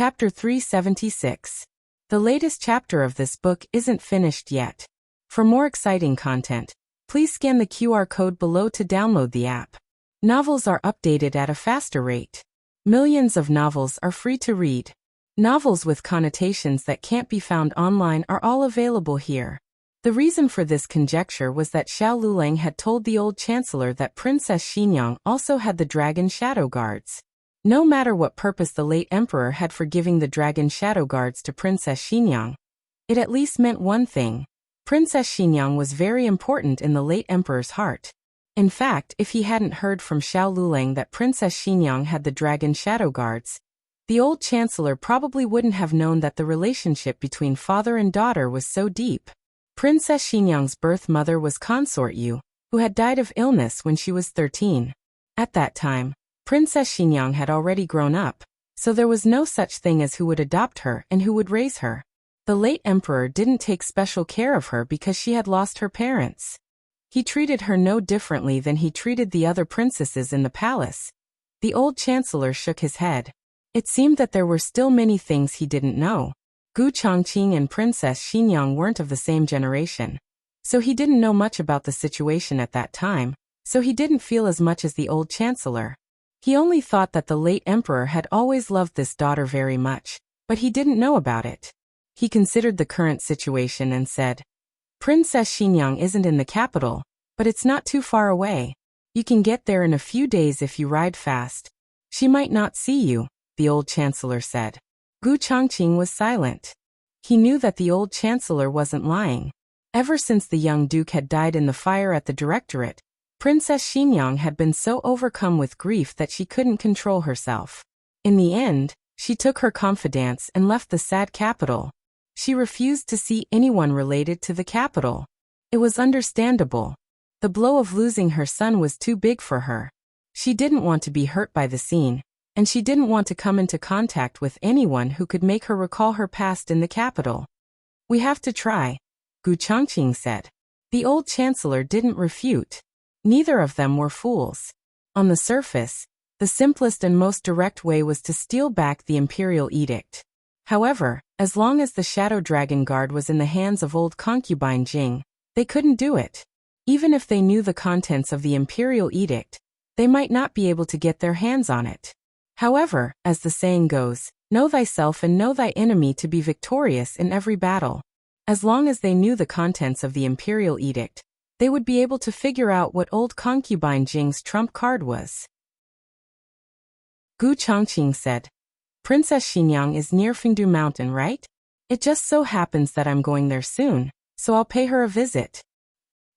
Chapter 376. The latest chapter of this book isn't finished yet. For more exciting content, please scan the QR code below to download the app. Novels are updated at a faster rate. Millions of novels are free to read. Novels with connotations that can't be found online are all available here. The reason for this conjecture was that Xiao Lulang had told the old chancellor that Princess Xinyang also had the dragon shadow guards. No matter what purpose the late emperor had for giving the dragon shadow guards to Princess Xinyang, it at least meant one thing. Princess Xinyang was very important in the late emperor's heart. In fact, if he hadn't heard from Xiao Lulang that Princess Xinyang had the dragon shadow guards, the old chancellor probably wouldn't have known that the relationship between father and daughter was so deep. Princess Xinyang's birth mother was Consort Yu, who had died of illness when she was 13. At that time, Princess Xinyang had already grown up, so there was no such thing as who would adopt her and who would raise her. The late emperor didn't take special care of her because she had lost her parents. He treated her no differently than he treated the other princesses in the palace. The old chancellor shook his head. It seemed that there were still many things he didn't know. Gu Chongqing and Princess Xinyang weren't of the same generation, so he didn't know much about the situation at that time, so he didn't feel as much as the old chancellor. He only thought that the late emperor had always loved this daughter very much, but he didn't know about it. He considered the current situation and said, "Princess Xinyang isn't in the capital, but it's not too far away. You can get there in a few days if you ride fast. She might not see you," the old chancellor said. Gu Chongqing was silent. He knew that the old chancellor wasn't lying. Ever since the young duke had died in the fire at the directorate, Princess Xinyang had been so overcome with grief that she couldn't control herself. In the end, she took her confidants and left the sad capital. She refused to see anyone related to the capital. It was understandable. The blow of losing her son was too big for her. She didn't want to be hurt by the scene, and she didn't want to come into contact with anyone who could make her recall her past in the capital. "We have to try," Gu Chongqing said. The old chancellor didn't refute. Neither of them were fools. On the surface, the simplest and most direct way was to steal back the imperial edict. However, as long as the Shadow Dragon Guard was in the hands of old concubine Jing, they couldn't do it. Even if they knew the contents of the imperial edict, they might not be able to get their hands on it. However, as the saying goes, know thyself and know thy enemy to be victorious in every battle. As long as they knew the contents of the imperial edict, they would be able to figure out what old concubine Jing's trump card was. Gu Chongqing said, "Princess Xinyang is near Fengdu Mountain, right? It just so happens that I'm going there soon, so I'll pay her a visit."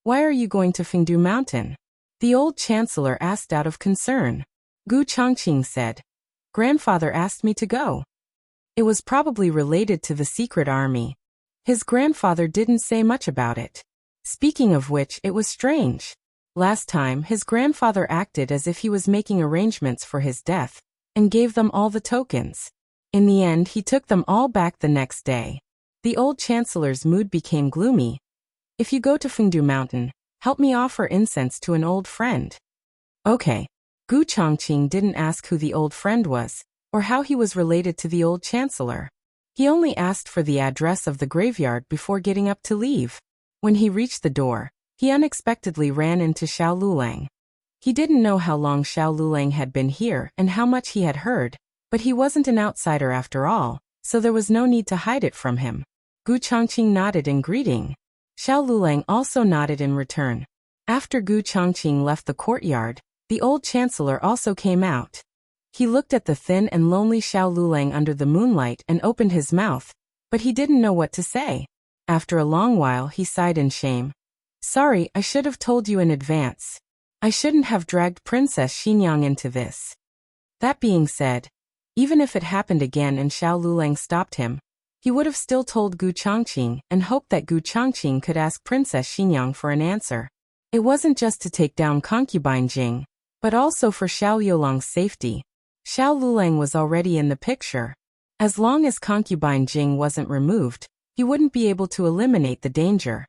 "Why are you going to Fengdu Mountain?" the old chancellor asked out of concern. Gu Chongqing said, "Grandfather asked me to go." It was probably related to the secret army. His grandfather didn't say much about it. Speaking of which, it was strange. Last time, his grandfather acted as if he was making arrangements for his death, and gave them all the tokens. In the end, he took them all back the next day. The old chancellor's mood became gloomy. "If you go to Fengdu Mountain, help me offer incense to an old friend." "Okay." Gu Chongqing didn't ask who the old friend was, or how he was related to the old chancellor. He only asked for the address of the graveyard before getting up to leave. When he reached the door, he unexpectedly ran into Xiao Lulang. He didn't know how long Xiao Lulang had been here and how much he had heard, but he wasn't an outsider after all, so there was no need to hide it from him. Gu Chongqing nodded in greeting. Xiao Lulang also nodded in return. After Gu Chongqing left the courtyard, the old chancellor also came out. He looked at the thin and lonely Xiao Lulang under the moonlight and opened his mouth, but he didn't know what to say. After a long while, he sighed in shame. "Sorry, I should have told you in advance. I shouldn't have dragged Princess Xinyang into this." That being said, even if it happened again and Xiao Lulang stopped him, he would have still told Gu Chongqing and hoped that Gu Chongqing could ask Princess Xinyang for an answer. It wasn't just to take down concubine Jing, but also for Xiao Yolang's safety. Xiao Lulang was already in the picture. As long as concubine Jing wasn't removed, he wouldn't be able to eliminate the danger.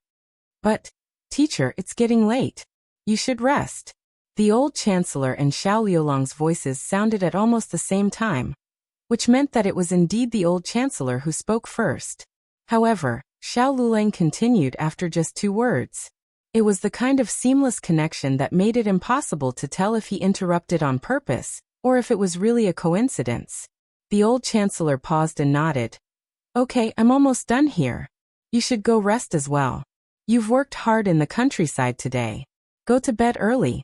"But, teacher, it's getting late. You should rest." The old chancellor and Xiao Liulang's voices sounded at almost the same time. which meant that it was indeed the old chancellor who spoke first. However, Xiao Lulang continued after just 2 words. It was the kind of seamless connection that made it impossible to tell if he interrupted on purpose, or if it was really a coincidence. The old chancellor paused and nodded. Okay, I'm almost done here. You should go rest as well. You've worked hard in the countryside today. Go to bed early.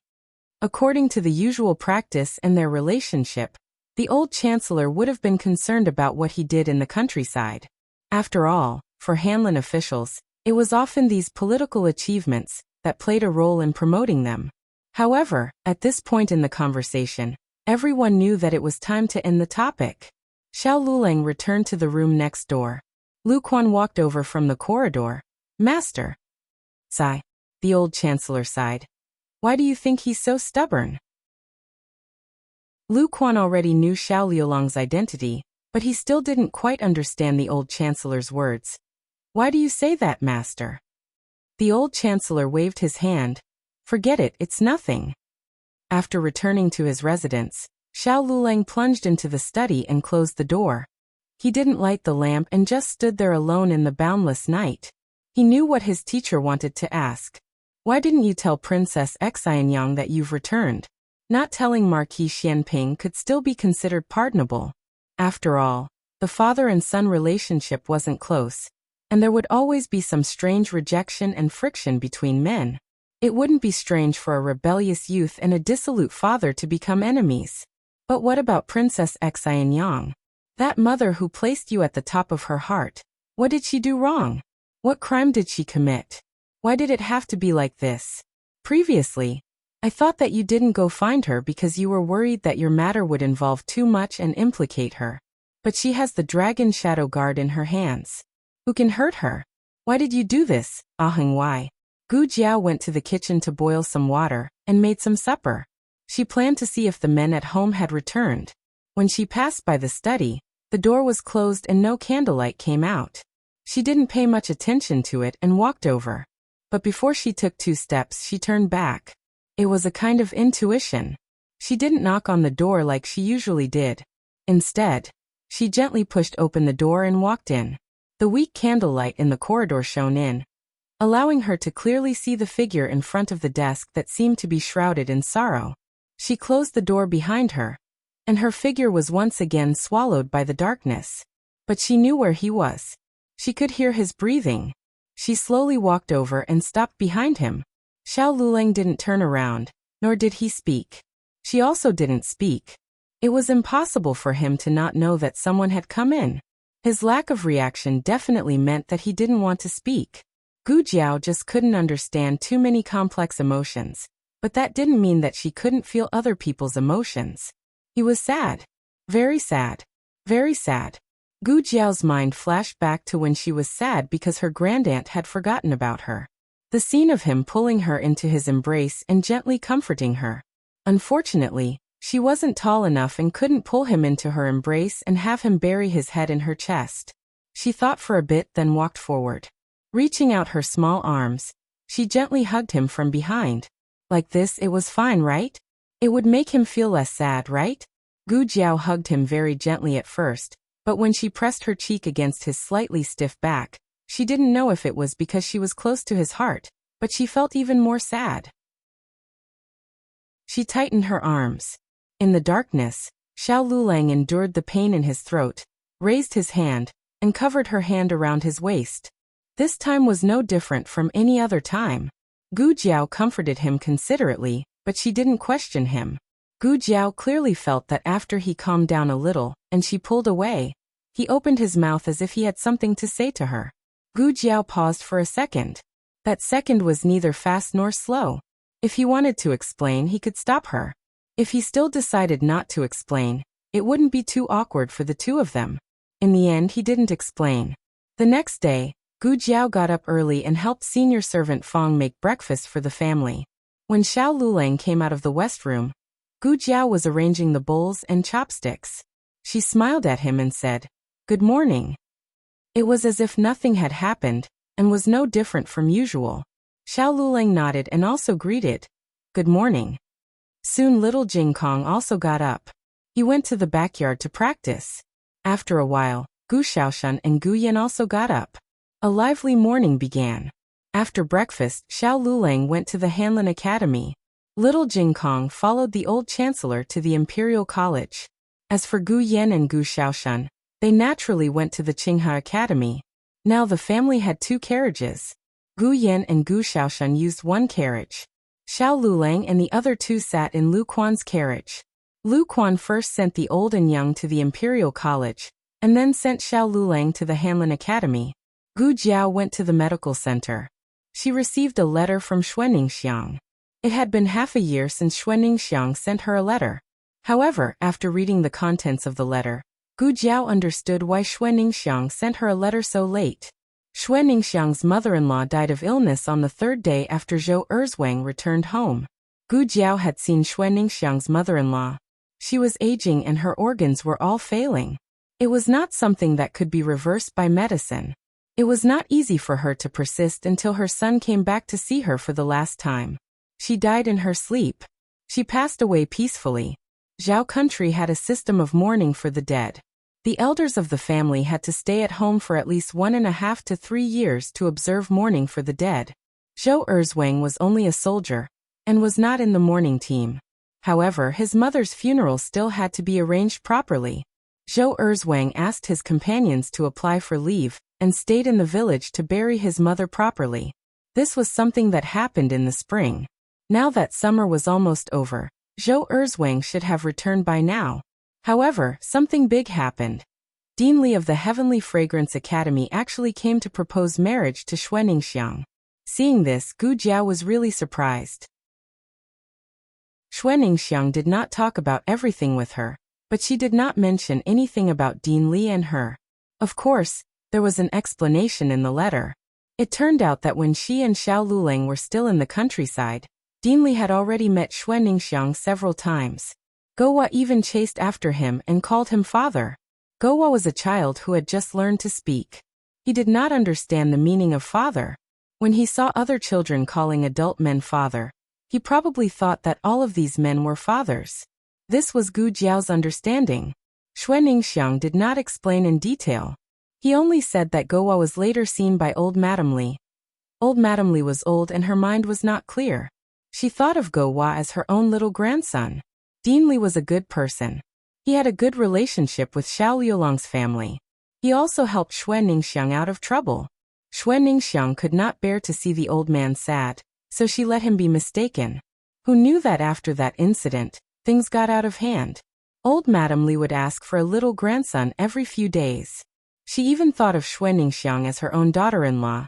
According to the usual practice and their relationship, the old chancellor would have been concerned about what he did in the countryside. After all, for Hanlin officials, it was often these political achievements that played a role in promoting them. However, at this point in the conversation, everyone knew that it was time to end the topic. Xiao Lulang returned to the room next door. Lu Quan walked over from the corridor. Master. Sigh. The old chancellor sighed. Why do you think he's so stubborn? Lu Quan already knew Xiao Liulang's identity, but he still didn't quite understand the old chancellor's words. Why do you say that, master? The old chancellor waved his hand. Forget it, it's nothing. After returning to his residence, Xiao Lulang plunged into the study and closed the door. He didn't light the lamp and just stood there alone in the boundless night. He knew what his teacher wanted to ask. Why didn't you tell Princess Xianyang that you've returned? Not telling Marquis Xianping could still be considered pardonable. After all, the father and son relationship wasn't close, and there would always be some strange rejection and friction between men. It wouldn't be strange for a rebellious youth and a dissolute father to become enemies. But what about Princess Xianyang? That mother who placed you at the top of her heart. What did she do wrong? What crime did she commit? Why did it have to be like this? Previously, I thought that you didn't go find her because you were worried that your matter would involve too much and implicate her. But she has the dragon shadow guard in her hands. Who can hurt her? Why did you do this, Aheng Wai? Gu Jiao went to the kitchen to boil some water and made some supper. She planned to see if the men at home had returned. When she passed by the study, the door was closed and no candlelight came out. She didn't pay much attention to it and walked over. But before she took 2 steps, she turned back. It was a kind of intuition. She didn't knock on the door like she usually did. Instead, she gently pushed open the door and walked in. The weak candlelight in the corridor shone in, allowing her to clearly see the figure in front of the desk that seemed to be shrouded in sorrow. She closed the door behind her, and her figure was once again swallowed by the darkness. But she knew where he was. She could hear his breathing. She slowly walked over and stopped behind him. Xiao Lulang didn't turn around, nor did he speak. She also didn't speak. It was impossible for him to not know that someone had come in. His lack of reaction definitely meant that he didn't want to speak. Gu Jiao just couldn't understand too many complex emotions, but that didn't mean that she couldn't feel other people's emotions. He was sad. Very sad. Very sad. Gu Jiao's mind flashed back to when she was sad because her grandaunt had forgotten about her. The scene of him pulling her into his embrace and gently comforting her. Unfortunately, she wasn't tall enough and couldn't pull him into her embrace and have him bury his head in her chest. She thought for a bit, then walked forward. Reaching out her small arms, she gently hugged him from behind. Like this, it was fine, right? It would make him feel less sad, right? Gu Jiao hugged him very gently at first, but when she pressed her cheek against his slightly stiff back, she didn't know if it was because she was close to his heart, but she felt even more sad. She tightened her arms. In the darkness, Xiao Lulang endured the pain in his throat, raised his hand, and covered her hand around his waist. This time was no different from any other time. Gu Jiao comforted him considerately, but she didn't question him. Gu Jiao clearly felt that after he calmed down a little, and she pulled away, he opened his mouth as if he had something to say to her. Gu Jiao paused for a second. That second was neither fast nor slow. If he wanted to explain, he could stop her. If he still decided not to explain, it wouldn't be too awkward for the two of them. In the end, he didn't explain. The next day, Gu Jiao got up early and helped senior servant Fong make breakfast for the family. When Xiao Lulang came out of the west room, Gu Jiao was arranging the bowls and chopsticks. She smiled at him and said, "Good morning." It was as if nothing had happened, and was no different from usual. Xiao Lulang nodded and also greeted, "Good morning." Soon little Jing Kong also got up. He went to the backyard to practice. After a while, Gu Xiaoshan and Gu Yan also got up. A lively morning began. After breakfast, Xiao Lulang went to the Hanlin Academy. Little Jing Kong followed the old chancellor to the Imperial College. As for Gu Yan and Gu Xiaoshan, they naturally went to the Qinghe Academy. Now the family had 2 carriages. Gu Yan and Gu Xiaoshan used one carriage. Xiao Lulang and the other 2 sat in Lu Quan's carriage. Lu Quan first sent the old and young to the Imperial College, and then sent Xiao Lulang to the Hanlin Academy. Gu Jiao went to the medical center. She received a letter from Xuanningxiang. It had been half a year since Xuanningxiang sent her a letter. However, after reading the contents of the letter, Gu Jiao understood why Xuanningxiang sent her a letter so late. Xuanningxiang's mother-in-law died of illness on the 3rd day after Zhou Erzwang returned home. Gu Jiao had seen Xuanningxiang's mother-in-law. She was aging and her organs were all failing. It was not something that could be reversed by medicine. It was not easy for her to persist until her son came back to see her for the last time. She died in her sleep. She passed away peacefully. Zhao country had a system of mourning for the dead. The elders of the family had to stay at home for at least 1.5 to 3 years to observe mourning for the dead. Zhou Erzwang was only a soldier, and was not in the mourning team. However, his mother's funeral still had to be arranged properly. Zhou Erzwang asked his companions to apply for leave, and stayed in the village to bury his mother properly. This was something that happened in the spring. Now that summer was almost over, Zhou Erzwang should have returned by now. However, something big happened. Dean Li of the Heavenly Fragrance Academy actually came to propose marriage to Xuanningxiang. Seeing this, Gu Jiao was really surprised. Xuanningxiang did not talk about everything with her, but she did not mention anything about Dean Li and her. Of course, there was an explanation in the letter. It turned out that when she and Xiao Lulang were still in the countryside, Dean Li had already met Xuanningxiang several times. Gouwa even chased after him and called him father. Gouwa was a child who had just learned to speak. He did not understand the meaning of father. When he saw other children calling adult men father, he probably thought that all of these men were fathers. This was Gu Jiao's understanding. Xuanningxiang did not explain in detail. He only said that Gouwa was later seen by old Madame Li. Old Madame Li was old and her mind was not clear. She thought of Gouwa as her own little grandson. Dean Li was a good person. He had a good relationship with Xiao Liulang's family. He also helped Xuanningxiang out of trouble. Xuanningxiang could not bear to see the old man sad, so she let him be mistaken. Who knew that after that incident, things got out of hand? Old Madame Li would ask for a little grandson every few days. She even thought of Xuanningxiang as her own daughter-in-law.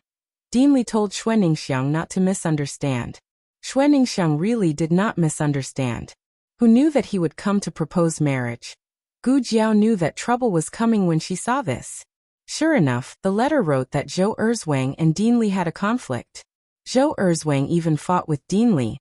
Dean Li told Xuanningxiang not to misunderstand. Xuanningxiang really did not misunderstand. Who knew that he would come to propose marriage? Gu Jiao knew that trouble was coming when she saw this. Sure enough, the letter wrote that Zhou Erzwang and Dean Li had a conflict. Zhou Erzwang even fought with Dean Li.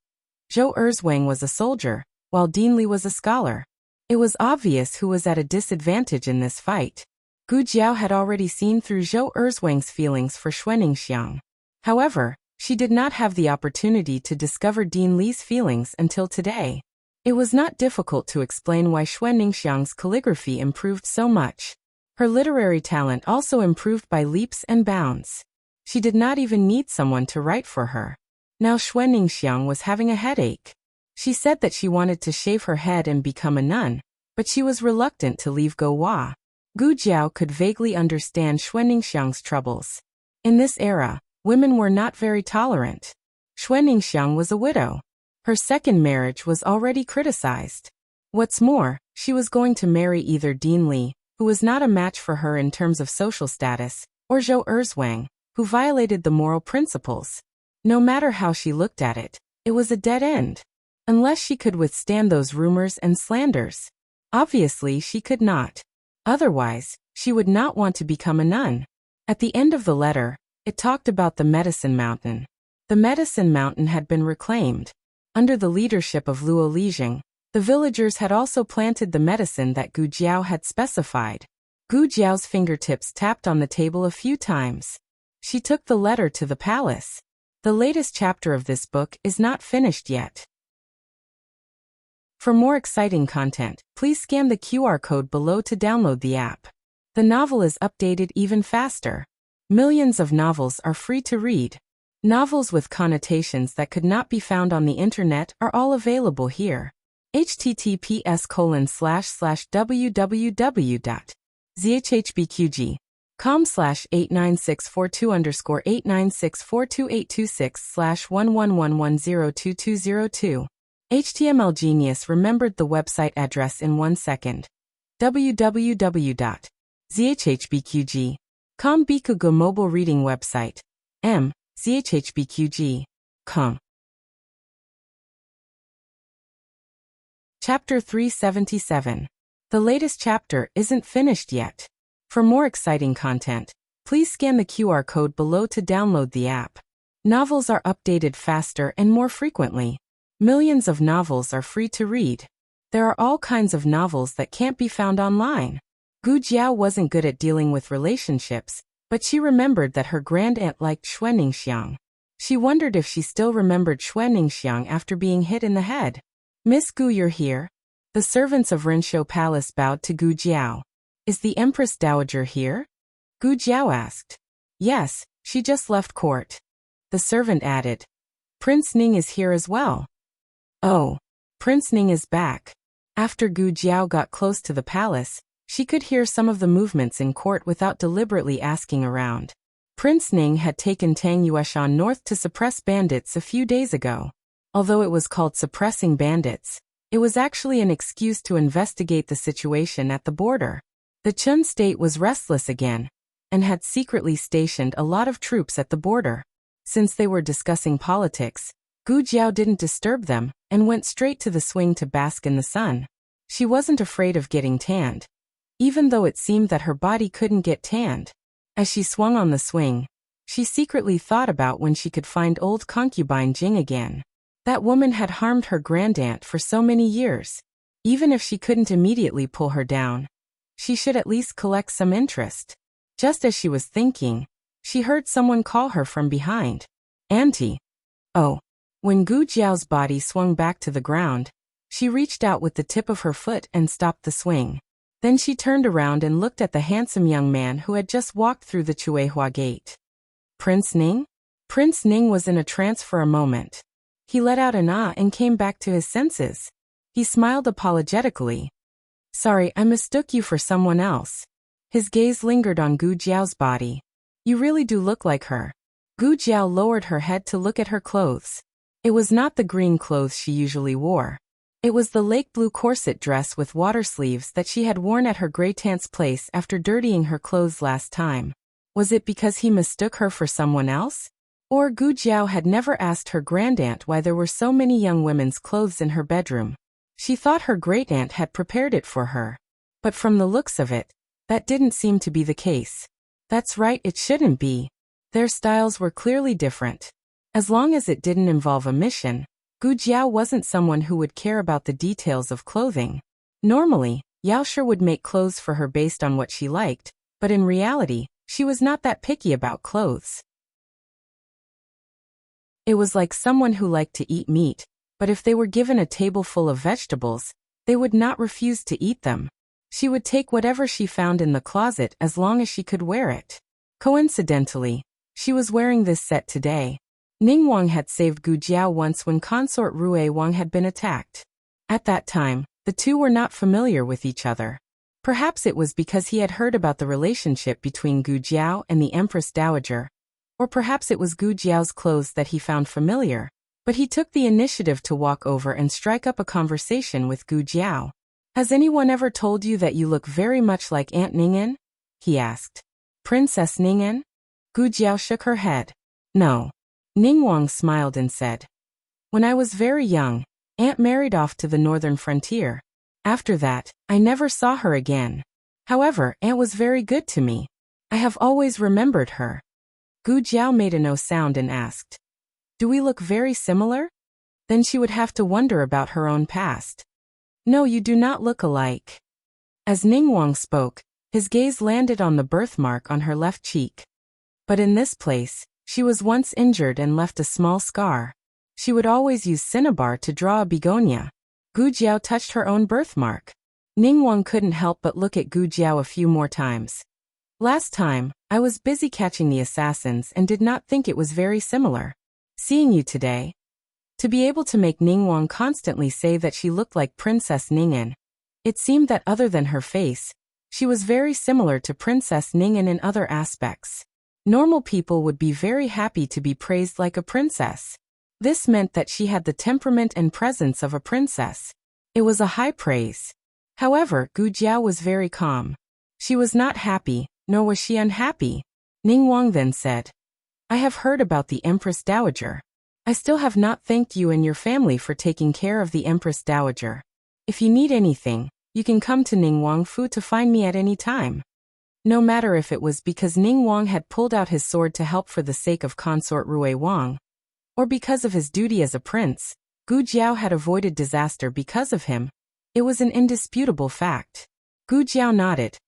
Zhou Erzwang was a soldier, while Dean Li was a scholar. It was obvious who was at a disadvantage in this fight. Gu Jiao had already seen through Zhou Erzwang's feelings for Xuanningxiang. However, she did not have the opportunity to discover Dean Li's feelings until today. It was not difficult to explain why Xuanningxiang's calligraphy improved so much. Her literary talent also improved by leaps and bounds. She did not even need someone to write for her. Now Xuanningxiang was having a headache. She said that she wanted to shave her head and become a nun, but she was reluctant to leave Gouwa. Gu Jiao could vaguely understand Xuanningxiang's troubles. In this era, women were not very tolerant. Xuanningxiang was a widow. Her second marriage was already criticized. What's more, she was going to marry either Dean Li, who was not a match for her in terms of social status, or Zhou Erzwang, who violated the moral principles. No matter how she looked at it, it was a dead end. Unless she could withstand those rumors and slanders. Obviously, she could not. Otherwise, she would not want to become a nun. At the end of the letter, it talked about the Medicine Mountain. The Medicine Mountain had been reclaimed. Under the leadership of Luo Lijing, the villagers had also planted the medicine that Gu Jiao had specified. Gu Jiao's fingertips tapped on the table a few times. She took the letter to the palace. The latest chapter of this book is not finished yet. For more exciting content, please scan the QR code below to download the app. The novel is updated even faster. Millions of novels are free to read. Novels with connotations that could not be found on the internet are all available here. https://www.zhbqg.com/89642_896428226/111102202. HTML Genius remembered the website address in 1 second. www.zhbqg.com Bikugo mobile reading website. zhbqg.com. Chapter 377. The latest chapter isn't finished yet. For more exciting content, please scan the QR code below to download the app. Novels are updated faster and more frequently. Millions of novels are free to read. There are all kinds of novels that can't be found online. Gu Jiao wasn't good at dealing with relationships, but she remembered that her grandaunt liked Xue Ningxiang. She wondered if she still remembered Xue Ningxiang after being hit in the head. Miss Gu, you're here? The servants of Renshou Palace bowed to Gu Jiao. Is the Empress Dowager here? Gu Jiao asked. Yes, she just left court. The servant added. Prince Ning is here as well. Oh, Prince Ning is back. After Gu Jiao got close to the palace, she could hear some of the movements in court without deliberately asking around. Prince Ning had taken Tang Yueshan north to suppress bandits a few days ago. Although it was called suppressing bandits, it was actually an excuse to investigate the situation at the border. The Chun state was restless again, and had secretly stationed a lot of troops at the border. Since they were discussing politics, Gu Jiao didn't disturb them, and went straight to the swing to bask in the sun. She wasn't afraid of getting tanned, even though it seemed that her body couldn't get tanned. As she swung on the swing, she secretly thought about when she could find old concubine Jing again. That woman had harmed her grandaunt for so many years. Even if she couldn't immediately pull her down, she should at least collect some interest. Just as she was thinking, she heard someone call her from behind. Auntie. Oh. When Gu Jiao's body swung back to the ground, she reached out with the tip of her foot and stopped the swing. Then she turned around and looked at the handsome young man who had just walked through the Chuehua gate. Prince Ning? Prince Ning was in a trance for a moment. He let out an ah and came back to his senses. He smiled apologetically. Sorry, I mistook you for someone else. His gaze lingered on Gu Jiao's body. You really do look like her. Gu Jiao lowered her head to look at her clothes. It was not the green clothes she usually wore. It was the lake blue corset dress with water sleeves that she had worn at her great-aunt's place after dirtying her clothes last time. Was it because he mistook her for someone else? Or Gu Jiao had never asked her grandaunt why there were so many young women's clothes in her bedroom. She thought her great-aunt had prepared it for her. But from the looks of it, that didn't seem to be the case. That's right, it shouldn't be. Their styles were clearly different. As long as it didn't involve a mission, Gu Jiao wasn't someone who would care about the details of clothing. Normally, Yaoshe would make clothes for her based on what she liked, but in reality, she was not that picky about clothes. It was like someone who liked to eat meat, but if they were given a table full of vegetables, they would not refuse to eat them. She would take whatever she found in the closet as long as she could wear it. Coincidentally, she was wearing this set today. Ning Wang had saved Gu Jiao once when consort Rue Wang had been attacked. At that time, the two were not familiar with each other. Perhaps it was because he had heard about the relationship between Gu Jiao and the Empress Dowager. Or perhaps it was Gu Jiao's clothes that he found familiar, but he took the initiative to walk over and strike up a conversation with Gu Jiao. Has anyone ever told you that you look very much like Aunt Ningen? He asked. Princess Ningen? Gu Jiao shook her head. No. Ning Wang smiled and said. When I was very young, Aunt married off to the northern frontier. After that, I never saw her again. However, Aunt was very good to me. I have always remembered her. Gu Jiao made a no sound and asked. Do we look very similar? Then she would have to wonder about her own past. No, you do not look alike. As Ning Wang spoke, his gaze landed on the birthmark on her left cheek. But in this place, she was once injured and left a small scar. She would always use cinnabar to draw a begonia. Gu Jiao touched her own birthmark. Ning Wang couldn't help but look at Gu Jiao a few more times. Last time, I was busy catching the assassins and did not think it was very similar. Seeing you today. To be able to make Ningguang constantly say that she looked like Princess Ning'an. It seemed that other than her face, she was very similar to Princess Ning'an in other aspects. Normal people would be very happy to be praised like a princess. This meant that she had the temperament and presence of a princess. It was a high praise. However, Gu Jiao was very calm. She was not happy, nor was she unhappy. Ningguang then said, I have heard about the Empress Dowager. I still have not thanked you and your family for taking care of the Empress Dowager. If you need anything, you can come to Ningguang Fu to find me at any time. No matter if it was because Ningguang had pulled out his sword to help for the sake of consort Rui Wang, or because of his duty as a prince, Gu Jiao had avoided disaster because of him. It was an indisputable fact. Gu Jiao nodded.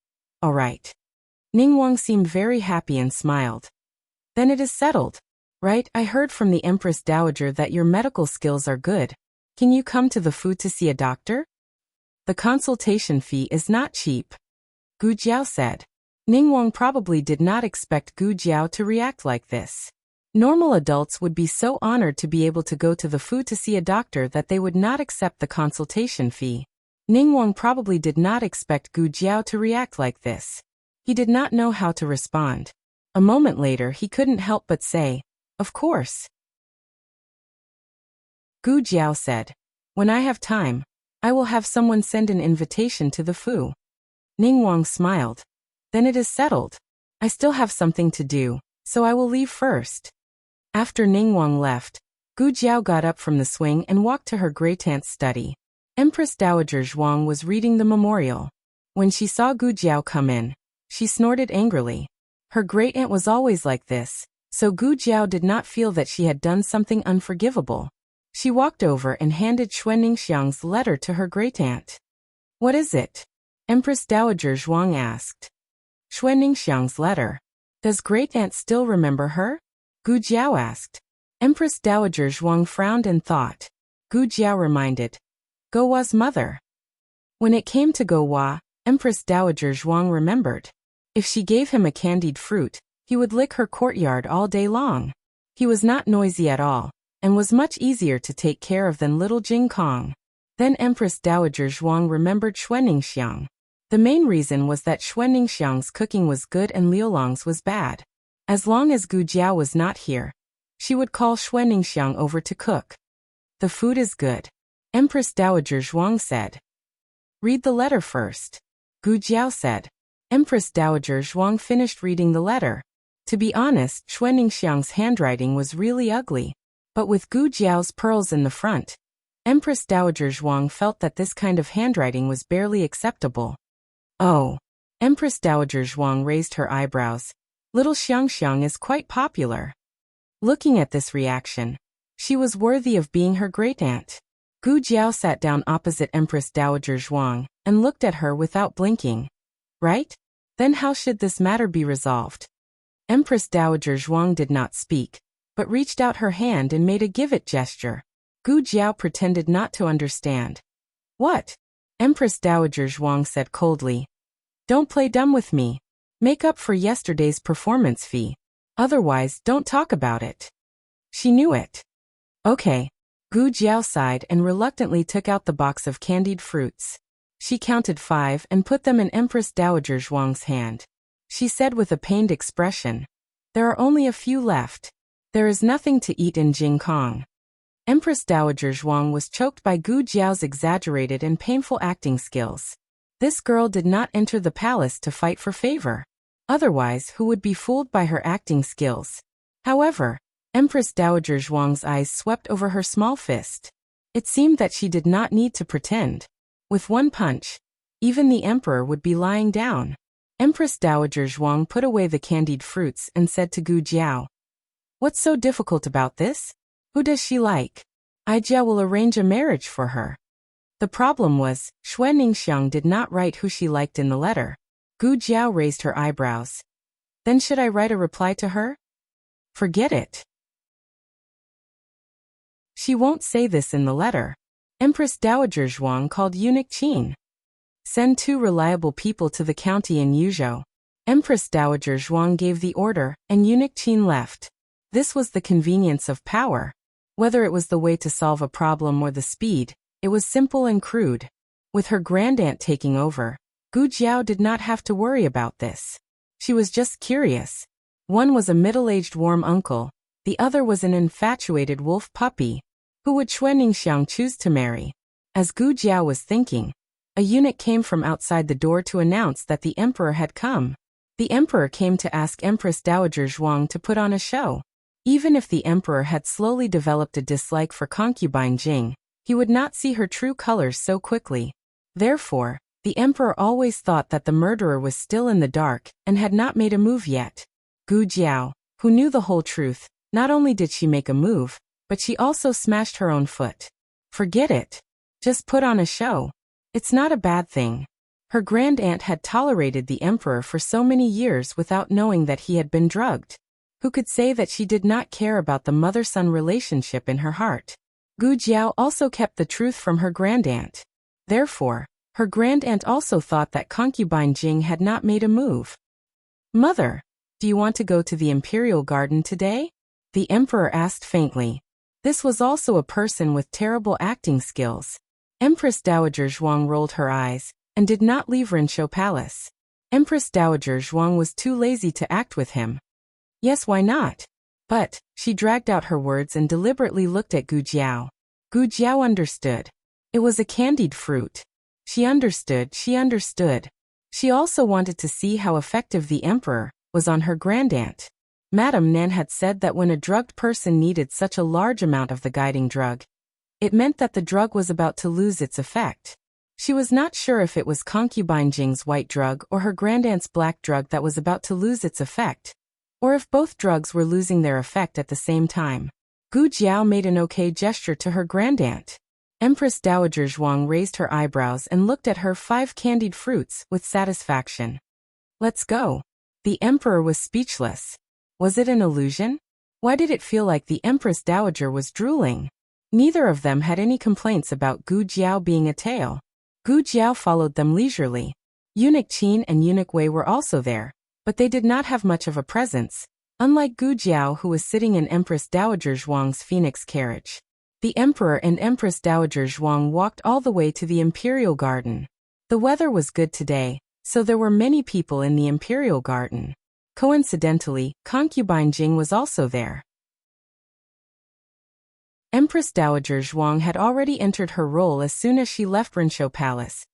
All right. Ningguang seemed very happy and smiled. Then it is settled. Right, I heard from the Empress Dowager that your medical skills are good. Can you come to the Fu to see a doctor? The consultation fee is not cheap. Gu Jiao said. Ningguang probably did not expect Gu Jiao to react like this. Normal adults would be so honored to be able to go to the Fu to see a doctor that they would not accept the consultation fee. Ningguang probably did not expect Gu Jiao to react like this. He did not know how to respond. A moment later he couldn't help but say, Of course. Gu Jiao said, When I have time, I will have someone send an invitation to the Fu. Ningguang smiled. Then it is settled. I still have something to do, so I will leave first. After Ningguang left, Gu Jiao got up from the swing and walked to her great-aunt's study. Empress Dowager Zhuang was reading the memorial. When she saw Gu Jiao come in, she snorted angrily. Her great-aunt was always like this, so Gu Jiao did not feel that she had done something unforgivable. She walked over and handed Xuanningsiang's letter to her great-aunt. What is it? Empress Dowager Zhuang asked. Xuanningsiang's letter. Does great-aunt still remember her? Gu Jiao asked. Empress Dowager Zhuang frowned and thought. Gu Jiao reminded. Go Hua's mother. When it came to Go Hua, Empress Dowager Zhuang remembered. If she gave him a candied fruit, he would lick her courtyard all day long. He was not noisy at all, and was much easier to take care of than little Jing Kong. Then Empress Dowager Zhuang remembered Xuanningsiang. The main reason was that Xuanningsiang's cooking was good and Liulong's was bad. As long as Gu Jiao was not here, she would call Xuanningsiang over to cook. The food is good, Empress Dowager Zhuang said. Read the letter first, Gu Jiao said. Empress Dowager Zhuang finished reading the letter. To be honest, Xuanningsiang's handwriting was really ugly. But with Gu Jiao's pearls in the front, Empress Dowager Zhuang felt that this kind of handwriting was barely acceptable. Oh. Empress Dowager Zhuang raised her eyebrows. Little Xiangxiang is quite popular. Looking at this reaction, she was worthy of being her great-aunt. Gu Jiao sat down opposite Empress Dowager Zhuang and looked at her without blinking. Right? Then how should this matter be resolved? Empress Dowager Zhuang did not speak, but reached out her hand and made a give-it gesture. Gu Jiao pretended not to understand. What? Empress Dowager Zhuang said coldly. Don't play dumb with me. Make up for yesterday's performance fee. Otherwise, don't talk about it. She knew it. Okay. Gu Jiao sighed and reluctantly took out the box of candied fruits. She counted 5 and put them in Empress Dowager Zhuang's hand. She said with a pained expression, There are only a few left. There is nothing to eat in Jing Kong. Empress Dowager Zhuang was choked by Gu Jiao's exaggerated and painful acting skills. This girl did not enter the palace to fight for favor. Otherwise, who would be fooled by her acting skills? However, Empress Dowager Zhuang's eyes swept over her small fist. It seemed that she did not need to pretend. With one punch, even the emperor would be lying down. Empress Dowager Zhuang put away the candied fruits and said to Gu Jiao, What's so difficult about this? Who does she like? Jia will arrange a marriage for her. The problem was, Xuanningsiang did not write who she liked in the letter. Gu Jiao raised her eyebrows. Then should I write a reply to her? Forget it. She won't say this in the letter. Empress Dowager Zhuang called eunuch Qin. Send 2 reliable people to the county in Yuzhou. Empress Dowager Zhuang gave the order, and Eunuch Qin left. This was the convenience of power. Whether it was the way to solve a problem or the speed, it was simple and crude. With her grandaunt taking over, Gu Jiao did not have to worry about this. She was just curious. One was a middle-aged warm uncle, the other was an infatuated wolf puppy. Who would Xue Ningxiang choose to marry? As Gu Jiao was thinking, a eunuch came from outside the door to announce that the emperor had come. The emperor came to ask Empress Dowager Zhuang to put on a show. Even if the emperor had slowly developed a dislike for concubine Jing, he would not see her true colors so quickly. Therefore, the emperor always thought that the murderer was still in the dark and had not made a move yet. Gu Jiao, who knew the whole truth, not only did she make a move, but she also smashed her own foot. Forget it. Just put on a show. It's not a bad thing. Her grandaunt had tolerated the emperor for so many years without knowing that he had been drugged. Who could say that she did not care about the mother-son relationship in her heart? Gu Jiao also kept the truth from her grandaunt. Therefore, her grandaunt also thought that concubine Jing had not made a move. Mother, do you want to go to the imperial garden today? The emperor asked faintly. This was also a person with terrible acting skills. Empress Dowager Zhuang rolled her eyes and did not leave Rinshou Palace. Empress Dowager Zhuang was too lazy to act with him. Yes, why not? But, she dragged out her words and deliberately looked at Gu Jiao. Gu Jiao understood. It was a candied fruit. She understood. She also wanted to see how effective the emperor was on her grandaunt. Madame Nan had said that when a drugged person needed such a large amount of the guiding drug, it meant that the drug was about to lose its effect. She was not sure if it was concubine Jing's white drug or her grandaunt's black drug that was about to lose its effect, or if both drugs were losing their effect at the same time. Gu Jiao made an okay gesture to her grandaunt. Empress Dowager Zhuang raised her eyebrows and looked at her 5 candied fruits with satisfaction. Let's go. The emperor was speechless. Was it an illusion? Why did it feel like the Empress Dowager was drooling? Neither of them had any complaints about Gu Jiao being a tail. Gu Jiao followed them leisurely. Eunuch Qin and Eunuch Wei were also there, but they did not have much of a presence, unlike Gu Jiao, who was sitting in Empress Dowager Zhuang's phoenix carriage. The emperor and Empress Dowager Zhuang walked all the way to the imperial garden. The weather was good today, so there were many people in the imperial garden. Coincidentally, concubine Jing was also there. Empress Dowager Zhuang had already entered her role as soon as she left Rinshou Palace,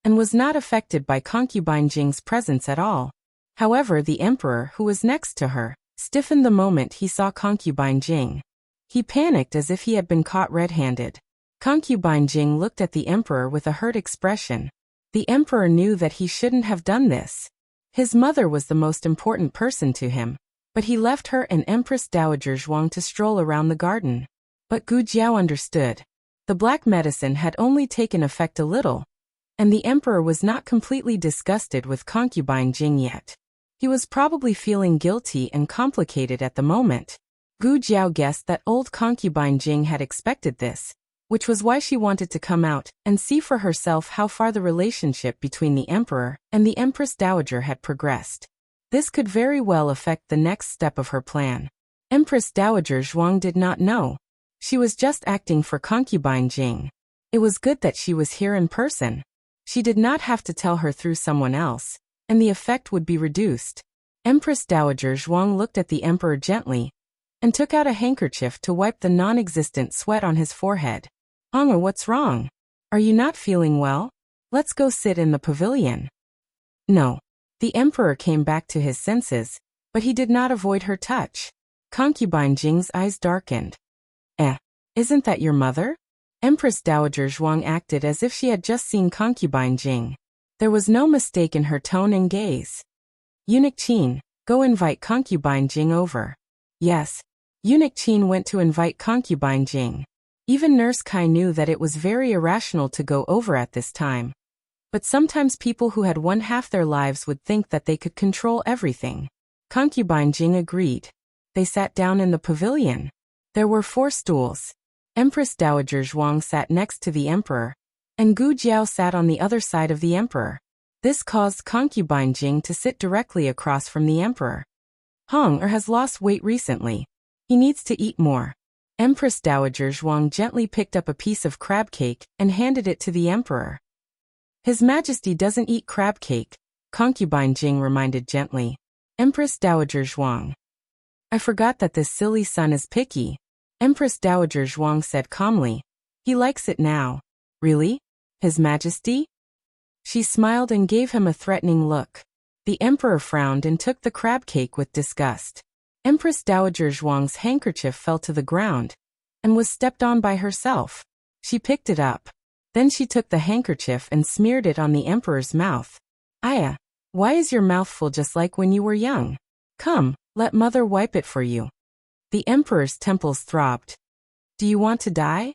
and was not affected by concubine Jing's presence at all. However, the emperor, who was next to her, stiffened the moment he saw concubine Jing. He panicked as if he had been caught red-handed. Concubine Jing looked at the emperor with a hurt expression. The emperor knew that he shouldn't have done this. His mother was the most important person to him, but he left her and Empress Dowager Zhuang to stroll around the garden. But Gu Jiao understood. The black medicine had only taken effect a little, and the emperor was not completely disgusted with concubine Jing yet. He was probably feeling guilty and complicated at the moment. Gu Jiao guessed that old concubine Jing had expected this, which was why she wanted to come out and see for herself how far the relationship between the emperor and the Empress Dowager had progressed. This could very well affect the next step of her plan. Empress Dowager Zhuang did not know. She was just acting for concubine Jing. It was good that she was here in person. She did not have to tell her through someone else, and the effect would be reduced. Empress Dowager Zhuang looked at the emperor gently and took out a handkerchief to wipe the non-existent sweat on his forehead. Anga, what's wrong? Are you not feeling well? Let's go sit in the pavilion. No. The emperor came back to his senses, but he did not avoid her touch. Concubine Jing's eyes darkened. Isn't that your mother? Empress Dowager Zhuang acted as if she had just seen concubine Jing. There was no mistake in her tone and gaze. Eunuch Qin, go invite concubine Jing over. Yes. Eunuch Qin went to invite concubine Jing. Even Nurse Kai knew that it was very irrational to go over at this time. But sometimes people who had won half their lives would think that they could control everything. Concubine Jing agreed. They sat down in the pavilion. There were 4 stools. Empress Dowager Zhuang sat next to the emperor, and Gu Jiao sat on the other side of the emperor. This caused concubine Jing to sit directly across from the emperor. Hong-er has lost weight recently. He needs to eat more. Empress Dowager Zhuang gently picked up a piece of crab cake and handed it to the emperor. His Majesty doesn't eat crab cake, concubine Jing reminded gently. Empress Dowager Zhuang. I forgot that this silly son is picky. Empress Dowager Zhuang said calmly. He likes it now. Really? His Majesty? She smiled and gave him a threatening look. The emperor frowned and took the crab cake with disgust. Empress Dowager Zhuang's handkerchief fell to the ground and was stepped on by herself. She picked it up. Then she took the handkerchief and smeared it on the emperor's mouth. Aya, why is your mouth full just like when you were young? Come, let mother wipe it for you. The emperor's temples throbbed. Do you want to die?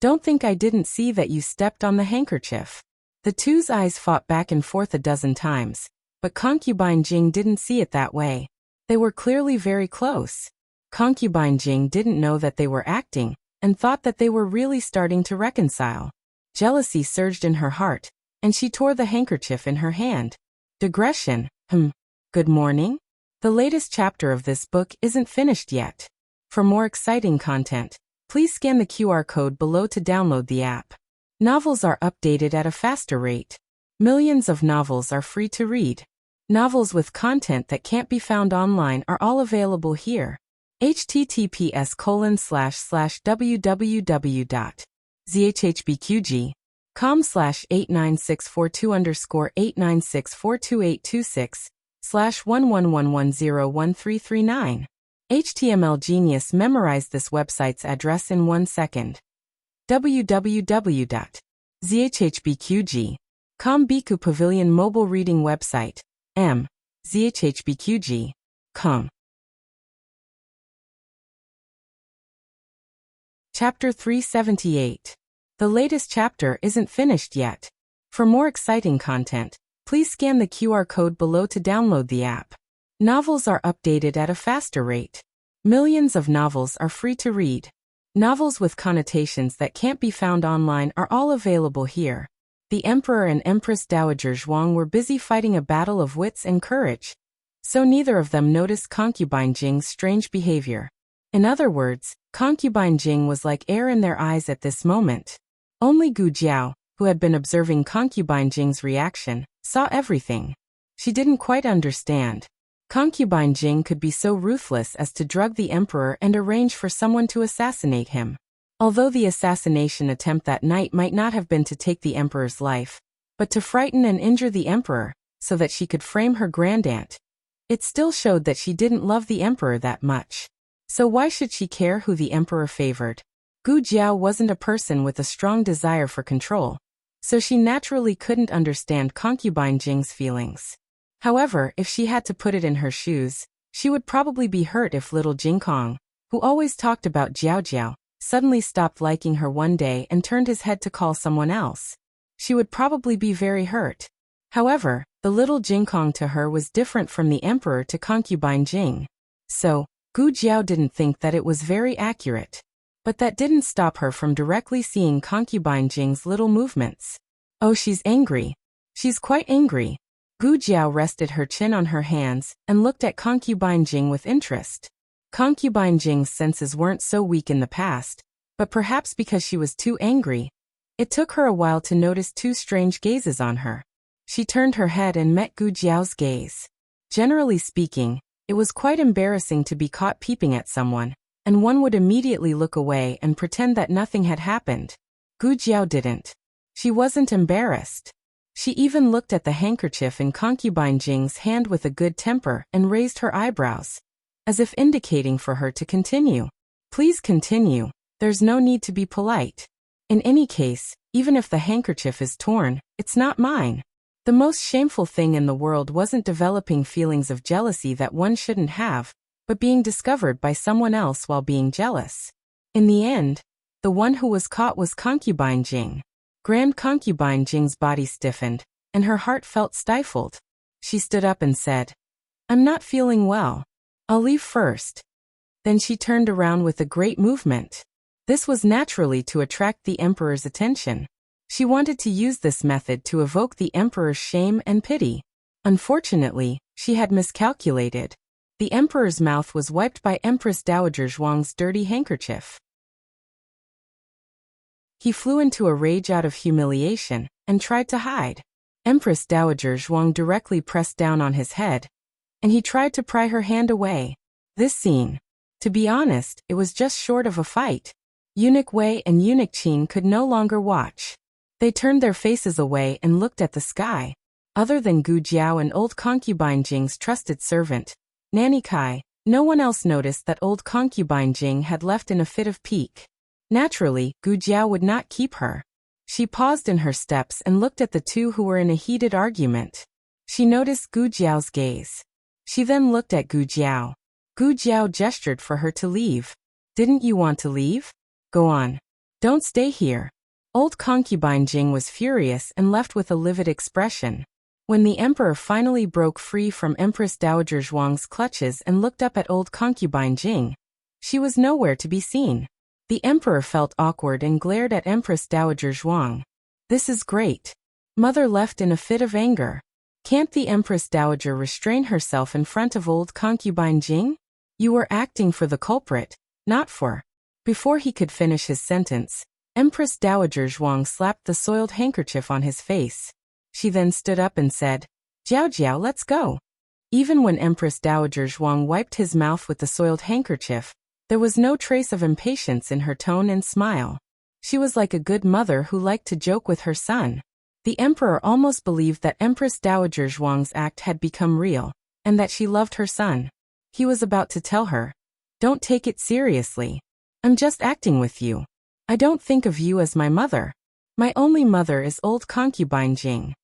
Don't think I didn't see that you stepped on the handkerchief. The two's eyes fought back and forth a dozen times, but concubine Jing didn't see it that way. They were clearly very close. Concubine Jing didn't know that they were acting, and thought that they were really starting to reconcile. Jealousy surged in her heart, and she tore the handkerchief in her hand. Digression. Good morning? The latest chapter of this book isn't finished yet. For more exciting content, please scan the QR code below to download the app. Novels are updated at a faster rate. Millions of novels are free to read. Novels with content that can't be found online are all available here. https://www.zhbqg.com/89642_8964286/111101339. HTML Genius memorized this website's address in 1 second. www.zhbqg.com Biku Pavilion Mobile Reading Website. zhbqg.com. Chapter 378. The latest chapter isn't finished yet. For more exciting content, please scan the QR code below to download the app. Novels are updated at a faster rate. Millions of novels are free to read. Novels with connotations that can't be found online are all available here. The Emperor and Empress Dowager Zhuang were busy fighting a battle of wits and courage, so neither of them noticed concubine Jing's strange behavior. In other words, concubine Jing was like air in their eyes at this moment. Only Gu Jiao, who had been observing concubine Jing's reaction, saw everything. She didn't quite understand. Concubine Jing could be so ruthless as to drug the emperor and arrange for someone to assassinate him. Although the assassination attempt that night might not have been to take the emperor's life, but to frighten and injure the emperor, so that she could frame her grandaunt, it still showed that she didn't love the emperor that much. So why should she care who the emperor favored? Gu Jiao wasn't a person with a strong desire for control, so she naturally couldn't understand concubine Jing's feelings. However, if she had to put it in her shoes, she would probably be hurt if little Jingkong, who always talked about Jiao Jiao, suddenly stopped liking her one day and turned his head to call someone else. She would probably be very hurt. However, the little Jingkong to her was different from the emperor to concubine Jing. So, Gu Jiao didn't think that it was very accurate. But that didn't stop her from directly seeing concubine Jing's little movements. Oh, she's angry. She's quite angry. Gu Jiao rested her chin on her hands and looked at concubine Jing with interest. Concubine Jing's senses weren't so weak in the past, but perhaps because she was too angry, it took her a while to notice two strange gazes on her. She turned her head and met Gu Jiao's gaze. Generally speaking, it was quite embarrassing to be caught peeping at someone, and one would immediately look away and pretend that nothing had happened. Gu Jiao didn't. She wasn't embarrassed. She even looked at the handkerchief in concubine Jing's hand with a good temper and raised her eyebrows, as if indicating for her to continue. Please continue. There's no need to be polite. In any case, even if the handkerchief is torn, it's not mine. The most shameful thing in the world wasn't developing feelings of jealousy that one shouldn't have, but being discovered by someone else while being jealous. In the end, the one who was caught was concubine Jing. Grand concubine Jing's body stiffened, and her heart felt stifled. She stood up and said, "I'm not feeling well. I'll leave first." Then she turned around with a great movement. This was naturally to attract the emperor's attention. She wanted to use this method to evoke the emperor's shame and pity. Unfortunately, she had miscalculated. The emperor's mouth was wiped by Empress Dowager Zhuang's dirty handkerchief. He flew into a rage out of humiliation and tried to hide. Empress Dowager Zhuang directly pressed down on his head, and he tried to pry her hand away. This scene, to be honest, it was just short of a fight. Eunuch Wei and Eunuch Qin could no longer watch. They turned their faces away and looked at the sky. Other than Gu Jiao and old concubine Jing's trusted servant, Nanny Kai, no one else noticed that old concubine Jing had left in a fit of pique. Naturally, Gu Jiao would not keep her. She paused in her steps and looked at the two who were in a heated argument. She noticed Gu Jiao's gaze. She then looked at Gu Jiao. Gu Jiao gestured for her to leave. Didn't you want to leave? Go on. Don't stay here. Old concubine Jing was furious and left with a livid expression. When the emperor finally broke free from Empress Dowager Zhuang's clutches and looked up at old concubine Jing, she was nowhere to be seen. The emperor felt awkward and glared at Empress Dowager Zhuang. This is great. Mother left in a fit of anger. Can't the Empress Dowager restrain herself in front of old concubine Jing? You were acting for the culprit, not for. Before he could finish his sentence, Empress Dowager Zhuang slapped the soiled handkerchief on his face. She then stood up and said, Jiao Jiao, let's go. Even when Empress Dowager Zhuang wiped his mouth with the soiled handkerchief, there was no trace of impatience in her tone and smile. She was like a good mother who liked to joke with her son. The emperor almost believed that Empress Dowager Zhuang's act had become real, and that she loved her son. He was about to tell her, don't take it seriously. I'm just acting with you. I don't think of you as my mother. My only mother is old concubine Jing.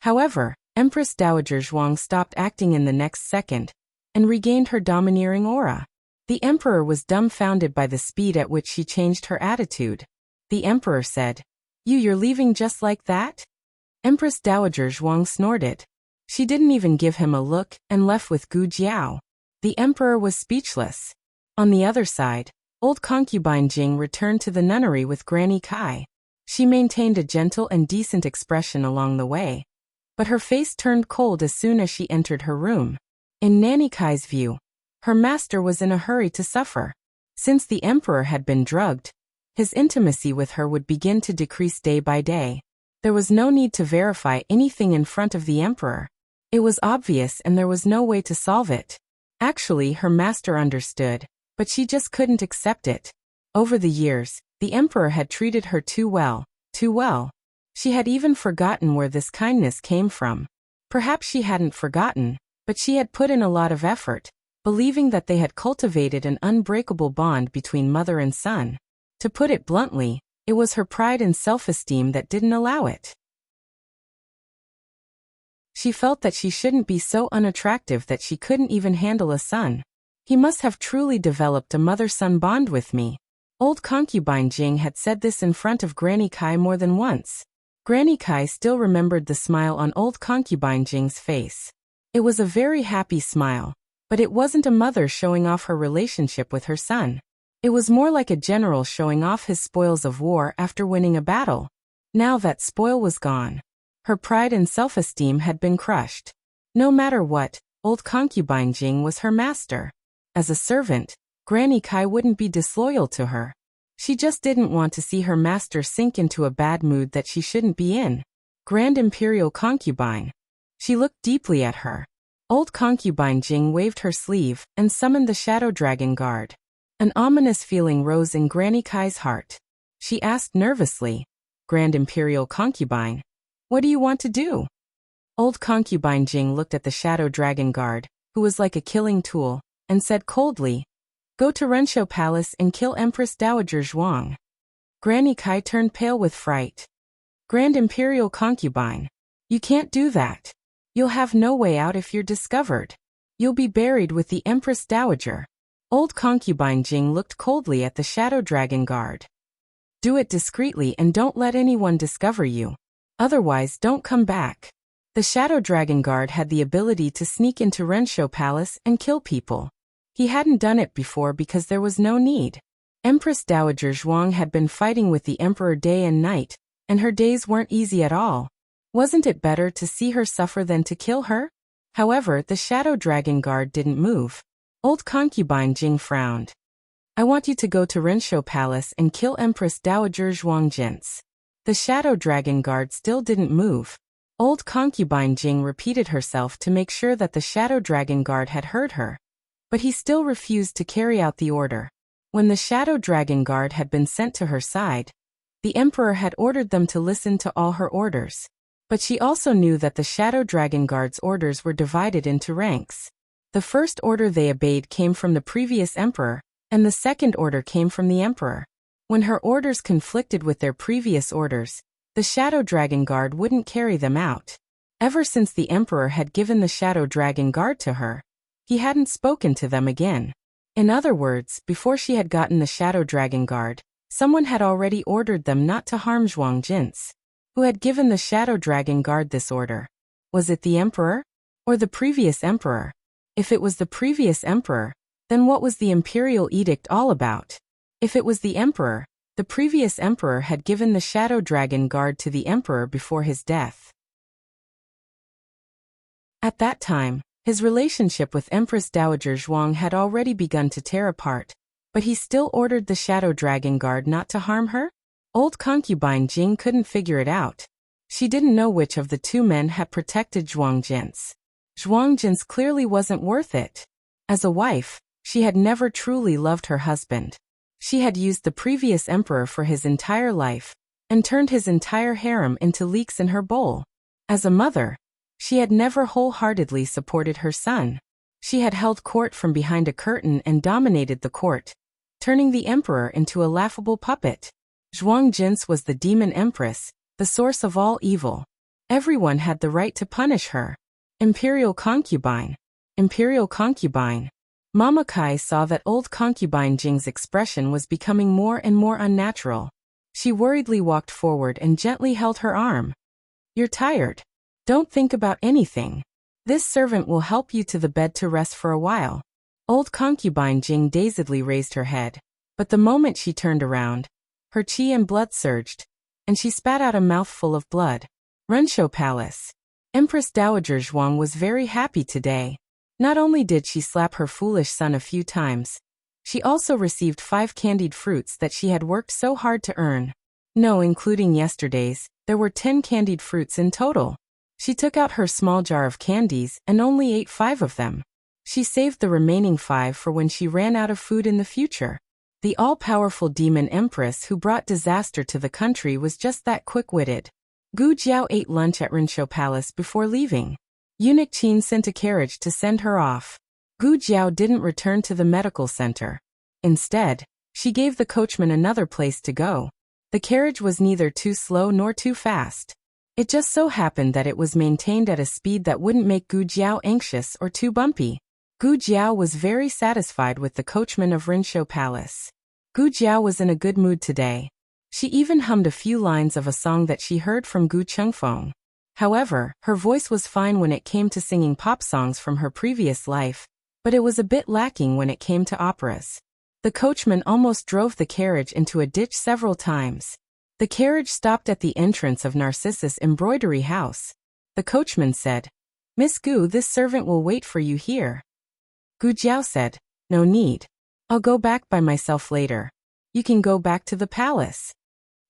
However, Empress Dowager Zhuang stopped acting in the next second, and regained her domineering aura. The emperor was dumbfounded by the speed at which she changed her attitude. The emperor said, You're leaving just like that? Empress Dowager Zhuang snorted. She didn't even give him a look and left with Gu Jiao. The emperor was speechless. On the other side, old concubine Jing returned to the nunnery with Granny Kai. She maintained a gentle and decent expression along the way, but her face turned cold as soon as she entered her room. In Nanny Kai's view, her master was in a hurry to suffer. Since the emperor had been drugged, his intimacy with her would begin to decrease day by day. There was no need to verify anything in front of the emperor. It was obvious and there was no way to solve it. Actually, her master understood, but she just couldn't accept it. Over the years, the emperor had treated her too well, too well. She had even forgotten where this kindness came from. Perhaps she hadn't forgotten, but she had put in a lot of effort, believing that they had cultivated an unbreakable bond between mother and son. To put it bluntly, it was her pride and self-esteem that didn't allow it. She felt that she shouldn't be so unattractive that she couldn't even handle a son. He must have truly developed a mother-son bond with me. Old concubine Jing had said this in front of Granny Kai more than once. Granny Kai still remembered the smile on old concubine Jing's face. It was a very happy smile, but it wasn't a mother showing off her relationship with her son. It was more like a general showing off his spoils of war after winning a battle. Now that spoil was gone, her pride and self-esteem had been crushed. No matter what, old concubine Jing was her master. As a servant, Granny Kai wouldn't be disloyal to her. She just didn't want to see her master sink into a bad mood that she shouldn't be in. Grand Imperial Concubine. She looked deeply at her. Old concubine Jing waved her sleeve and summoned the Shadow Dragon Guard. An ominous feeling rose in Granny Kai's heart. She asked nervously, Grand Imperial Concubine, what do you want to do? Old concubine Jing looked at the Shadow Dragon Guard, who was like a killing tool, and said coldly, Go to Renshou Palace and kill Empress Dowager Zhuang. Granny Kai turned pale with fright. Grand Imperial Concubine, you can't do that. You'll have no way out if you're discovered. You'll be buried with the Empress Dowager. Old concubine Jing looked coldly at the Shadow Dragon Guard. Do it discreetly and don't let anyone discover you. Otherwise, don't come back. The Shadow Dragon Guard had the ability to sneak into Renshou Palace and kill people. He hadn't done it before because there was no need. Empress Dowager Zhuang had been fighting with the Emperor day and night, And her days weren't easy at all. Wasn't it better to see her suffer than to kill her? However, the shadow dragon guard didn't move. Old concubine Jing frowned. I want you to go to Renshou Palace and kill Empress Dowager Zhuangjin's. The shadow dragon guard still didn't move. Old concubine Jing repeated herself to make sure that the shadow dragon guard had heard her. But he still refused to carry out the order. When the shadow dragon guard had been sent to her side, the emperor had ordered them to listen to all her orders. But she also knew that the shadow dragon guard's orders were divided into ranks. The first order they obeyed came from the previous emperor, and the second order came from the emperor. When her orders conflicted with their previous orders, the shadow dragon guard wouldn't carry them out. Ever since the emperor had given the shadow dragon guard to her, he hadn't spoken to them again. In other words, before she had gotten the shadow dragon guard, someone had already ordered them not to harm Zhuangjin's. Who had given the shadow dragon guard this order? Was it the emperor? Or the previous emperor? If it was the previous emperor, then what was the imperial edict all about? If it was the emperor, the previous emperor had given the shadow dragon guard to the emperor before his death. At that time, his relationship with Empress Dowager Zhuang had already begun to tear apart, but he still ordered the shadow dragon guard not to harm her? Old concubine Jing couldn't figure it out. She didn't know which of the two men had protected Zhuangjin's. Zhuangjin's clearly wasn't worth it. As a wife, she had never truly loved her husband. She had used the previous emperor for his entire life, and turned his entire harem into leeks in her bowl. As a mother, she had never wholeheartedly supported her son. She had held court from behind a curtain and dominated the court, turning the emperor into a laughable puppet. Zhuangjin's was the demon empress, the source of all evil. Everyone had the right to punish her. Imperial concubine. Imperial concubine. Mama Kai saw that old concubine Jing's expression was becoming more and more unnatural. She worriedly walked forward and gently held her arm. You're tired. Don't think about anything. This servant will help you to the bed to rest for a while. Old concubine Jing dazedly raised her head, but the moment she turned around, her qi and blood surged, and she spat out a mouthful of blood. Renshou Palace. Empress Dowager Zhuang was very happy today. Not only did she slap her foolish son a few times, she also received 5 candied fruits that she had worked so hard to earn. No, including yesterday's, there were 10 candied fruits in total. She took out her small jar of candies and only ate 5 of them. She saved the remaining 5 for when she ran out of food in the future. The all-powerful demon empress who brought disaster to the country was just that quick-witted. Gu Jiao ate lunch at Renshou Palace before leaving. Eunuch Qin sent a carriage to send her off. Gu Jiao didn't return to the medical center. Instead, she gave the coachman another place to go. The carriage was neither too slow nor too fast. It just so happened that it was maintained at a speed that wouldn't make Gu Jiao anxious or too bumpy. Gu Jiao was very satisfied with the coachman of Renshou Palace. Gu Jiao was in a good mood today. She even hummed a few lines of a song that she heard from Gu Chengfeng. However, her voice was fine when it came to singing pop songs from her previous life, but it was a bit lacking when it came to operas. The coachman almost drove the carriage into a ditch several times. The carriage stopped at the entrance of Narcissus' embroidery house. The coachman said, "Miss Gu, this servant will wait for you here." Gu Jiao said, "No need. I'll go back by myself later. You can go back to the palace."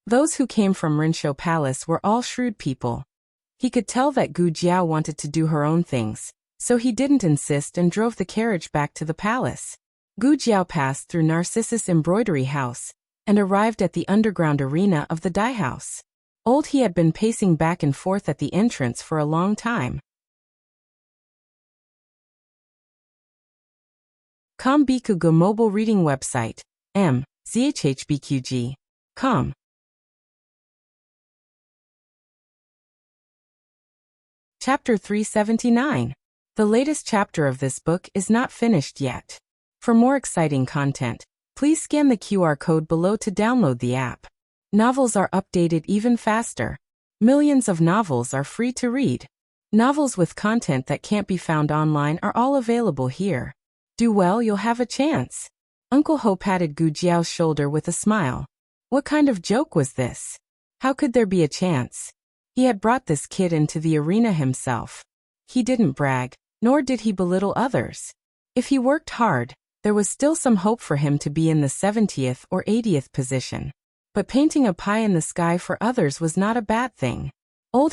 Those who came from Renshou Palace were all shrewd people. He could tell that Gu Jiao wanted to do her own things, so he didn't insist and drove the carriage back to the palace. Gu Jiao passed through Narcissus' embroidery house and arrived at the underground arena of the dye house. He had been pacing back and forth at the entrance for a long time. Bikugo mobile reading website. zhhbqg.com. Chapter 379. The latest chapter of this book is not finished yet. For more exciting content, please scan the QR code below to download the app. Novels are updated even faster. Millions of novels are free to read. Novels with content that can't be found online are all available here. Do well, you'll have a chance. Uncle Ho patted Gu Jiao's shoulder with a smile. What kind of joke was this? How could there be a chance? He had brought this kid into the arena himself. He didn't brag, nor did he belittle others. If he worked hard, there was still some hope for him to be in the 70th or 80th position. But painting a pie in the sky for others was not a bad thing.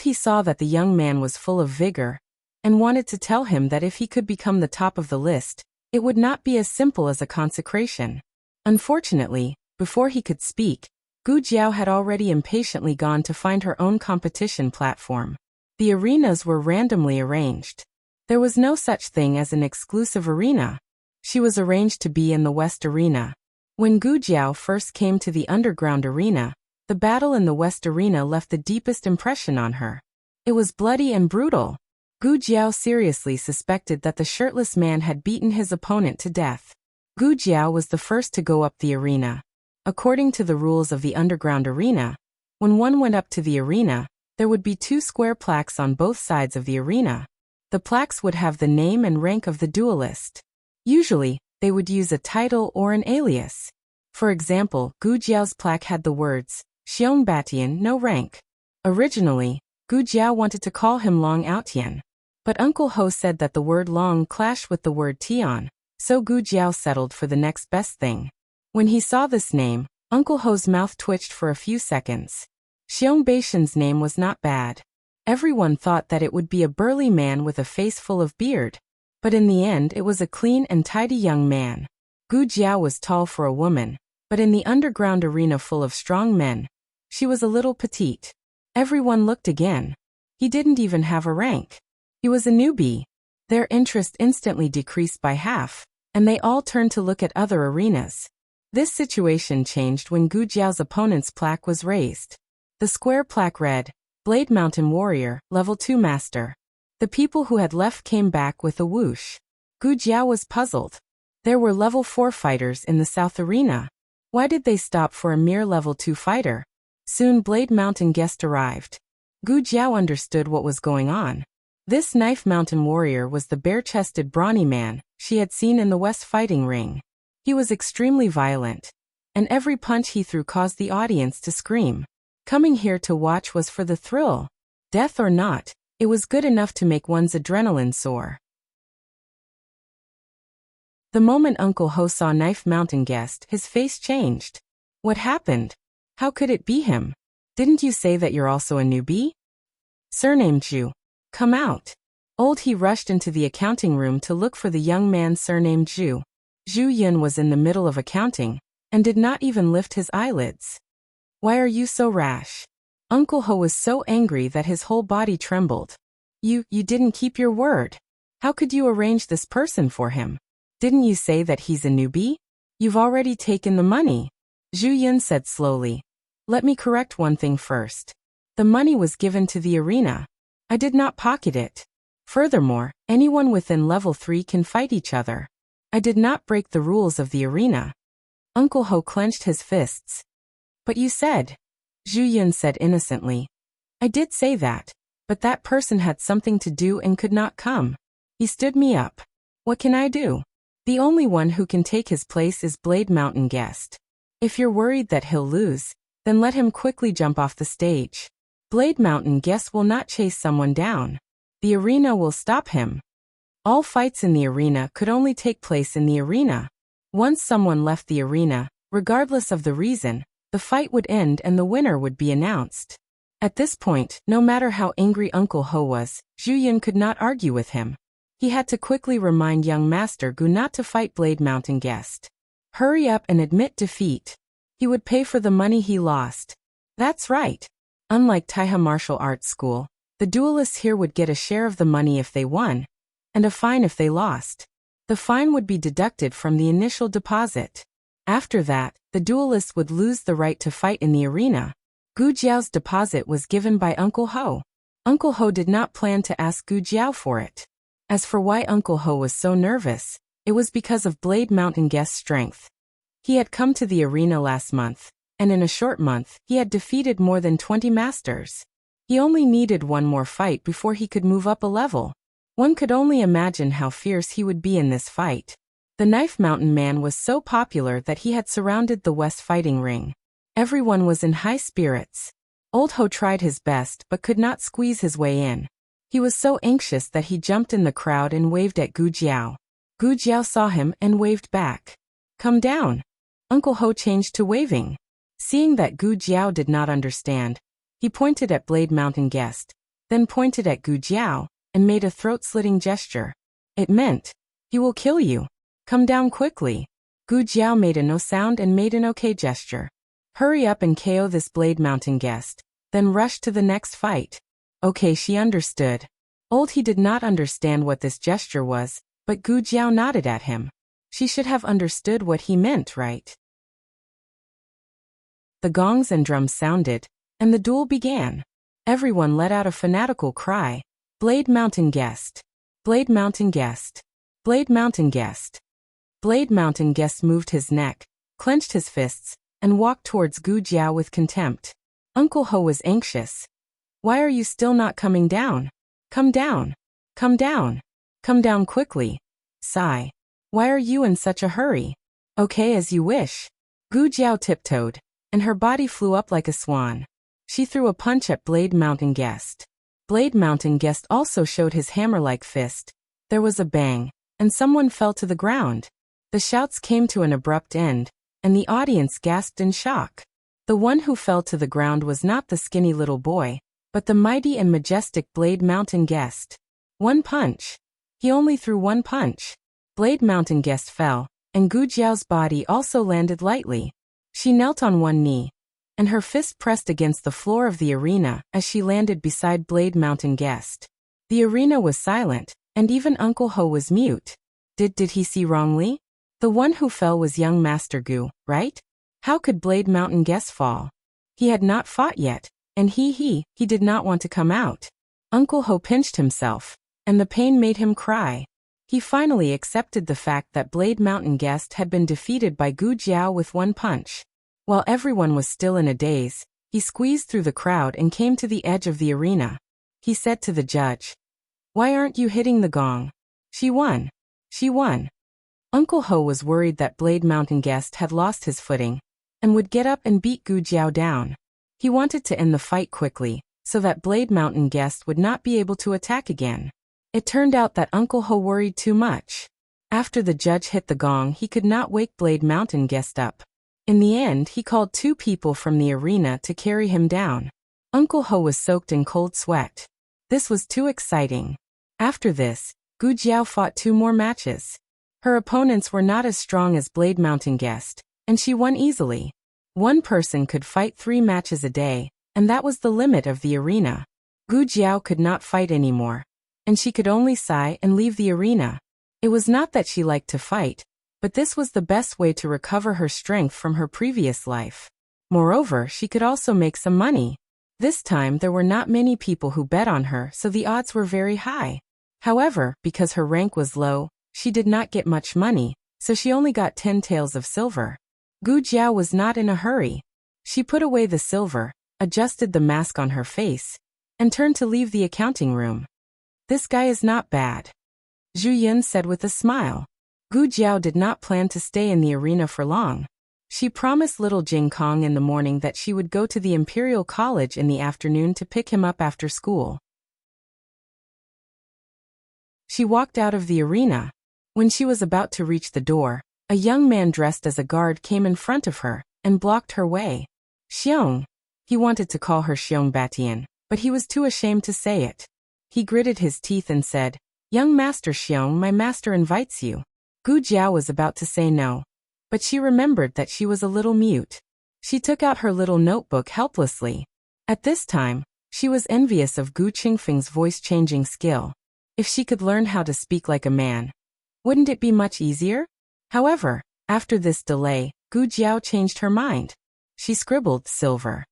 He saw that the young man was full of vigor, and wanted to tell him that if he could become the top of the list, it would not be as simple as a consecration. Unfortunately, before he could speak, Gu Jiao had already impatiently gone to find her own competition platform. The arenas were randomly arranged. There was no such thing as an exclusive arena. She was arranged to be in the West Arena. When Gu Jiao first came to the underground arena, the battle in the West Arena left the deepest impression on her. It was bloody and brutal. Gu Jiao seriously suspected that the shirtless man had beaten his opponent to death. Gu Jiao was the first to go up the arena. According to the rules of the underground arena, when one went up to the arena, there would be 2 square plaques on both sides of the arena. The plaques would have the name and rank of the duelist. Usually, they would use a title or an alias. For example, Gu Jiao's plaque had the words, Xiong Batian, no rank. Originally, Gu Jiao wanted to call him Long Outian. But Uncle Ho said that the word Long clashed with the word Tian, so Gu Jiao settled for the next best thing. When he saw this name, Uncle Ho's mouth twitched for a few seconds. Xiong Batian's name was not bad. Everyone thought that it would be a burly man with a face full of beard. But in the end it was a clean and tidy young man. Gu Jiao was tall for a woman, but in the underground arena full of strong men, she was a little petite. Everyone looked again. He didn't even have a rank. He was a newbie. Their interest instantly decreased by half, and they all turned to look at other arenas. This situation changed when Gu Jiao's opponent's plaque was raised. The square plaque read, Blade Mountain Warrior, Level 2 Master. The people who had left came back with a whoosh. Gu Jiao was puzzled. There were Level 4 fighters in the South Arena. Why did they stop for a mere Level 2 fighter? Soon Blade Mountain guest arrived. Gu Jiao understood what was going on. This Knife Mountain warrior was the bare-chested brawny man she had seen in the West fighting ring. He was extremely violent, and every punch he threw caused the audience to scream. Coming here to watch was for the thrill. Death or not, it was good enough to make one's adrenaline soar. The moment Uncle Ho saw Knife Mountain guest, his face changed. What happened? How could it be him? Didn't you say that you're also a newbie? Surname Zhu. Come out. He rushed into the accounting room to look for the young man surnamed Zhu. Zhu Yun was in the middle of accounting, and did not even lift his eyelids. Why are you so rash? Uncle Ho was so angry that his whole body trembled. You didn't keep your word. How could you arrange this person for him? Didn't you say that he's a newbie? You've already taken the money. Zhu Yun said slowly. Let me correct one thing first. The money was given to the arena. I did not pocket it. Furthermore, anyone within level 3 can fight each other. I did not break the rules of the arena. Uncle Ho clenched his fists. But you said. Zhu Yun said innocently. I did say that, but that person had something to do and could not come. He stood me up. What can I do? The only one who can take his place is Blade Mountain guest. If you're worried that he'll lose, then let him quickly jump off the stage. Blade Mountain guest will not chase someone down. The arena will stop him. All fights in the arena could only take place in the arena. Once someone left the arena, regardless of the reason, the fight would end and the winner would be announced. At this point, no matter how angry Uncle Ho was, Zhu Yun could not argue with him. He had to quickly remind young Master Gu not to fight Blade Mountain guest. Hurry up and admit defeat. He would pay for the money he lost. That's right. Unlike Taiha Martial Arts School, the duelists here would get a share of the money if they won, and a fine if they lost. The fine would be deducted from the initial deposit. After that, the duelists would lose the right to fight in the arena. Gu Jiao's deposit was given by Uncle Ho. Uncle Ho did not plan to ask Gu Jiao for it. As for why Uncle Ho was so nervous, it was because of Blade Mountain guest's strength. He had come to the arena last month, and in a short month, he had defeated more than 20 masters. He only needed one more fight before he could move up a level. One could only imagine how fierce he would be in this fight. The Knife Mountain man was so popular that he had surrounded the West fighting ring. Everyone was in high spirits. Old Ho tried his best but could not squeeze his way in. He was so anxious that he jumped in the crowd and waved at Gu Jiao. Gu Jiao saw him and waved back. Come down. Uncle Ho changed to waving. Seeing that Gu Jiao did not understand, he pointed at Blade Mountain Guest, then pointed at Gu Jiao, and made a throat-slitting gesture. It meant, he will kill you. Come down quickly. Gu Jiao made a no sound and made an okay gesture. Hurry up and KO this Blade Mountain Guest, then rush to the next fight. Okay, she understood. Old He did not understand what this gesture was, but Gu Jiao nodded at him. She should have understood what he meant, right? The gongs and drums sounded, and the duel began. Everyone let out a fanatical cry. Blade Mountain Guest. Blade Mountain Guest. Blade Mountain Guest. Blade Mountain Guest moved his neck, clenched his fists, and walked towards Gu Jiao with contempt. Uncle Ho was anxious. Why are you still not coming down? Come down. Come down. Come down quickly. Sigh. Why are you in such a hurry? Okay, as you wish. Gu Jiao tiptoed, and her body flew up like a swan. She threw a punch at Blade Mountain Guest. Blade Mountain Guest also showed his hammer-like fist. There was a bang, and someone fell to the ground. The shouts came to an abrupt end, and the audience gasped in shock. The one who fell to the ground was not the skinny little boy, but the mighty and majestic Blade Mountain Guest. One punch. He only threw one punch. Blade Mountain Guest fell, and Gu Jiao's body also landed lightly. She knelt on one knee, and her fist pressed against the floor of the arena as she landed beside Blade Mountain Guest. The arena was silent, and even Uncle Ho was mute. Did he see wrongly? The one who fell was young Master Gu, right? How could Blade Mountain Guest fall? He had not fought yet, and he did not want to come out. Uncle Ho pinched himself, and the pain made him cry. He finally accepted the fact that Blade Mountain Guest had been defeated by Gu Jiao with one punch. While everyone was still in a daze, he squeezed through the crowd and came to the edge of the arena. He said to the judge, "Why aren't you hitting the gong? She won. She won." Uncle Ho was worried that Blade Mountain Guest had lost his footing and would get up and beat Gu Jiao down. He wanted to end the fight quickly, so that Blade Mountain Guest would not be able to attack again. It turned out that Uncle Ho worried too much. After the judge hit the gong, he could not wake Blade Mountain Guest up. In the end, he called 2 people from the arena to carry him down. Uncle Ho was soaked in cold sweat. This was too exciting. After this, Gu Jiao fought 2 more matches. Her opponents were not as strong as Blade Mountain Guest, and she won easily. One person could fight 3 matches a day, and that was the limit of the arena. Gu Jiao could not fight anymore, and she could only sigh and leave the arena. It was not that she liked to fight, but this was the best way to recover her strength from her previous life. Moreover, she could also make some money. This time there were not many people who bet on her, so the odds were very high. However, because her rank was low, she did not get much money, so she only got 10 taels of silver. Gu Jiao was not in a hurry. She put away the silver, adjusted the mask on her face, and turned to leave the accounting room. "This guy is not bad," Zhu Yun said with a smile. Gu Jiao did not plan to stay in the arena for long. She promised little Jing Kong in the morning that she would go to the Imperial College in the afternoon to pick him up after school. She walked out of the arena. When she was about to reach the door, a young man dressed as a guard came in front of her and blocked her way. Xiong. He wanted to call her Xiong Batian, but he was too ashamed to say it. He gritted his teeth and said, "Young Master Xiong, my master invites you." Gu Jiao was about to say no, but she remembered that she was a little mute. She took out her little notebook helplessly. At this time, she was envious of Gu Qingfeng's voice-changing skill. If she could learn how to speak like a man, wouldn't it be much easier? However, after this delay, Gu Jiao changed her mind. She scribbled silver.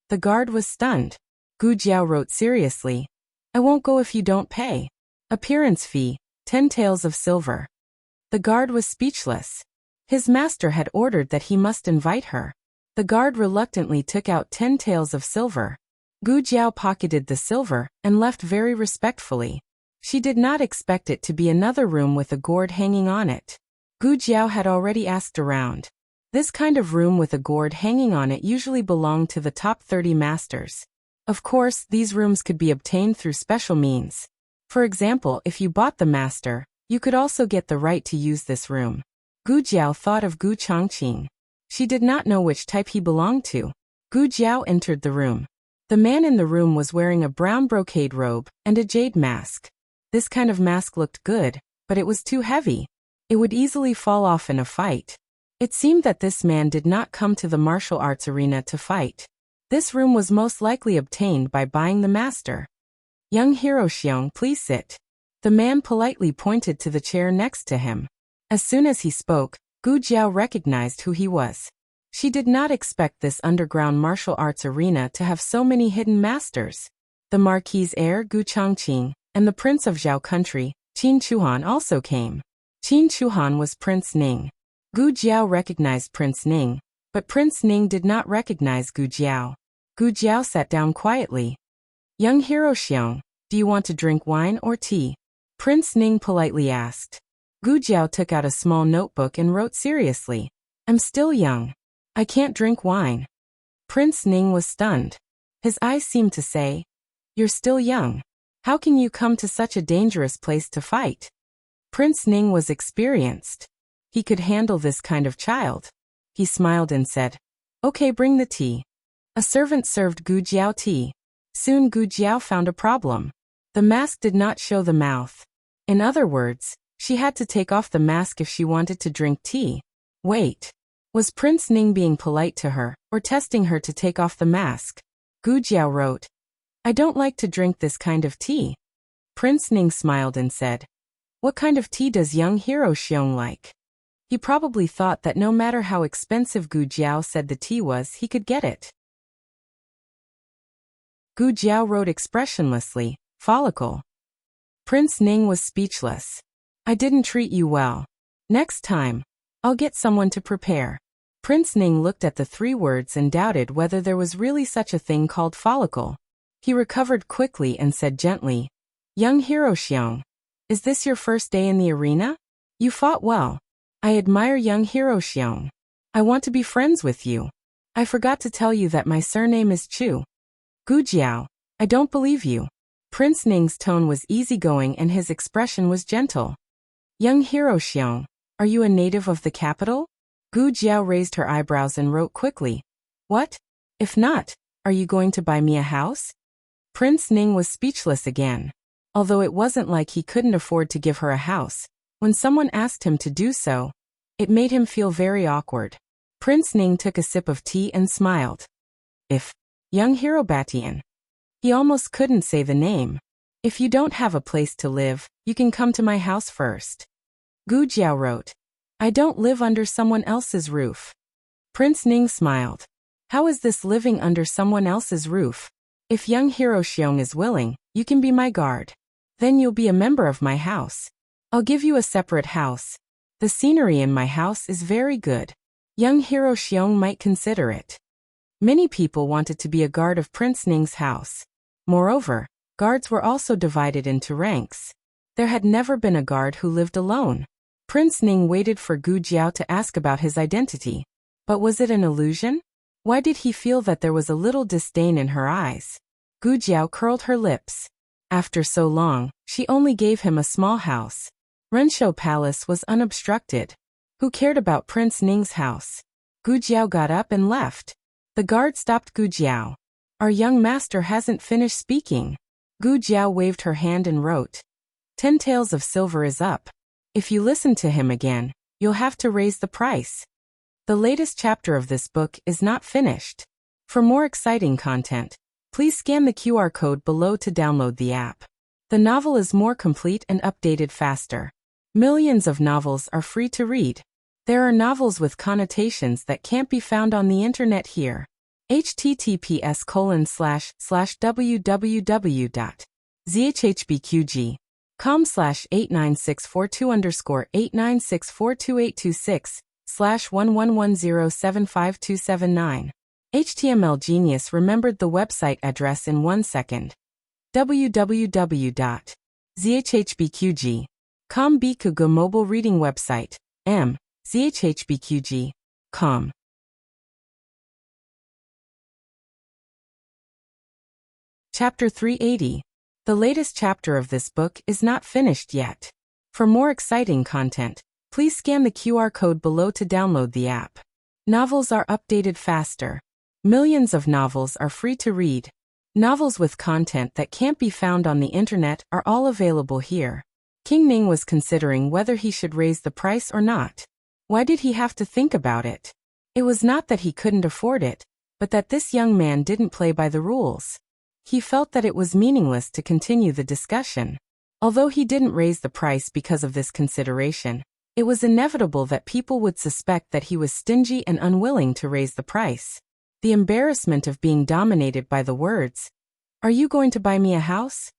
The guard was stunned. Gu Jiao wrote seriously, "I won't go if you don't pay. Appearance fee, 10 taels of silver." The guard was speechless. His master had ordered that he must invite her. The guard reluctantly took out 10 taels of silver. Gu Jiao pocketed the silver and left very respectfully. She did not expect it to be another room with a gourd hanging on it. Gu Jiao had already asked around. This kind of room with a gourd hanging on it usually belonged to the top 30 masters. Of course, these rooms could be obtained through special means. For example, if you bought the master, you could also get the right to use this room. Gu Jiao thought of Gu Changqing. She did not know which type he belonged to. Gu Jiao entered the room. The man in the room was wearing a brown brocade robe and a jade mask. This kind of mask looked good, but it was too heavy. It would easily fall off in a fight. It seemed that this man did not come to the martial arts arena to fight. This room was most likely obtained by buying the master. Young hero Xiong, please sit. The man politely pointed to the chair next to him. As soon as he spoke, Gu Jiao recognized who he was. She did not expect this underground martial arts arena to have so many hidden masters. The Marquis heir Gu Changqing and the Prince of Zhao Country, Qin Chuhan, also came. Qin Chuhan was Prince Ning. Gu Jiao recognized Prince Ning, but Prince Ning did not recognize Gu Jiao. Gu Jiao sat down quietly. Young hero Xiong, do you want to drink wine or tea? Prince Ning politely asked. Gu Jiao took out a small notebook and wrote seriously. I'm still young. I can't drink wine. Prince Ning was stunned. His eyes seemed to say, You're still young. How can you come to such a dangerous place to fight? Prince Ning was experienced. He could handle this kind of child. He smiled and said, Okay, bring the tea. A servant served Gu Jiao tea. Soon Gu Jiao found a problem. The mask did not show the mouth. In other words, she had to take off the mask if she wanted to drink tea. Wait. Was Prince Ning being polite to her, or testing her to take off the mask? Gu Jiao wrote, I don't like to drink this kind of tea. Prince Ning smiled and said, What kind of tea does young hero Xiong like? He probably thought that no matter how expensive Gu Jiao said the tea was, he could get it. Gu Jiao wrote expressionlessly, follicle. Prince Ning was speechless. I didn't treat you well. Next time, I'll get someone to prepare. Prince Ning looked at the 3 words and doubted whether there was really such a thing called follicle. He recovered quickly and said gently, Young hero Xiong, is this your first day in the arena? You fought well. I admire young hero Xiong. I want to be friends with you. I forgot to tell you that my surname is Chu. Gu Jiao, I don't believe you. Prince Ning's tone was easygoing and his expression was gentle. Young hero Xiong, are you a native of the capital? Gu Jiao raised her eyebrows and wrote quickly. What? If not, are you going to buy me a house? Prince Ning was speechless again. Although it wasn't like he couldn't afford to give her a house, when someone asked him to do so, it made him feel very awkward. Prince Ning took a sip of tea and smiled. If, young hero Batian. He almost couldn't say the name. If you don't have a place to live, you can come to my house first. Gu Jiao wrote, I don't live under someone else's roof. Prince Ning smiled. How is this living under someone else's roof? If young hero Xiong is willing, you can be my guard. Then you'll be a member of my house. I'll give you a separate house. The scenery in my house is very good. Young hero Xiong might consider it. Many people wanted to be a guard of Prince Ning's house. Moreover, guards were also divided into ranks. There had never been a guard who lived alone. Prince Ning waited for Gu Jiao to ask about his identity. But was it an illusion? Why did he feel that there was a little disdain in her eyes? Gu Jiao curled her lips. After so long, she only gave him a small house. Renshou Palace was unobstructed. Who cared about Prince Ning's house? Gu Jiao got up and left. The guard stopped Gu Jiao. Our young master hasn't finished speaking. Gu Jiao waved her hand and wrote, 10 taels of silver is up. If you listen to him again, you'll have to raise the price. The latest chapter of this book is not finished. For more exciting content, please scan the QR code below to download the app. The novel is more complete and updated faster. Millions of novels are free to read. There are novels with connotations that can't be found on the internet here. https://www.zhhbqg.com/89642_8964286/111075279. HTML Genius remembered the website address in 1 second. www.zhhbqg.com Bikugo mobile reading website. ZHHBQG. calm. Chapter 380. The latest chapter of this book is not finished yet. For more exciting content, please scan the QR code below to download the app. Novels are updated faster. Millions of novels are free to read. Novels with content that can't be found on the internet are all available here. King Ning was considering whether he should raise the price or not. Why did he have to think about it? It was not that he couldn't afford it, but that this young man didn't play by the rules. He felt that it was meaningless to continue the discussion. Although he didn't raise the price because of this consideration, it was inevitable that people would suspect that he was stingy and unwilling to raise the price. The embarrassment of being dominated by the words, "Are you going to buy me a house?"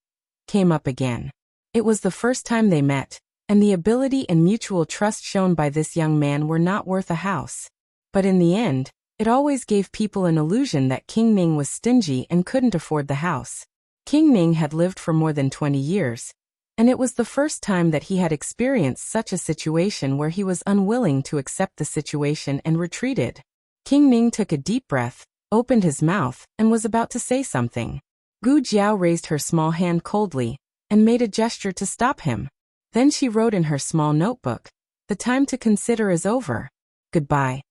came up again. It was the first time they met, and the ability and mutual trust shown by this young man were not worth a house. But in the end, it always gave people an illusion that King Ning was stingy and couldn't afford the house. King Ning had lived for more than 20 years, and it was the first time that he had experienced such a situation where he was unwilling to accept the situation and retreated. King Ning took a deep breath, opened his mouth, and was about to say something. Gu Jiao raised her small hand coldly, and made a gesture to stop him. Then she wrote in her small notebook, "The time to consider is over. Goodbye."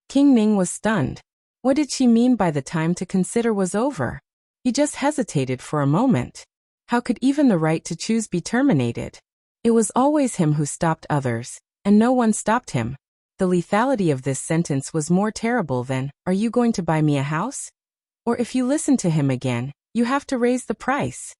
King Ning was stunned. What did she mean by the time to consider was over? He just hesitated for a moment. How could even the right to choose be terminated? It was always him who stopped others, and no one stopped him. The lethality of this sentence was more terrible than, "Are you going to buy me a house?" Or if you listen to him again, "You have to raise the price."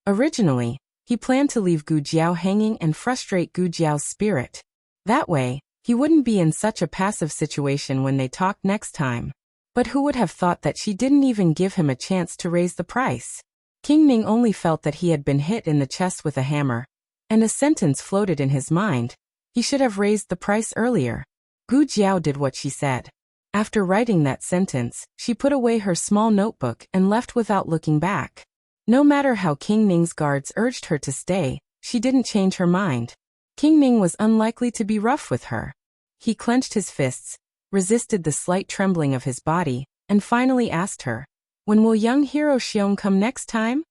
Originally, he planned to leave Gu Jiao hanging and frustrate Gu Jiao's spirit. That way, he wouldn't be in such a passive situation when they talked next time. But who would have thought that she didn't even give him a chance to raise the price? King Ning only felt that he had been hit in the chest with a hammer, and a sentence floated in his mind. He should have raised the price earlier. Gu Jiao did what she said. After writing that sentence, she put away her small notebook and left without looking back. No matter how King Ning's guards urged her to stay, she didn't change her mind. King Ning was unlikely to be rough with her. He clenched his fists, resisted the slight trembling of his body, and finally asked her, "When will young hero Xiong come next time?"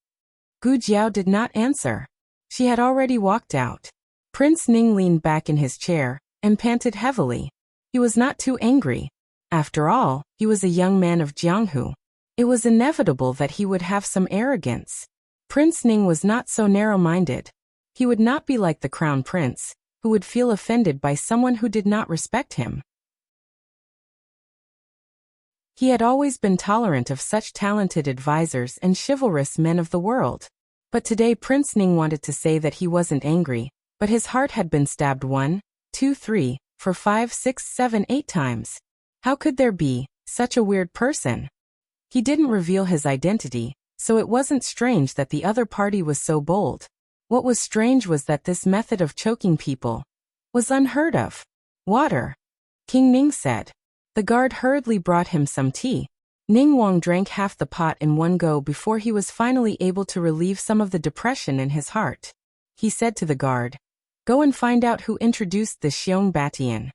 Gu Jiao did not answer. She had already walked out. Prince Ning leaned back in his chair and panted heavily. He was not too angry. After all, he was a young man of Jianghu. It was inevitable that he would have some arrogance. Prince Ning was not so narrow-minded. He would not be like the crown prince, who would feel offended by someone who did not respect him. He had always been tolerant of such talented advisors and chivalrous men of the world. But today Prince Ning wanted to say that he wasn't angry, but his heart had been stabbed 1, 2, 3, 4, 5, 6, 7, 8 times. How could there be such a weird person? He didn't reveal his identity, so it wasn't strange that the other party was so bold. What was strange was that this method of choking people was unheard of. "Water," King Ning said. The guard hurriedly brought him some tea. Ning Wang drank half the pot in one go before he was finally able to relieve some of the depression in his heart. He said to the guard, "Go and find out who introduced the Xiong Batian."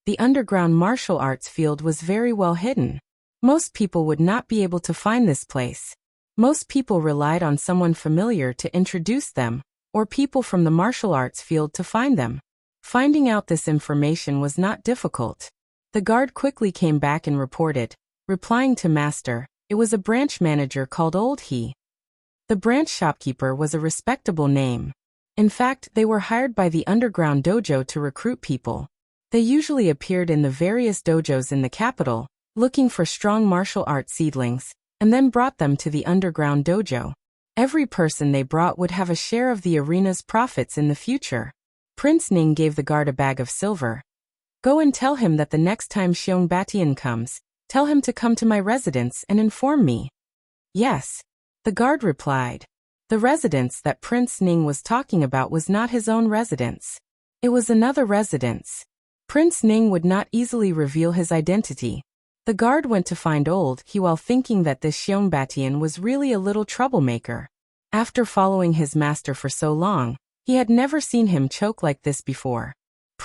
The underground martial arts field was very well hidden. Most people would not be able to find this place. Most people relied on someone familiar to introduce them, or people from the martial arts field to find them. Finding out this information was not difficult. The guard quickly came back and reported, replying to Master, it was a branch manager called Old He. The branch shopkeeper was a respectable name. In fact, they were hired by the underground dojo to recruit people. They usually appeared in the various dojos in the capital, looking for strong martial art seedlings, and then brought them to the underground dojo. Every person they brought would have a share of the arena's profits in the future. Prince Ning gave the guard a bag of silver. "Go and tell him that the next time Xiong Batian comes, tell him to come to my residence and inform me." "Yes," the guard replied. The residence that Prince Ning was talking about was not his own residence. It was another residence. Prince Ning would not easily reveal his identity. The guard went to find Old He while thinking that this Xiong Batian was really a little troublemaker. After following his master for so long, he had never seen him choke like this before.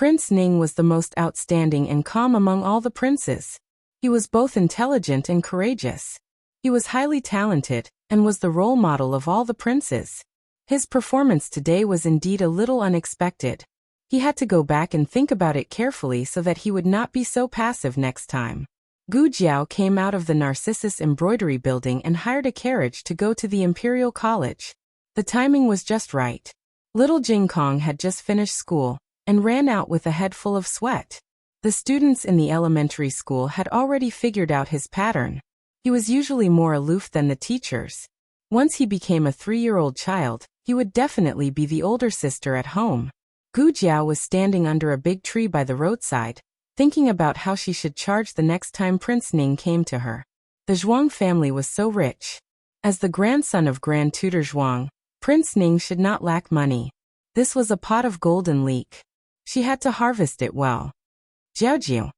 Prince Ning was the most outstanding and calm among all the princes. He was both intelligent and courageous. He was highly talented, and was the role model of all the princes. His performance today was indeed a little unexpected. He had to go back and think about it carefully so that he would not be so passive next time. Gu Jiao came out of the Narcissus Embroidery Building and hired a carriage to go to the Imperial College. The timing was just right. Little Jing Kong had just finished school and ran out with a head full of sweat. The students in the elementary school had already figured out his pattern. He was usually more aloof than the teachers. Once he became a 3-year-old child, he would definitely be the older sister at home. Gu Jiao was standing under a big tree by the roadside, thinking about how she should charge the next time Prince Ning came to her. The Zhuang family was so rich. As the grandson of Grand Tutor Zhuang, Prince Ning should not lack money. This was a pot of golden leek. She had to harvest it well. Jiao.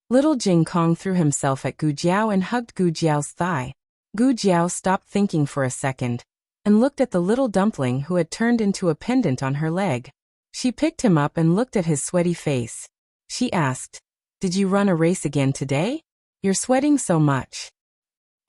Little Jing Kong threw himself at Gu Jiao and hugged Gu Jiao's thigh. Gu Jiao stopped thinking for a second and looked at the little dumpling who had turned into a pendant on her leg. She picked him up and looked at his sweaty face. She asked, "Did you run a race again today? You're sweating so much."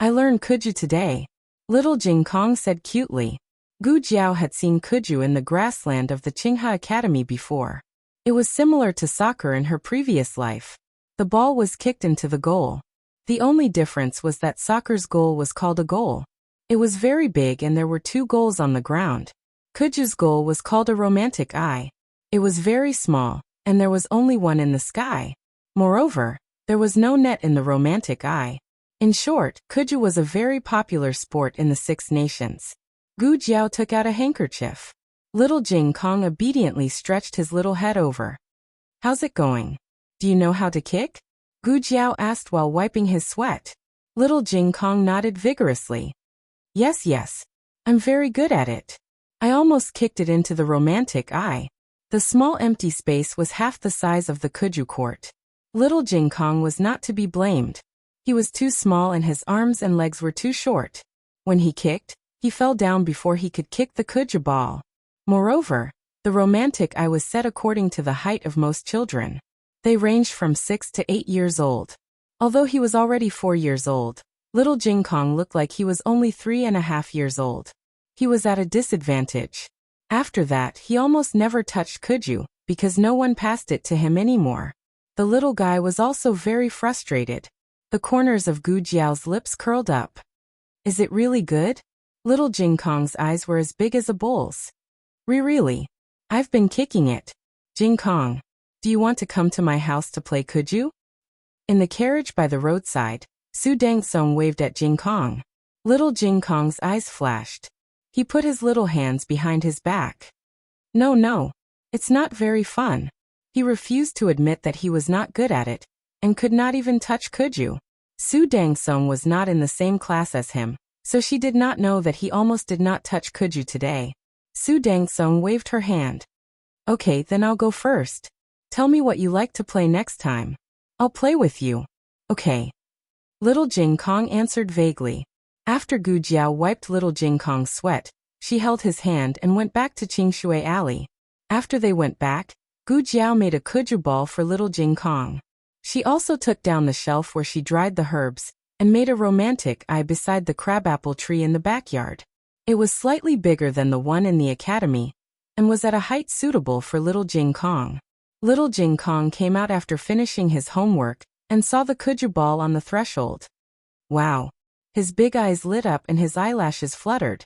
"I learned Kuju today," Little Jing Kong said cutely. Gu Jiao had seen Kuju in the grassland of the Qinghe Academy before. It was similar to soccer in her previous life. The ball was kicked into the goal. The only difference was that soccer's goal was called a goal. It was very big and there were 2 goals on the ground. Kuju's goal was called a romantic eye. It was very small, and there was only one in the sky. Moreover, there was no net in the romantic eye. In short, Kuju was a very popular sport in the 6 nations. Gu Jiao took out a handkerchief. Little Jing Kong obediently stretched his little head over. "How's it going? Do you know how to kick?" Gu Jiao asked while wiping his sweat. Little Jing Kong nodded vigorously. Yes. I'm very good at it. I almost kicked it into the romantic eye." The small empty space was half the size of the Kuju court. Little Jing Kong was not to be blamed. He was too small and his arms and legs were too short. When he kicked, he fell down before he could kick the Kuju ball. Moreover, the romantic eye was set according to the height of most children. They ranged from 6 to 8 years old. Although he was already 4 years old, Little Jing Kong looked like he was only 3.5 years old. He was at a disadvantage. After that, he almost never touched Kuju, because no one passed it to him anymore. The little guy was also very frustrated. The corners of Gu Jiao's lips curled up. "Is it really good?" Little Jing Kong's eyes were as big as a bull's. Really? I've been kicking it. Jing Kong, do you want to come to my house to play Kuju?" In the carriage by the roadside, Su Dangsong waved at Jing Kong. Little Jing Kong's eyes flashed. He put his little hands behind his back. No, it's not very fun. He refused to admit that he was not good at it, and could not even touch Kuju. Su Dangsong was not in the same class as him, so she did not know that he almost did not touch Kuju today. Su Dangsong waved her hand. "Okay, then I'll go first. Tell me what you like to play next time. I'll play with you." "Okay." Little Jing Kong answered vaguely. After Gu Jiao wiped Little Jing Kong's sweat, she held his hand and went back to Qingshui Alley. After they went back, Gu Jiao made a Kuju ball for Little Jing Kong. She also took down the shelf where she dried the herbs, and made a romantic eye beside the crabapple tree in the backyard. It was slightly bigger than the one in the academy, and was at a height suitable for Little Jing Kong. Little Jing Kong came out after finishing his homework, and saw the Kuju ball on the threshold. Wow! His big eyes lit up and his eyelashes fluttered.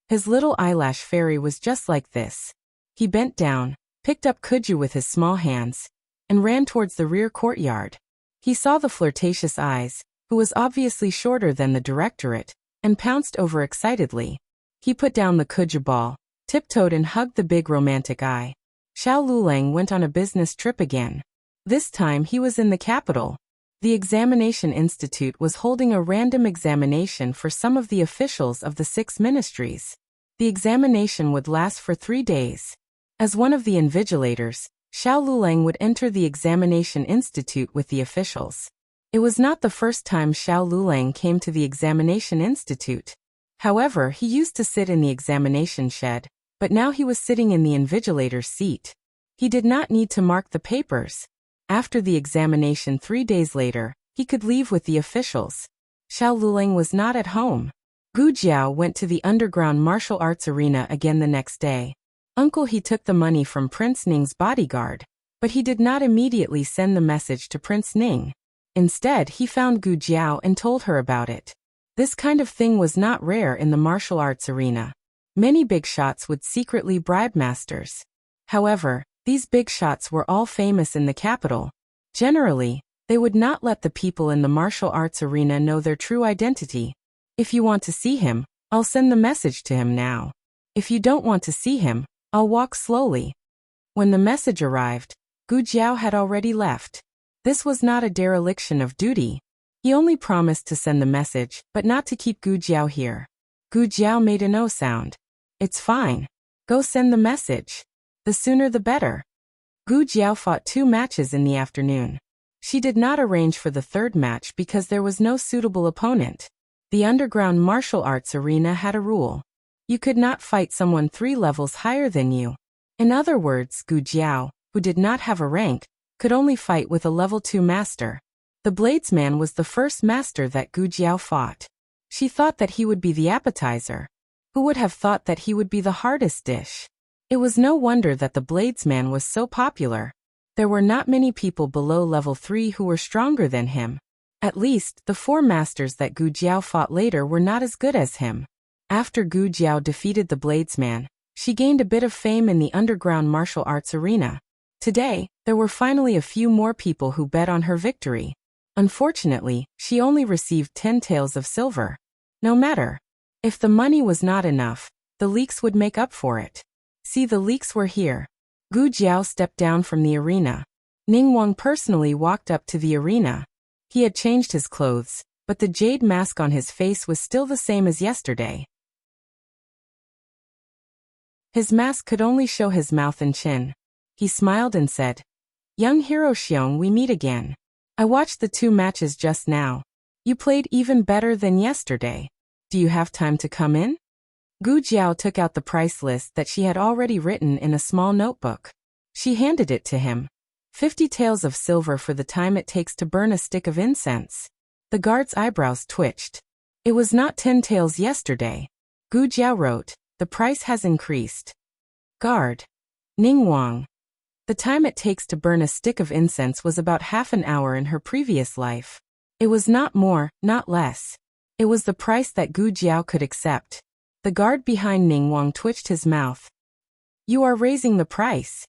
His little eyelash fairy was just like this. He bent down, picked up Kuju with his small hands, and ran towards the rear courtyard. He saw the flirtatious eyes, who was obviously shorter than the directorate, and pounced over excitedly. He put down the Kuju ball, tiptoed and hugged the big romantic eye. Xiao Lulang went on a business trip again. This time he was in the capital. The Examination Institute was holding a random examination for some of the officials of the 6 ministries. The examination would last for 3 days. As one of the invigilators, Xiao Lulang would enter the Examination Institute with the officials. It was not the first time Xiao Lulang came to the Examination Institute. However, he used to sit in the examination shed, but now he was sitting in the invigilator's seat. He did not need to mark the papers. After the examination 3 days later, he could leave with the officials. Xiao Luling was not at home. Gu Jiao went to the underground martial arts arena again the next day. Uncle He took the money from Prince Ning's bodyguard, but he did not immediately send the message to Prince Ning. Instead, he found Gu Jiao and told her about it. This kind of thing was not rare in the martial arts arena. Many big shots would secretly bribe masters. However, these big shots were all famous in the capital. Generally, they would not let the people in the martial arts arena know their true identity. If you want to see him, I'll send the message to him now. If you don't want to see him, I'll walk slowly. When the message arrived, Gu Jiao had already left. This was not a dereliction of duty. He only promised to send the message, but not to keep Gu Jiao here. Gu Jiao made a no sound. It's fine. Go send the message. The sooner the better. Gu Jiao fought 2 matches in the afternoon. She did not arrange for the 3rd match because there was no suitable opponent. The underground martial arts arena had a rule. You could not fight someone 3 levels higher than you. In other words, Gu Jiao, who did not have a rank, could only fight with a level 2 master. The bladesman was the first master that Gu Jiao fought. She thought that he would be the appetizer. Who would have thought that he would be the hardest dish? It was no wonder that the bladesman was so popular. There were not many people below level 3 who were stronger than him. At least, the 4 masters that Gu Jiao fought later were not as good as him. After Gu Jiao defeated the bladesman, she gained a bit of fame in the underground martial arts arena. Today, there were finally a few more people who bet on her victory. Unfortunately, she only received 10 taels of silver. No matter. If the money was not enough, the leeks would make up for it. See, the leeks were here. Gu Jiao stepped down from the arena. Ning Wang personally walked up to the arena. He had changed his clothes, but the jade mask on his face was still the same as yesterday. His mask could only show his mouth and chin. He smiled and said, "Young hero Xiong, we meet again. I watched the 2 matches just now. You played even better than yesterday. Do you have time to come in?" Gu Jiao took out the price list that she had already written in a small notebook. She handed it to him. 50 taels of silver for the time it takes to burn a stick of incense. The guard's eyebrows twitched. It was not 10 taels yesterday. Gu Jiao wrote, "The price has increased." Guard. Ning Wang. The time it takes to burn a stick of incense was about half an hour in her previous life. It was not more, not less. It was the price that Gu Jiao could accept. The guard behind Ning Wang twitched his mouth. "You are raising the price."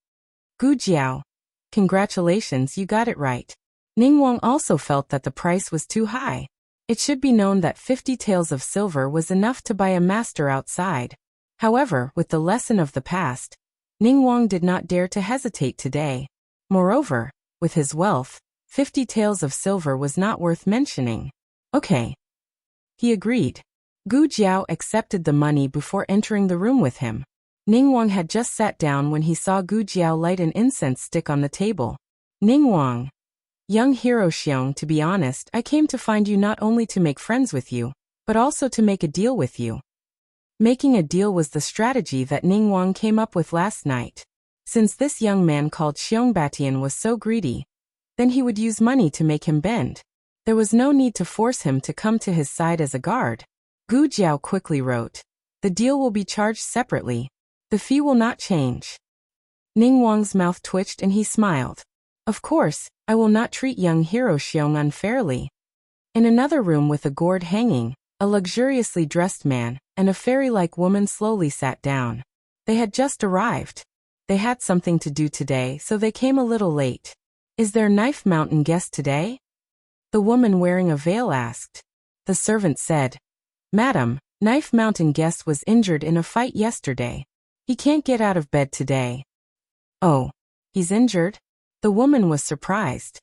Gu Jiao. "Congratulations, you got it right." Ning Wang also felt that the price was too high. It should be known that 50 taels of silver was enough to buy a master outside. However, with the lesson of the past, Ning Wang did not dare to hesitate today. Moreover, with his wealth, 50 taels of silver was not worth mentioning. Okay. He agreed. Gu Jiao accepted the money before entering the room with him. Ning Wang had just sat down when he saw Gu Jiao light an incense stick on the table. Ning Wang. "Young hero Xiong, to be honest, I came to find you not only to make friends with you, but also to make a deal with you." Making a deal was the strategy that Ning Wang came up with last night. Since this young man called Xiong Batian was so greedy, then he would use money to make him bend. There was no need to force him to come to his side as a guard. Gu Jiao quickly wrote, "The deal will be charged separately. The fee will not change." Ning Wang's mouth twitched and he smiled. "Of course, I will not treat young hero Xiong unfairly." In another room with a gourd hanging, a luxuriously dressed man and a fairy-like woman slowly sat down. They had just arrived. They had something to do today, so they came a little late. "Is there Knife Mountain guest today?" The woman wearing a veil asked. The servant said, "Madam, Knife Mountain guest was injured in a fight yesterday. He can't get out of bed today." "Oh, he's injured?" The woman was surprised.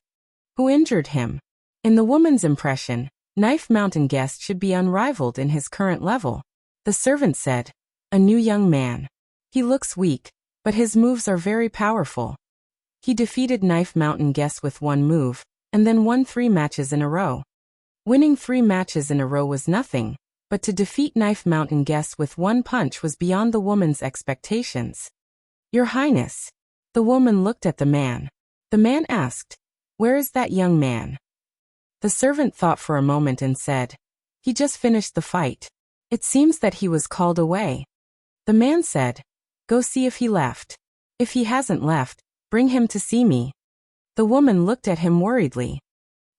Who injured him? In the woman's impression, Knife Mountain guest should be unrivaled in his current level. The servant said, "A new young man. He looks weak, but his moves are very powerful." He defeated Knife Mountain guest with one move, and then won 3 matches in a row. Winning 3 matches in a row was nothing, but to defeat Knife Mountain guests with one punch was beyond the woman's expectations. "Your Highness." The woman looked at the man. The man asked, "Where is that young man?" The servant thought for a moment and said, "He just finished the fight. It seems that he was called away." The man said, "Go see if he left. If he hasn't left, bring him to see me." The woman looked at him worriedly.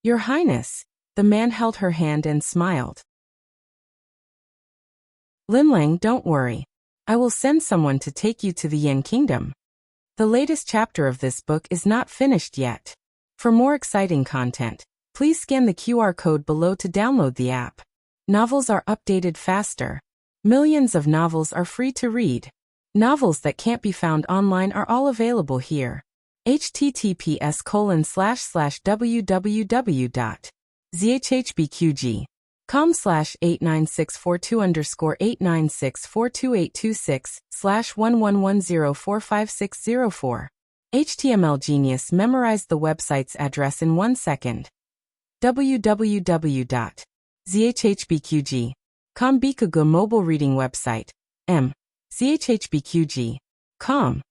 "Your Highness." The man held her hand and smiled. "Linlang, don't worry. I will send someone to take you to the Yin Kingdom." The latest chapter of this book is not finished yet. For more exciting content, please scan the QR code below to download the app. Novels are updated faster. Millions of novels are free to read. Novels that can't be found online are all available here. https://www.zhhbqg.com/89642_8964226/111045604. HTML Genius memorized the website's address in 1 second. www.zhhbqg.com Bikagu mobile reading website. zhhbqg.com.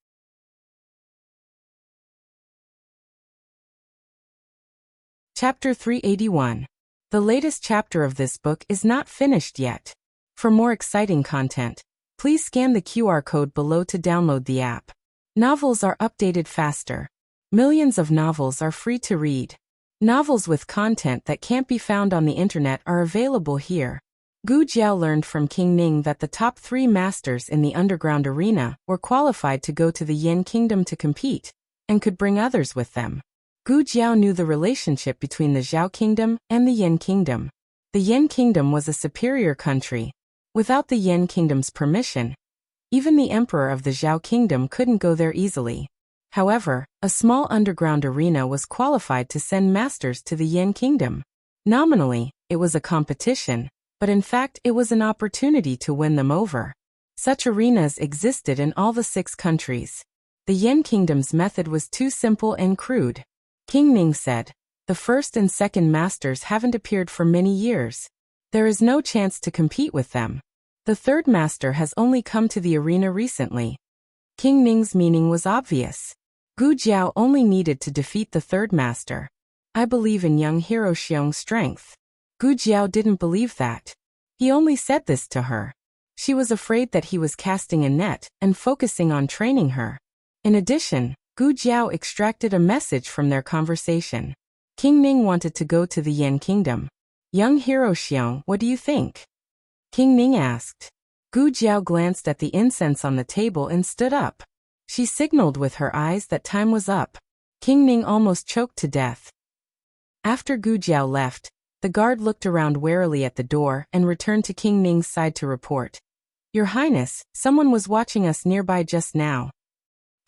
Chapter 381. The latest chapter of this book is not finished yet. For more exciting content, please scan the QR code below to download the app. Novels are updated faster. Millions of novels are free to read. Novels with content that can't be found on the internet are available here. Gu Jiao learned from King Ning that the top 3 masters in the underground arena were qualified to go to the Yin Kingdom to compete, and could bring others with them. Gu Jiao knew the relationship between the Zhao Kingdom and the Yin Kingdom. The Yin Kingdom was a superior country. Without the Yin Kingdom's permission, even the emperor of the Zhao Kingdom couldn't go there easily. However, a small underground arena was qualified to send masters to the Yin Kingdom. Nominally, it was a competition, but in fact it was an opportunity to win them over. Such arenas existed in all the 6 countries. The Yin Kingdom's method was too simple and crude. King Ning said, "The first and second masters haven't appeared for many years. There is no chance to compete with them. The third master has only come to the arena recently." King Ning's meaning was obvious. Gu Jiao only needed to defeat the third master. "I believe in young hero Xiong's strength." Gu Jiao didn't believe that. He only said this to her. She was afraid that he was casting a net and focusing on training her. In addition, Gu Jiao extracted a message from their conversation. King Ning wanted to go to the Yin Kingdom. "Young hero Xiong, what do you think?" King Ning asked. Gu Jiao glanced at the incense on the table and stood up. She signaled with her eyes that time was up. King Ning almost choked to death. After Gu Jiao left, the guard looked around warily at the door and returned to King Ning's side to report. "Your Highness, someone was watching us nearby just now."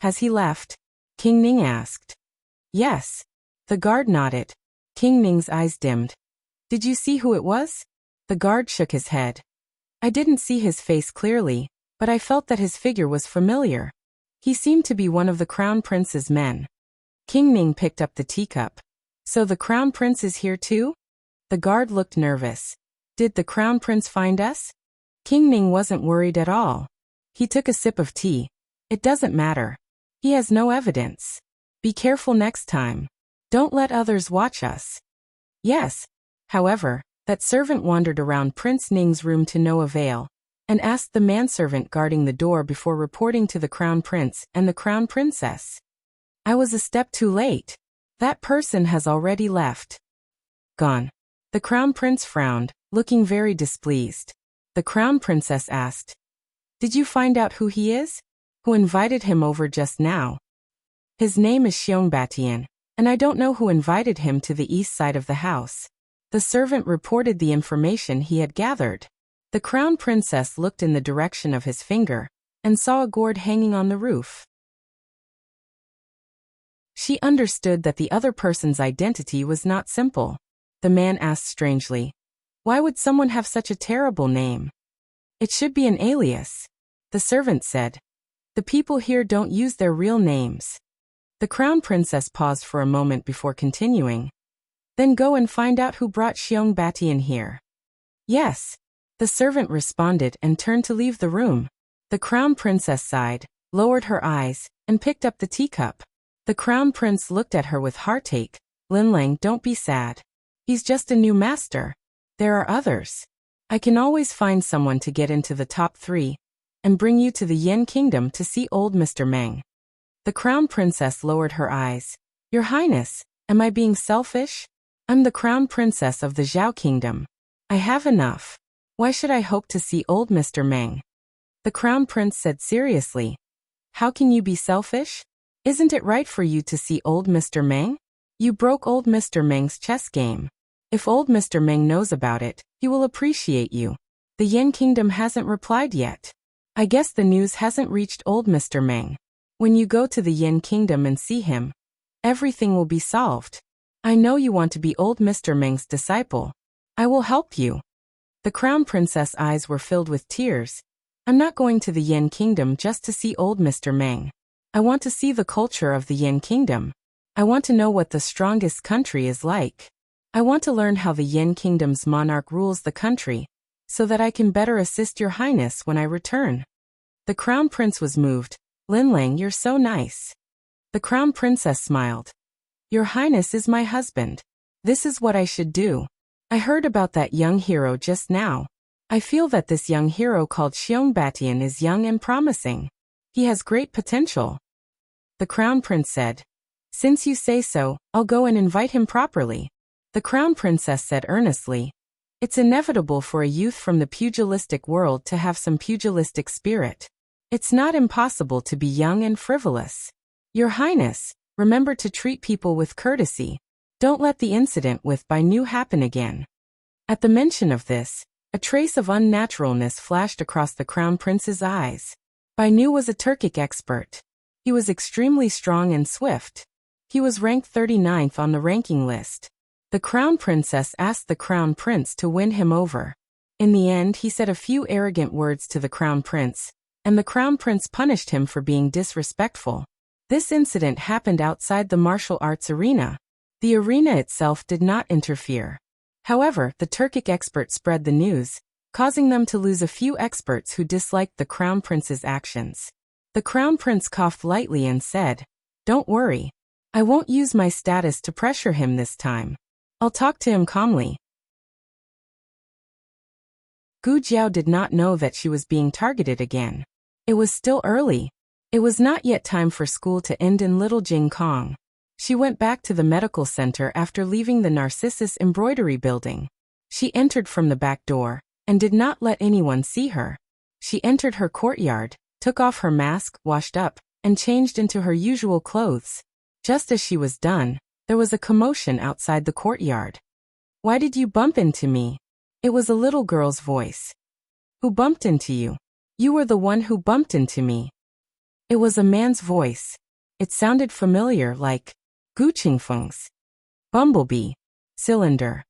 "Has he left?" King Ning asked. "Yes." The guard nodded. King Ning's eyes dimmed. "Did you see who it was?" The guard shook his head. "I didn't see his face clearly, but I felt that his figure was familiar. He seemed to be one of the Crown Prince's men." King Ning picked up the teacup. "So the Crown Prince is here too?" The guard looked nervous. "Did the Crown Prince find us?" King Ning wasn't worried at all. He took a sip of tea. "It doesn't matter. He has no evidence. Be careful next time. Don't let others watch us." "Yes." However, that servant wandered around Prince Ning's room to no avail, and asked the manservant guarding the door before reporting to the Crown Prince and the Crown Princess. "I was a step too late. That person has already left." "Gone." The Crown Prince frowned, looking very displeased. The Crown Princess asked, "Did you find out who he is? Who invited him over just now?" "His name is Xiong, and I don't know who invited him to the east side of the house." The servant reported the information he had gathered. The Crown Princess looked in the direction of his finger and saw a gourd hanging on the roof. She understood that the other person's identity was not simple. The man asked strangely, "Why would someone have such a terrible name?" "It should be an alias." The servant said, "The people here don't use their real names." The Crown Princess paused for a moment before continuing. "Then go and find out who brought Xiong here." "Yes." The servant responded and turned to leave the room. The crown princess sighed, lowered her eyes, and picked up the teacup. The crown prince looked at her with heartache. Linlang, don't be sad. He's just a new master. There are others. I can always find someone to get into the top 3 and bring you to the Yen Kingdom to see old Mr. Meng. The crown princess lowered her eyes. Your Highness, am I being selfish? I'm the crown princess of the Zhao Kingdom. I have enough. Why should I hope to see old Mr. Meng? The crown prince said seriously. How can you be selfish? Isn't it right for you to see old Mr. Meng? You broke old Mr. Meng's chess game. If old Mr. Meng knows about it, he will appreciate you. The Yen Kingdom hasn't replied yet. I guess the news hasn't reached old Mr. Meng. When you go to the Yen Kingdom and see him, everything will be solved. I know you want to be old Mr. Meng's disciple. I will help you. The crown princess' eyes were filled with tears. I'm not going to the Yen Kingdom just to see old Mr. Meng. I want to see the culture of the Yen Kingdom. I want to know what the strongest country is like. I want to learn how the Yen Kingdom's monarch rules the country, so that I can better assist your Highness when I return. The crown prince was moved. Linlang, you're so nice. The crown princess smiled. Your Highness is my husband. This is what I should do. I heard about that young hero just now. I feel that this young hero called Xiong is young and promising. He has great potential. The crown prince said. Since you say so, I'll go and invite him properly. The crown princess said earnestly. It's inevitable for a youth from the pugilistic world to have some pugilistic spirit. It's not impossible to be young and frivolous. Your Highness, remember to treat people with courtesy. Don't let the incident with Bai Nu happen again. At the mention of this, a trace of unnaturalness flashed across the crown prince's eyes. Bai Nu was a Turkic expert. He was extremely strong and swift. He was ranked 39th on the ranking list. The crown princess asked the crown prince to win him over. In the end, he said a few arrogant words to the crown prince, and the crown prince punished him for being disrespectful. This incident happened outside the martial arts arena. The arena itself did not interfere. However, the Turkic expert spread the news, causing them to lose a few experts who disliked the crown prince's actions. The crown prince coughed lightly and said, Don't worry. I won't use my status to pressure him this time. I'll talk to him calmly. Gu Jiao did not know that she was being targeted again. It was still early. It was not yet time for school to end in Little Jing Kong. She went back to the medical center after leaving the Narcissus embroidery building. She entered from the back door, and did not let anyone see her. She entered her courtyard, took off her mask, washed up, and changed into her usual clothes. Just as she was done, there was a commotion outside the courtyard. Why did you bump into me? It was a little girl's voice. Who bumped into you? You were the one who bumped into me. It was a man's voice. It sounded familiar, like Gu Qingfeng's. Bumblebee. Cylinder.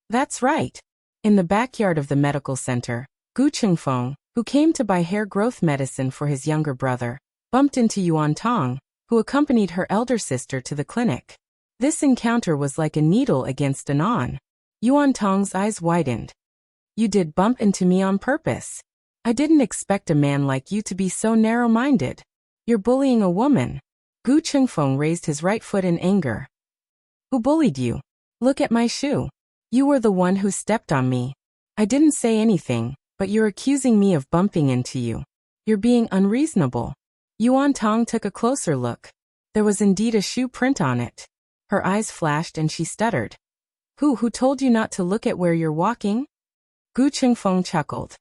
That's right. In the backyard of the medical center, Gu Qingfeng, who came to buy hair growth medicine for his younger brother, bumped into Yuan Tong, who accompanied her elder sister to the clinic. This encounter was like a needle against an awn. Yuan Tong's eyes widened. You did bump into me on purpose. I didn't expect a man like you to be so narrow-minded. You're bullying a woman. Gu Qingfeng raised his right foot in anger. Who bullied you? Look at my shoe. You were the one who stepped on me. I didn't say anything, but you're accusing me of bumping into you. You're being unreasonable. Yuan Tong took a closer look. There was indeed a shoe print on it. Her eyes flashed and she stuttered. Who told you not to look at where you're walking? Gu Qingfeng chuckled.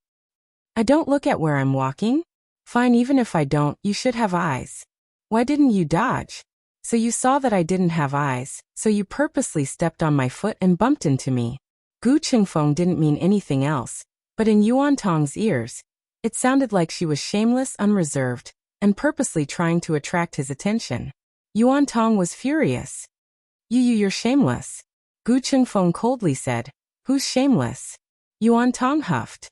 I don't look at where I'm walking. Fine, even if I don't, you should have eyes. Why didn't you dodge? So you saw that I didn't have eyes, so you purposely stepped on my foot and bumped into me. Gu Qingfeng didn't mean anything else, but in Yuan Tong's ears, it sounded like she was shameless, unreserved, and purposely trying to attract his attention. Yuan Tong was furious. You're shameless. Gu Qingfeng coldly said. Who's shameless? Yuan Tong huffed.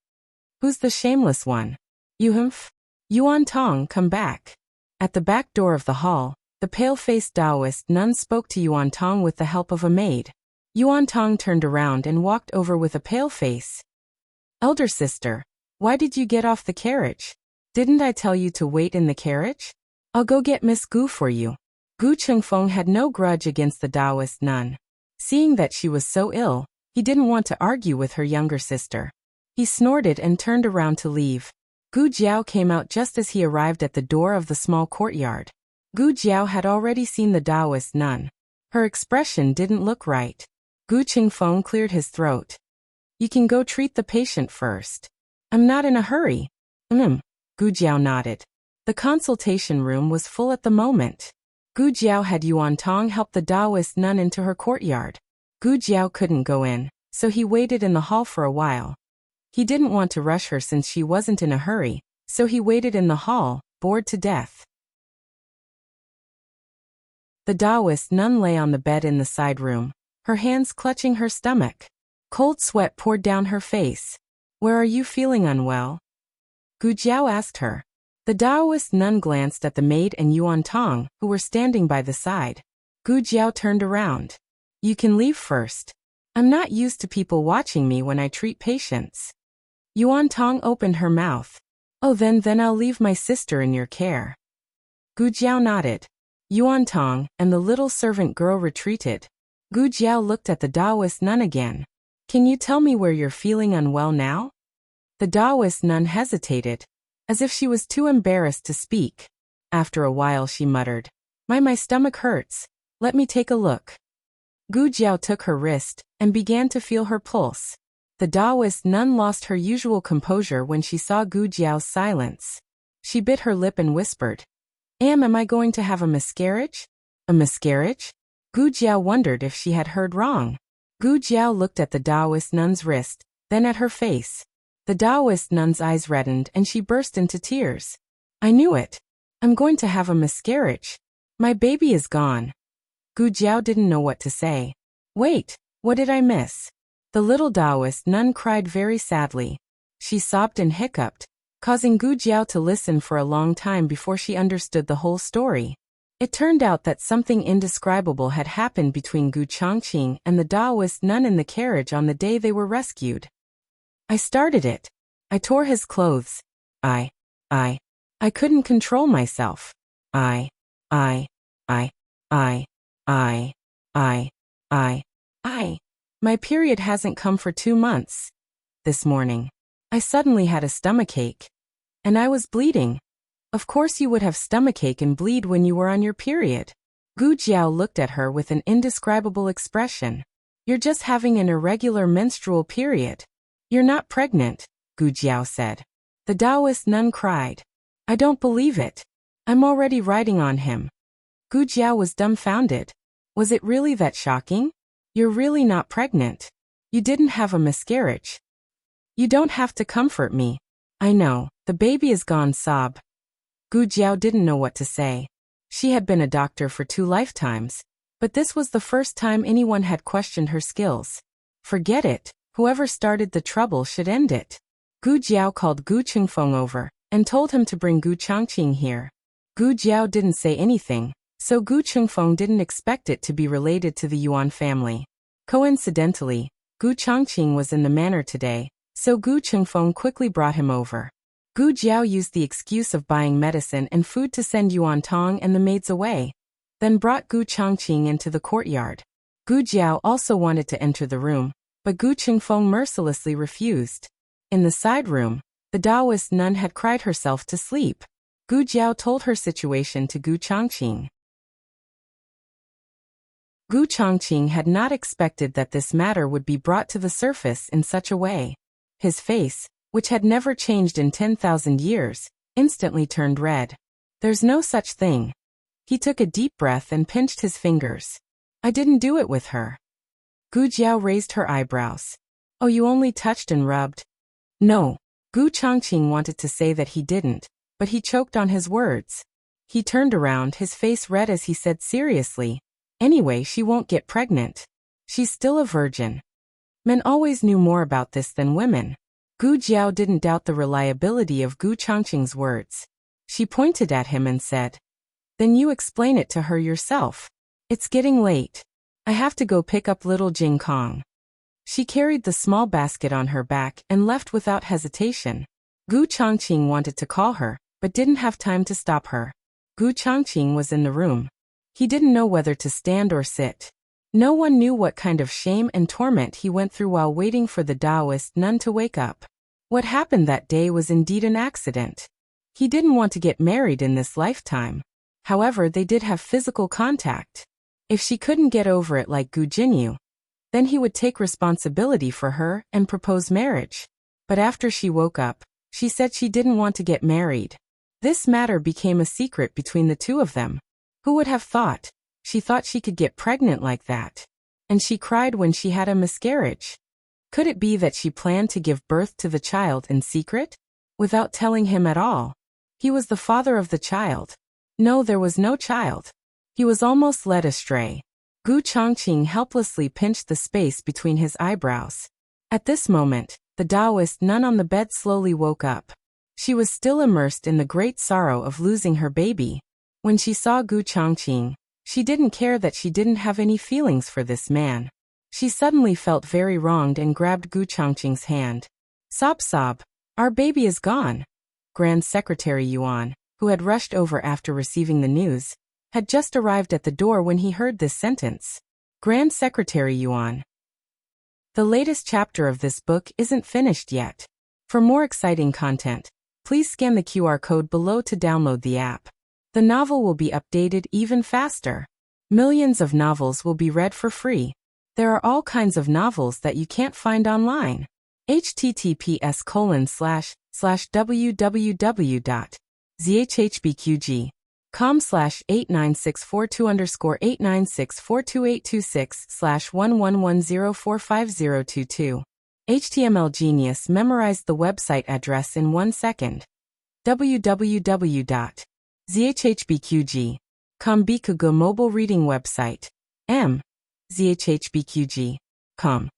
Who's the shameless one? You humph? Yuan Tong, come back. At the back door of the hall, the pale-faced Taoist nun spoke to Yuan Tong with the help of a maid. Yuan Tong turned around and walked over with a pale face. Elder sister, why did you get off the carriage? Didn't I tell you to wait in the carriage? I'll go get Miss Gu for you. Gu Chengfeng had no grudge against the Taoist nun. Seeing that she was so ill, he didn't want to argue with her younger sister. He snorted and turned around to leave. Gu Jiao came out just as he arrived at the door of the small courtyard. Gu Jiao had already seen the Taoist nun. Her expression didn't look right. Gu Chengfeng cleared his throat. You can go treat the patient first. I'm not in a hurry. Gu Jiao nodded. The consultation room was full at the moment. Gu Jiao had Yuan Tong help the Taoist nun into her courtyard. Gu Jiao couldn't go in, so he waited in the hall for a while. He didn't want to rush her since she wasn't in a hurry, so he waited in the hall, bored to death. The Taoist nun lay on the bed in the side room, her hands clutching her stomach. Cold sweat poured down her face. Where are you feeling unwell? Gu Jiao asked her. The Taoist nun glanced at the maid and Yuan Tong, who were standing by the side. Gu Jiao turned around. You can leave first. I'm not used to people watching me when I treat patients. Yuan Tong opened her mouth. Oh, then I'll leave my sister in your care. Gu Jiao nodded. Yuan Tong and the little servant girl retreated. Gu Jiao looked at the Taoist nun again. Can you tell me where you're feeling unwell now? The Taoist nun hesitated, as if she was too embarrassed to speak. After a while she muttered, My stomach hurts. Let me take a look. Gu Jiao took her wrist and began to feel her pulse. The Taoist nun lost her usual composure when she saw Gu Jiao's silence. She bit her lip and whispered, Am I going to have a miscarriage? A miscarriage? Gu Jiao wondered if she had heard wrong. Gu Jiao looked at the Taoist nun's wrist, then at her face. The Taoist nun's eyes reddened and she burst into tears. I knew it. I'm going to have a miscarriage. My baby is gone. Gu Jiao didn't know what to say. Wait, what did I miss? The little Taoist nun cried very sadly. She sobbed and hiccuped, causing Gu Jiao to listen for a long time before she understood the whole story. It turned out that something indescribable had happened between Gu Changqing and the Taoist nun in the carriage on the day they were rescued. I started it. I tore his clothes. I couldn't control myself. I. My period hasn't come for 2 months. This morning, I suddenly had a stomachache. And I was bleeding. Of course you would have stomachache and bleed when you were on your period. Gu Jiao looked at her with an indescribable expression. You're just having an irregular menstrual period. You're not pregnant, Gu Jiao said. The Taoist nun cried. I don't believe it. I'm already riding on him. Gu Jiao was dumbfounded. Was it really that shocking? You're really not pregnant. You didn't have a miscarriage. You don't have to comfort me. I know, the baby is gone, sob. Gu Jiao didn't know what to say. She had been a doctor for 2 lifetimes, but this was the first time anyone had questioned her skills. Forget it. Whoever started the trouble should end it. Gu Jiao called Gu Chengfeng over and told him to bring Gu Changqing here. Gu Jiao didn't say anything, so Gu Chengfeng didn't expect it to be related to the Yuan family. Coincidentally, Gu Changqing was in the manor today, so Gu Chengfeng quickly brought him over. Gu Jiao used the excuse of buying medicine and food to send Yuan Tong and the maids away, then brought Gu Changqing into the courtyard. Gu Jiao also wanted to enter the room, but Gu Chengfeng mercilessly refused. In the side room, the Taoist nun had cried herself to sleep. Gu Jiao told her situation to Gu Changqing. Gu Changqing had not expected that this matter would be brought to the surface in such a way. His face, which had never changed in 10,000 years, instantly turned red. There's no such thing. He took a deep breath and pinched his fingers. I didn't do it with her. Gu Jiao raised her eyebrows. Oh, you only touched and rubbed? No. Gu Changqing wanted to say that he didn't, but he choked on his words. He turned around, his face red as he said seriously, Anyway, she won't get pregnant. She's still a virgin. Men always knew more about this than women. Gu Jiao didn't doubt the reliability of Gu Changqing's words. She pointed at him and said, Then you explain it to her yourself. It's getting late. I have to go pick up little Jing Kong. She carried the small basket on her back and left without hesitation. Gu Changqing wanted to call her, but didn't have time to stop her. Gu Changqing was in the room. He didn't know whether to stand or sit. No one knew what kind of shame and torment he went through while waiting for the Taoist nun to wake up. What happened that day was indeed an accident. He didn't want to get married in this lifetime. However, they did have physical contact. If she couldn't get over it like Gu Jinyu, then he would take responsibility for her and propose marriage. But after she woke up, she said she didn't want to get married. This matter became a secret between the two of them. Who would have thought? She thought she could get pregnant like that. And she cried when she had a miscarriage. Could it be that she planned to give birth to the child in secret? Without telling him at all. He was the father of the child. No, there was no child. He was almost led astray. Gu Changqing helplessly pinched the space between his eyebrows. At this moment, the Taoist nun on the bed slowly woke up. She was still immersed in the great sorrow of losing her baby. When she saw Gu Changqing, she didn't care that she didn't have any feelings for this man. She suddenly felt very wronged and grabbed Gu Changqing's hand. Sob sob, our baby is gone. Grand Secretary Yuan, who had rushed over after receiving the news, had just arrived at the door when he heard this sentence. Grand Secretary Yuan. The latest chapter of this book isn't finished yet. For more exciting content, please scan the QR code below to download the app. The novel will be updated even faster. Millions of novels will be read for free. There are all kinds of novels that you can't find online. https://www.zhhbqg.com/89642_896428226/111045022. HTML Genius memorized the website address in 1 second. www.zhhbqg.com Bikugo mobile reading website. zhhbqg.com.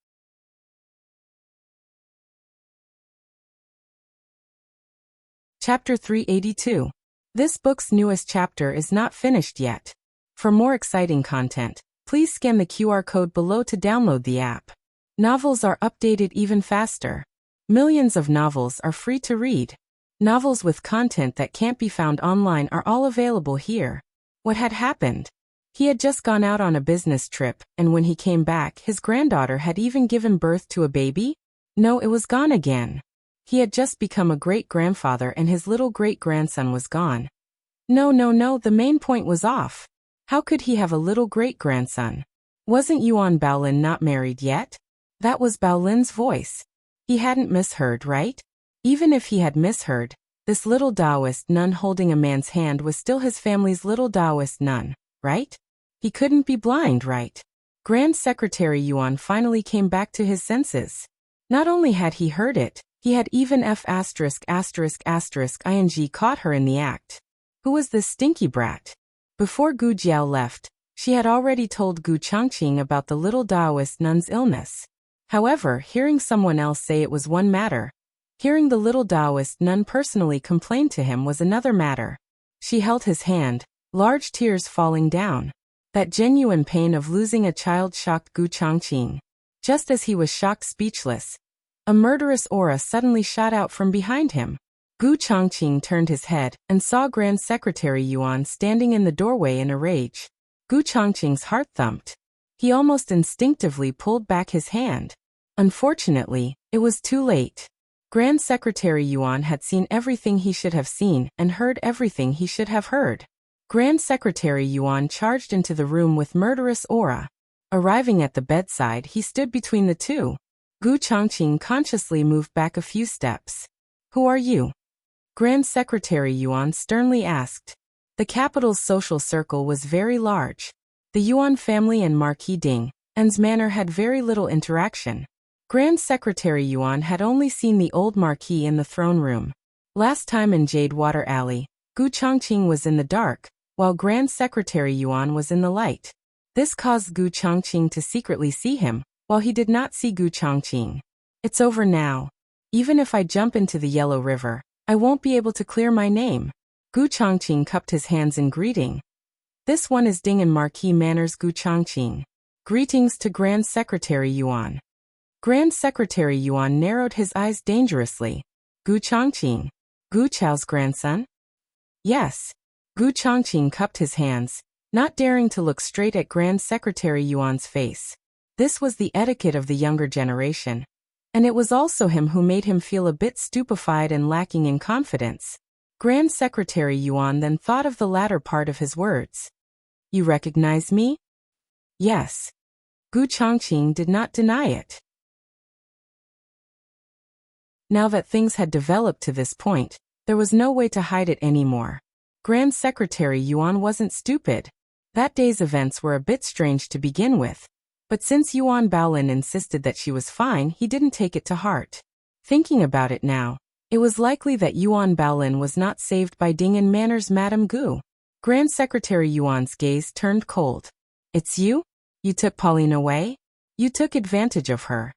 Chapter 382. This book's newest chapter is not finished yet. For more exciting content, please scan the QR code below to download the app. Novels are updated even faster. Millions of novels are free to read. Novels with content that can't be found online are all available here. What had happened? He had just gone out on a business trip, and when he came back, his granddaughter had even given birth to a baby? No, it was gone again. He had just become a great-grandfather and his little great-grandson was gone. No, the main point was off. How could he have a little great-grandson? Wasn't Yuan Baolin not married yet? That was Baolin's voice. He hadn't misheard, right? Even if he had misheard, this little Taoist nun holding a man's hand was still his family's little Taoist nun, right? He couldn't be blind, right? Grand Secretary Yuan finally came back to his senses. Not only had he heard it, he had even ing caught her in the act. Who was this stinky brat? Before Gu Jiao left, she had already told Gu Changqing about the little Taoist nun's illness. However, hearing someone else say it was one matter. Hearing the little Taoist nun personally complain to him was another matter. She held his hand, large tears falling down. That genuine pain of losing a child shocked Gu Changqing. Just as he was shocked speechless, a murderous aura suddenly shot out from behind him. Gu Changqing turned his head and saw Grand Secretary Yuan standing in the doorway in a rage. Gu Changqing's heart thumped. He almost instinctively pulled back his hand. Unfortunately, it was too late. Grand Secretary Yuan had seen everything he should have seen and heard everything he should have heard. Grand Secretary Yuan charged into the room with murderous aura. Arriving at the bedside, he stood between the two. Gu Changqing consciously moved back a few steps. Who are you? Grand Secretary Yuan sternly asked. The capital's social circle was very large. The Yuan family and Marquis Ding's manor had very little interaction. Grand Secretary Yuan had only seen the old Marquis in the throne room. Last time in Jade Water Alley, Gu Changqing was in the dark, while Grand Secretary Yuan was in the light. This caused Gu Changqing to secretly see him, while he did not see Gu Changqing. It's over now. Even if I jump into the Yellow River, I won't be able to clear my name. Gu Changqing cupped his hands in greeting. This one is Ding and Marquis Manor's Gu Changqing. Greetings to Grand Secretary Yuan. Grand Secretary Yuan narrowed his eyes dangerously. Gu Chongqing. Gu Chao's grandson? Yes. Gu Chongqing cupped his hands, not daring to look straight at Grand Secretary Yuan's face. This was the etiquette of the younger generation. And it was also him who made him feel a bit stupefied and lacking in confidence. Grand Secretary Yuan then thought of the latter part of his words. You recognize me? Yes. Gu Chongqing did not deny it. Now that things had developed to this point, there was no way to hide it anymore. Grand Secretary Yuan wasn't stupid. That day's events were a bit strange to begin with. But since Yuan Baolin insisted that she was fine, he didn't take it to heart. Thinking about it now, it was likely that Yuan Baolin was not saved by Ding and Manner's Madame Gu. Grand Secretary Yuan's gaze turned cold. It's you? You took Pauline away? You took advantage of her.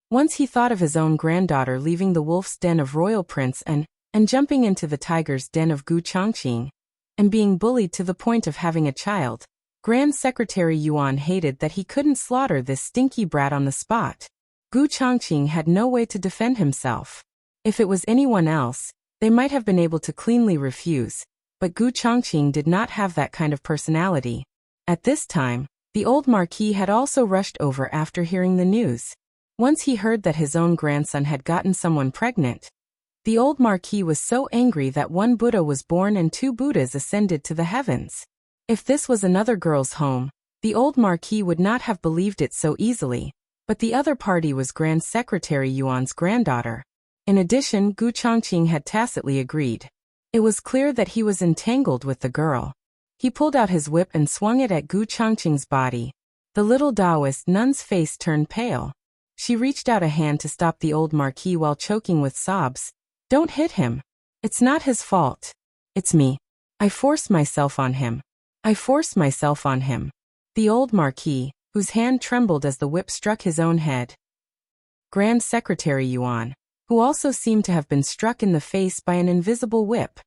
Once he thought of his own granddaughter leaving the wolf's den of Royal Prince and jumping into the tiger's den of Gu Chongqing, and being bullied to the point of having a child. Grand Secretary Yuan hated that he couldn't slaughter this stinky brat on the spot. Gu Chongqing had no way to defend himself. If it was anyone else, they might have been able to cleanly refuse, but Gu Chongqing did not have that kind of personality. At this time, the old marquis had also rushed over after hearing the news. Once he heard that his own grandson had gotten someone pregnant, the old marquis was so angry that one Buddha was born and 2 Buddhas ascended to the heavens. If this was another girl's home, the old marquis would not have believed it so easily, but the other party was Grand Secretary Yuan's granddaughter. In addition, Gu Chongqing had tacitly agreed. It was clear that he was entangled with the girl. He pulled out his whip and swung it at Gu Chongqing's body. The little Taoist nun's face turned pale. She reached out a hand to stop the old marquis while choking with sobs. Don't hit him. It's not his fault. It's me. I forced myself on him. I forced myself on him. The old marquis, whose hand trembled as the whip struck his own head. Grand Secretary Yuan, who also seemed to have been struck in the face by an invisible whip.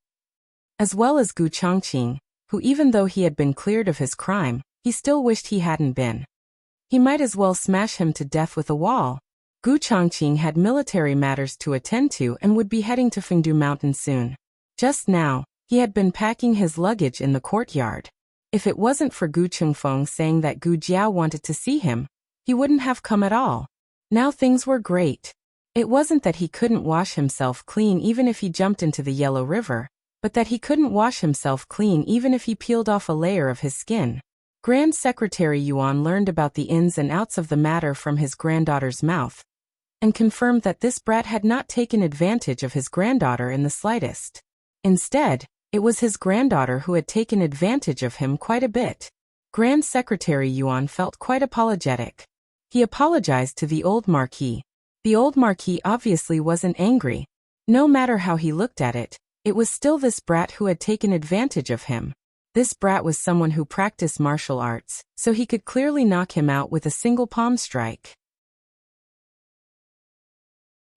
As well as Gu Chongqing, who even though he had been cleared of his crime, he still wished he hadn't been. He might as well smash him to death with a wall. Gu Chongqing had military matters to attend to and would be heading to Fengdu Mountain soon. Just now, he had been packing his luggage in the courtyard. If it wasn't for Gu Chengfeng saying that Gu Jiao wanted to see him, he wouldn't have come at all. Now things were great. It wasn't that he couldn't wash himself clean even if he jumped into the Yellow River, but that he couldn't wash himself clean even if he peeled off a layer of his skin. Grand Secretary Yuan learned about the ins and outs of the matter from his granddaughter's mouth, and confirmed that this brat had not taken advantage of his granddaughter in the slightest. Instead, it was his granddaughter who had taken advantage of him quite a bit. Grand Secretary Yuan felt quite apologetic. He apologized to the old marquis. The old marquis obviously wasn't angry. No matter how he looked at it, it was still this brat who had taken advantage of him. This brat was someone who practiced martial arts, so he could clearly knock him out with a single palm strike.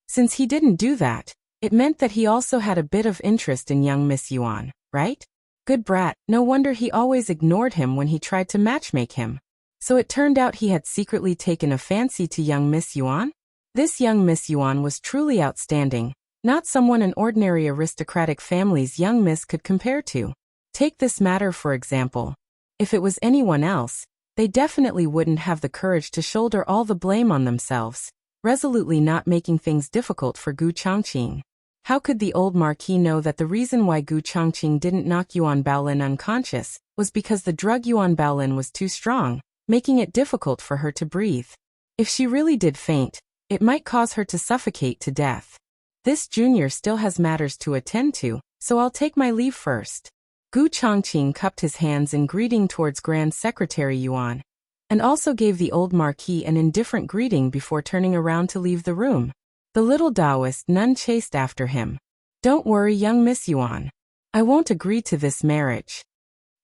Since he didn't do that, it meant that he also had a bit of interest in young Miss Yuan, right? Good brat, no wonder he always ignored him when he tried to matchmake him. So it turned out he had secretly taken a fancy to young Miss Yuan? This young Miss Yuan was truly outstanding, not someone an ordinary aristocratic family's young miss could compare to. Take this matter for example. If it was anyone else, they definitely wouldn't have the courage to shoulder all the blame on themselves, resolutely not making things difficult for Gu Chongqing. How could the old marquis know that the reason why Gu Chongqing didn't knock Yuan Baolin unconscious was because the drug Yuan Baolin was too strong, making it difficult for her to breathe? If she really did faint, it might cause her to suffocate to death. This junior still has matters to attend to, so I'll take my leave first. Gu Chongqing cupped his hands in greeting towards Grand Secretary Yuan, and also gave the old marquis an indifferent greeting before turning around to leave the room. The little Taoist nun chased after him. Don't worry, young Miss Yuan. I won't agree to this marriage.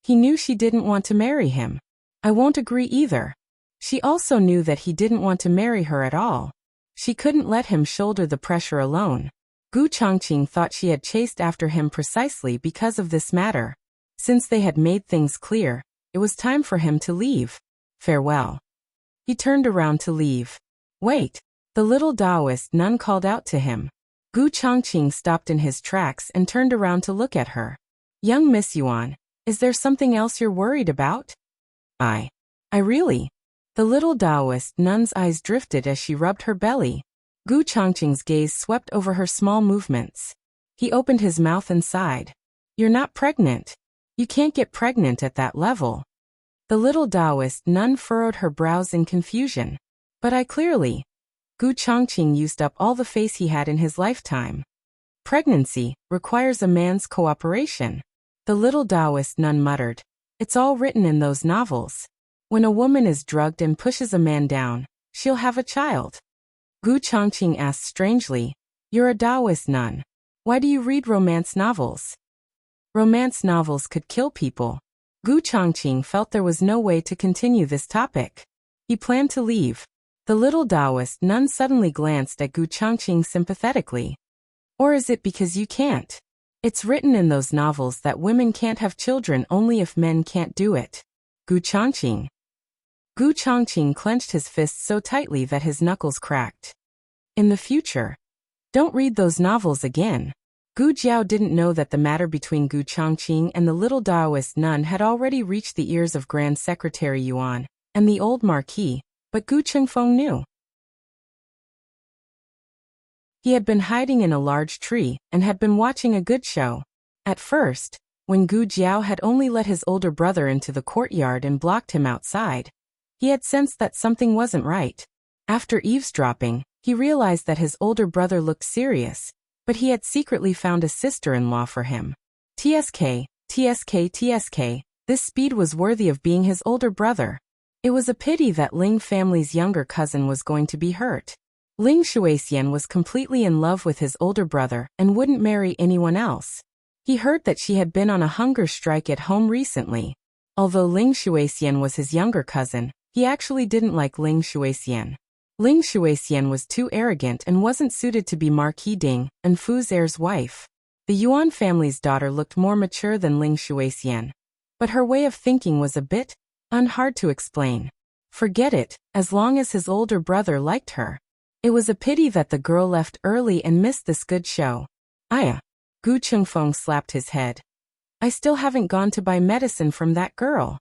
He knew she didn't want to marry him. I won't agree either. She also knew that he didn't want to marry her at all. She couldn't let him shoulder the pressure alone. Gu Chongqing thought she had chased after him precisely because of this matter. Since they had made things clear, it was time for him to leave. Farewell. He turned around to leave. Wait. The little Taoist nun called out to him. Gu Chongqing stopped in his tracks and turned around to look at her. Young Miss Yuan, is there something else you're worried about? I really? The little Taoist nun's eyes drifted as she rubbed her belly. Gu Chongqing's gaze swept over her small movements. He opened his mouth and sighed. You're not pregnant. You can't get pregnant at that level. The little Taoist nun furrowed her brows in confusion. But I clearly. Gu Chongqing used up all the face he had in his lifetime. Pregnancy requires a man's cooperation. The little Taoist nun muttered. It's all written in those novels. When a woman is drugged and pushes a man down, she'll have a child. Gu Chongqing asked strangely, you're a Taoist nun. Why do you read romance novels? Romance novels could kill people. Gu Chongqing felt there was no way to continue this topic. He planned to leave. The little Taoist nun suddenly glanced at Gu Chongqing sympathetically. Or is it because you can't? It's written in those novels that women can't have children only if men can't do it. Gu Chongqing. Gu Chongqing clenched his fists so tightly that his knuckles cracked. In the future, don't read those novels again. Gu Jiao didn't know that the matter between Gu Chongqing and the little Taoist nun had already reached the ears of Grand Secretary Yuan and the old Marquis, but Gu Chengfeng knew. He had been hiding in a large tree and had been watching a good show. At first, when Gu Jiao had only let his older brother into the courtyard and blocked him outside, he had sensed that something wasn't right. After eavesdropping, he realized that his older brother looked serious, but he had secretly found a sister-in-law for him. TSK, TSK, TSK, this speed was worthy of being his older brother. It was a pity that Ling family's younger cousin was going to be hurt. Ling Shuixian was completely in love with his older brother and wouldn't marry anyone else. He heard that she had been on a hunger strike at home recently. Although Ling Shuixian was his younger cousin, he actually didn't like Ling Shuixian. Ling Shuixian was too arrogant and wasn't suited to be Marquis Ding and Fu's heir's wife. The Yuan family's daughter looked more mature than Ling Shuixian, but her way of thinking was a bit hard to explain. Forget it, as long as his older brother liked her. It was a pity that the girl left early and missed this good show. Aya. Gu Chengfeng slapped his head. I still haven't gone to buy medicine from that girl.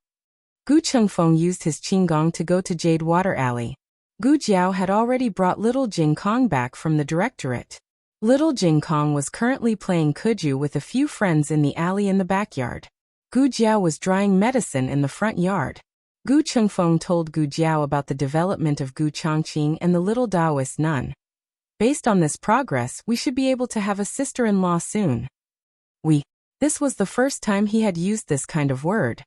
Gu Chengfeng used his qinggong to go to Jade Water Alley. Gu Jiao had already brought little Jing Kong back from the directorate. Little Jing Kong was currently playing kuju with a few friends in the alley in the backyard. Gu Jiao was drying medicine in the front yard. Gu Chengfeng told Gu Jiao about the development of Gu Chongqing and the little Taoist nun. Based on this progress, we should be able to have a sister-in-law soon. This was the first time he had used this kind of word.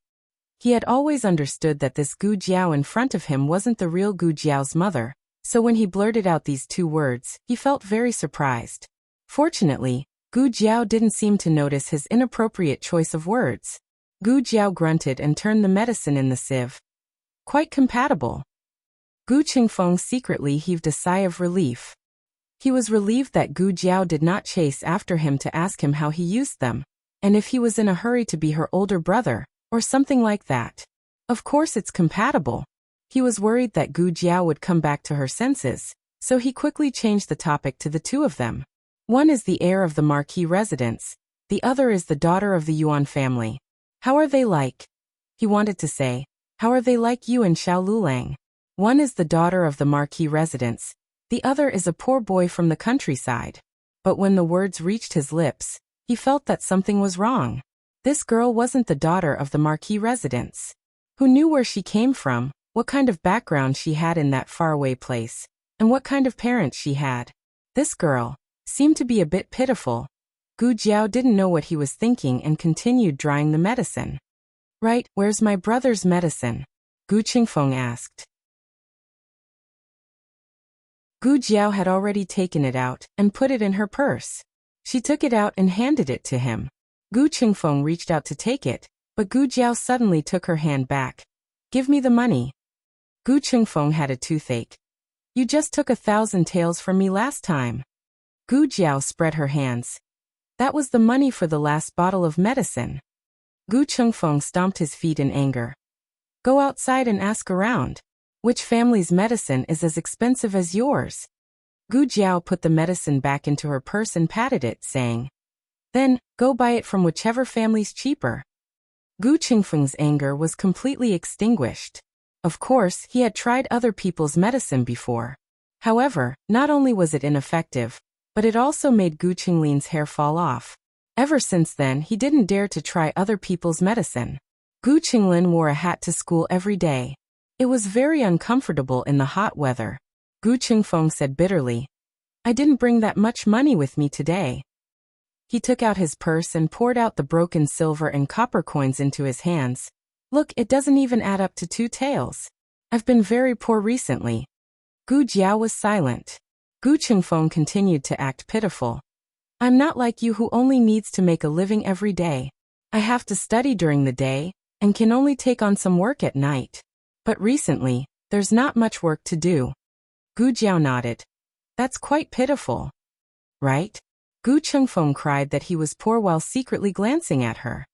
He had always understood that this Gu Jiao in front of him wasn't the real Gu Jiao's mother, so when he blurted out these two words, he felt very surprised. Fortunately, Gu Jiao didn't seem to notice his inappropriate choice of words. Gu Jiao grunted and turned the medicine in the sieve. Quite compatible. Gu Chengfeng secretly heaved a sigh of relief. He was relieved that Gu Jiao did not chase after him to ask him how he used them, and if he was in a hurry to be her older brother, or something like that. Of course it's compatible. He was worried that Gu Jiao would come back to her senses, so he quickly changed the topic to the two of them. One is the heir of the Marquis residence, the other is the daughter of the Yuan family. How are they like? He wanted to say, how are they like you and Xiao Lulang? One is the daughter of the Marquis residence, the other is a poor boy from the countryside. But when the words reached his lips, he felt that something was wrong. This girl wasn't the daughter of the Marquis residence. Who knew where she came from, what kind of background she had in that faraway place, and what kind of parents she had? This girl seemed to be a bit pitiful. Gu Jiao didn't know what he was thinking and continued drying the medicine. Right, where's my brother's medicine? Gu Chengfeng asked. Gu Jiao had already taken it out and put it in her purse. She took it out and handed it to him. Gu Chengfeng reached out to take it, but Gu Jiao suddenly took her hand back. Give me the money. Gu Chengfeng had a toothache. You just took 1,000 taels from me last time. Gu Jiao spread her hands. That was the money for the last bottle of medicine. Gu Chengfeng stomped his feet in anger. Go outside and ask around. Which family's medicine is as expensive as yours? Gu Jiao put the medicine back into her purse and patted it, saying, "Then, go buy it from whichever family's cheaper." Gu Qingfeng's anger was completely extinguished. Of course, he had tried other people's medicine before. However, not only was it ineffective, but it also made Gu Qinglin's hair fall off. Ever since then, he didn't dare to try other people's medicine. Gu Qinglin wore a hat to school every day. It was very uncomfortable in the hot weather. Gu Qingfeng said bitterly, "I didn't bring that much money with me today." He took out his purse and poured out the broken silver and copper coins into his hands. "Look, it doesn't even add up to 2 taels. I've been very poor recently." Gu Jiao was silent. Gu Qingfeng continued to act pitiful. "I'm not like you who only needs to make a living every day. I have to study during the day, and can only take on some work at night. But recently, there's not much work to do." Gu Jiao nodded. "That's quite pitiful. Right?" Gu Qingfeng cried that he was poor while secretly glancing at her.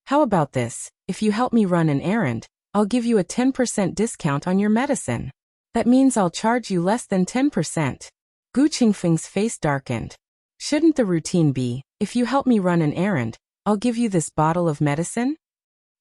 "How about this? If you help me run an errand, I'll give you a 10% discount on your medicine. That means I'll charge you less than 10%. Gu Qingfeng's face darkened. "Shouldn't the routine be, if you help me run an errand, I'll give you this bottle of medicine?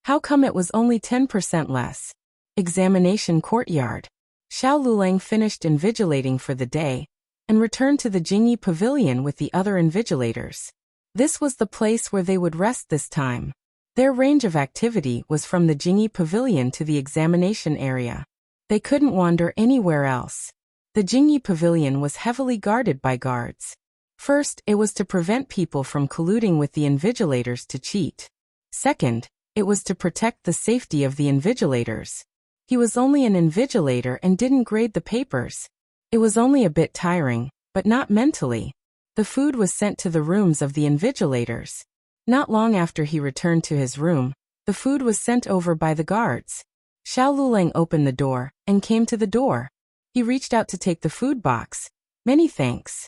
How come it was only 10% less?" Examination courtyard. Xiao Lulang finished invigilating for the day and returned to the Jingyi Pavilion with the other invigilators. This was the place where they would rest this time. Their range of activity was from the Jingyi Pavilion to the examination area. They couldn't wander anywhere else. The Jingyi Pavilion was heavily guarded by guards. First, it was to prevent people from colluding with the invigilators to cheat. Second, it was to protect the safety of the invigilators. He was only an invigilator and didn't grade the papers. It was only a bit tiring, but not mentally. The food was sent to the rooms of the invigilators. Not long after he returned to his room, the food was sent over by the guards. Xiao Lulang opened the door and came to the door. He reached out to take the food box. "Many thanks."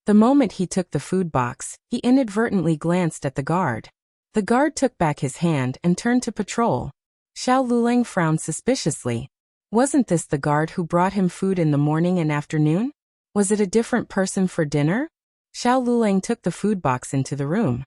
The moment he took the food box, he inadvertently glanced at the guard. The guard took back his hand and turned to patrol. Xiao Lulang frowned suspiciously. Wasn't this the guard who brought him food in the morning and afternoon? Was it a different person for dinner? Xiao Lulang took the food box into the room.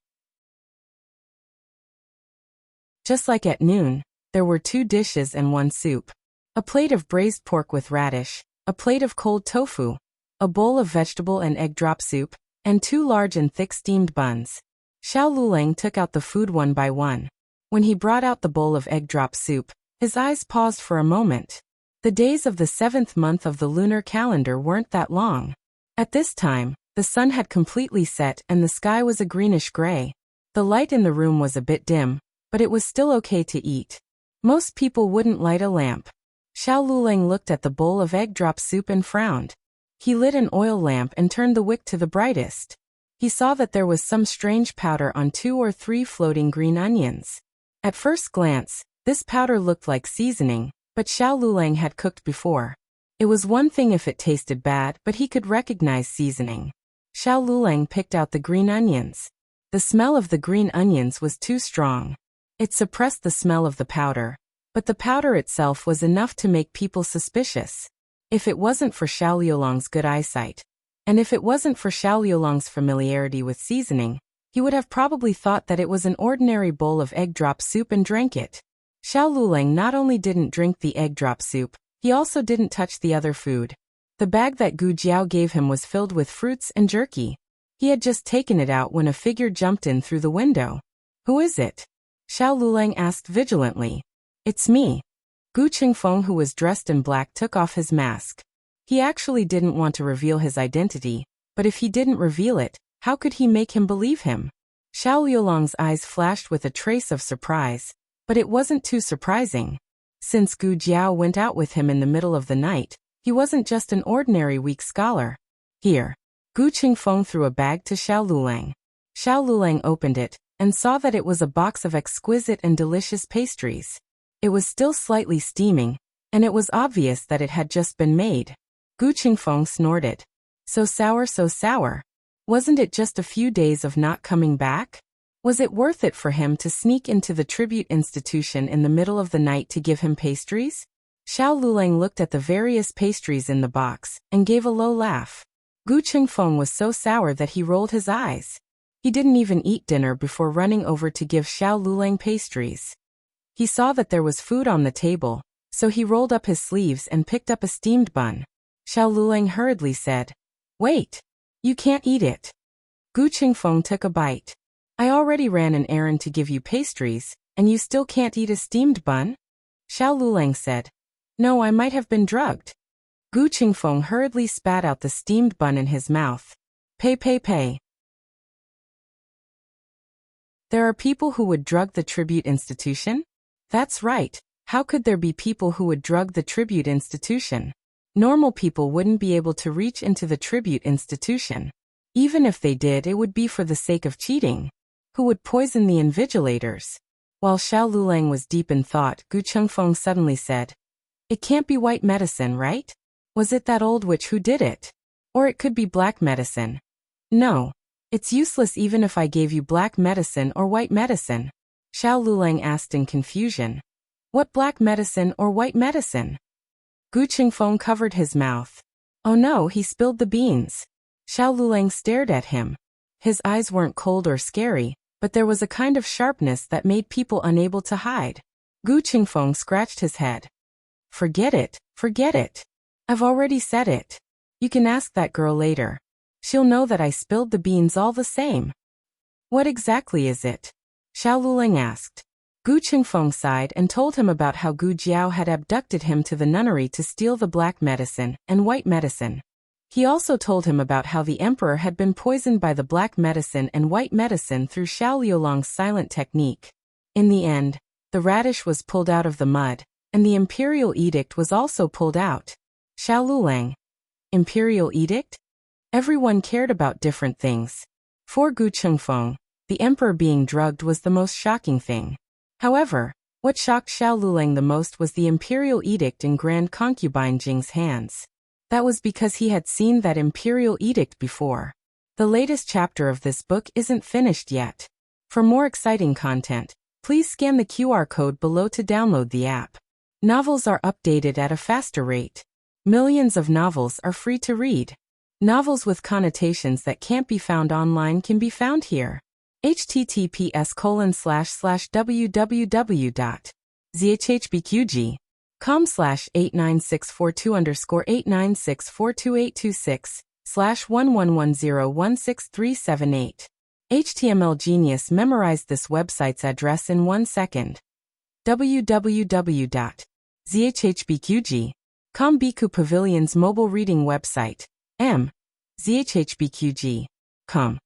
Just like at noon, there were 2 dishes and 1 soup. A plate of braised pork with radish, a plate of cold tofu, a bowl of vegetable and egg drop soup, and 2 large and thick steamed buns. Xiao Lulang took out the food one by one. When he brought out the bowl of egg drop soup, his eyes paused for a moment. The days of the 7th month of the lunar calendar weren't that long. At this time, the sun had completely set and the sky was a greenish gray. The light in the room was a bit dim, but it was still okay to eat. Most people wouldn't light a lamp. Xiao Lulang looked at the bowl of egg drop soup and frowned. He lit an oil lamp and turned the wick to the brightest. He saw that there was some strange powder on 2 or 3 floating green onions. At first glance, this powder looked like seasoning, but Xiao Lulang had cooked before. It was one thing if it tasted bad, but he could recognize seasoning. Xiao Lulang picked out the green onions. The smell of the green onions was too strong. It suppressed the smell of the powder, but the powder itself was enough to make people suspicious. If it wasn't for Xiao Liulang's good eyesight, and if it wasn't for Xiao Liulang's familiarity with seasoning, he would have probably thought that it was an ordinary bowl of egg drop soup and drank it. Xiao Lulang not only didn't drink the egg drop soup, he also didn't touch the other food. The bag that Gu Jiao gave him was filled with fruits and jerky. He had just taken it out when a figure jumped in through the window. "Who is it?" Xiao Lulang asked vigilantly. "It's me." Gu Qingfeng, who was dressed in black, took off his mask. He actually didn't want to reveal his identity, but if he didn't reveal it, how could he make him believe him? Xiao Liulang's eyes flashed with a trace of surprise, but it wasn't too surprising. Since Gu Jiao went out with him in the middle of the night, he wasn't just an ordinary weak scholar. "Here." Gu Qingfeng threw a bag to Xiao Lulang. Xiao Lulang opened it and saw that it was a box of exquisite and delicious pastries. It was still slightly steaming, and it was obvious that it had just been made. Gu Qingfeng snorted. So sour, so sour. Wasn't it just a few days of not coming back? Was it worth it for him to sneak into the tribute institution in the middle of the night to give him pastries? Xiao Lulang looked at the various pastries in the box and gave a low laugh. Gu Chengfeng was so sour that he rolled his eyes. He didn't even eat dinner before running over to give Xiao Lulang pastries. He saw that there was food on the table, so he rolled up his sleeves and picked up a steamed bun. Xiao Lulang hurriedly said, "Wait! You can't eat it." Gu Chengfeng took a bite. "I already ran an errand to give you pastries, and you still can't eat a steamed bun?" Xiao Lulang said, "No, I might have been drugged." Gu Chengfeng hurriedly spat out the steamed bun in his mouth. Pay. There are people who would drug the tribute institution? That's right. How could there be people who would drug the tribute institution? Normal people wouldn't be able to reach into the tribute institution. Even if they did, it would be for the sake of cheating. Who would poison the invigilators? While Xiao Lulang was deep in thought, Gu Chengfeng suddenly said, "It can't be white medicine, right? Was it that old witch who did it? Or it could be black medicine." "No. It's useless even if I gave you black medicine or white medicine." Xiao Lulang asked in confusion. "What black medicine or white medicine?" Gu Chengfeng covered his mouth. "Oh no, he spilled the beans." Xiao Lulang stared at him. His eyes weren't cold or scary, but there was a kind of sharpness that made people unable to hide. Gu Chengfeng scratched his head. Forget it. I've already said it. You can ask that girl later. She'll know that I spilled the beans all the same." "What exactly is it?" Xiao Lulang asked. Gu Chengfeng sighed and told him about how Gu Jiao had abducted him to the nunnery to steal the black medicine and white medicine. He also told him about how the emperor had been poisoned by the black medicine and white medicine through Xiao Liulong's silent technique. In the end, the radish was pulled out of the mud, and the imperial edict was also pulled out. Xiao Lulang. Imperial edict? Everyone cared about different things. For Gu Chengfeng, the emperor being drugged was the most shocking thing. However, what shocked Xiao Lulang the most was the imperial edict in Grand Concubine Jing's hands. That was because he had seen that imperial edict before. The latest chapter of this book isn't finished yet. For more exciting content, please scan the QR code below to download the app. Novels are updated at a faster rate. Millions of novels are free to read. Novels with connotations that can't be found online can be found here. https://www.zhhbqg.com/89642_8964286/111016378. HTML Genius memorized this website's address in 1 second. www.zhhbqg.com Biku Pavilion's mobile reading website. zhhbqg.com.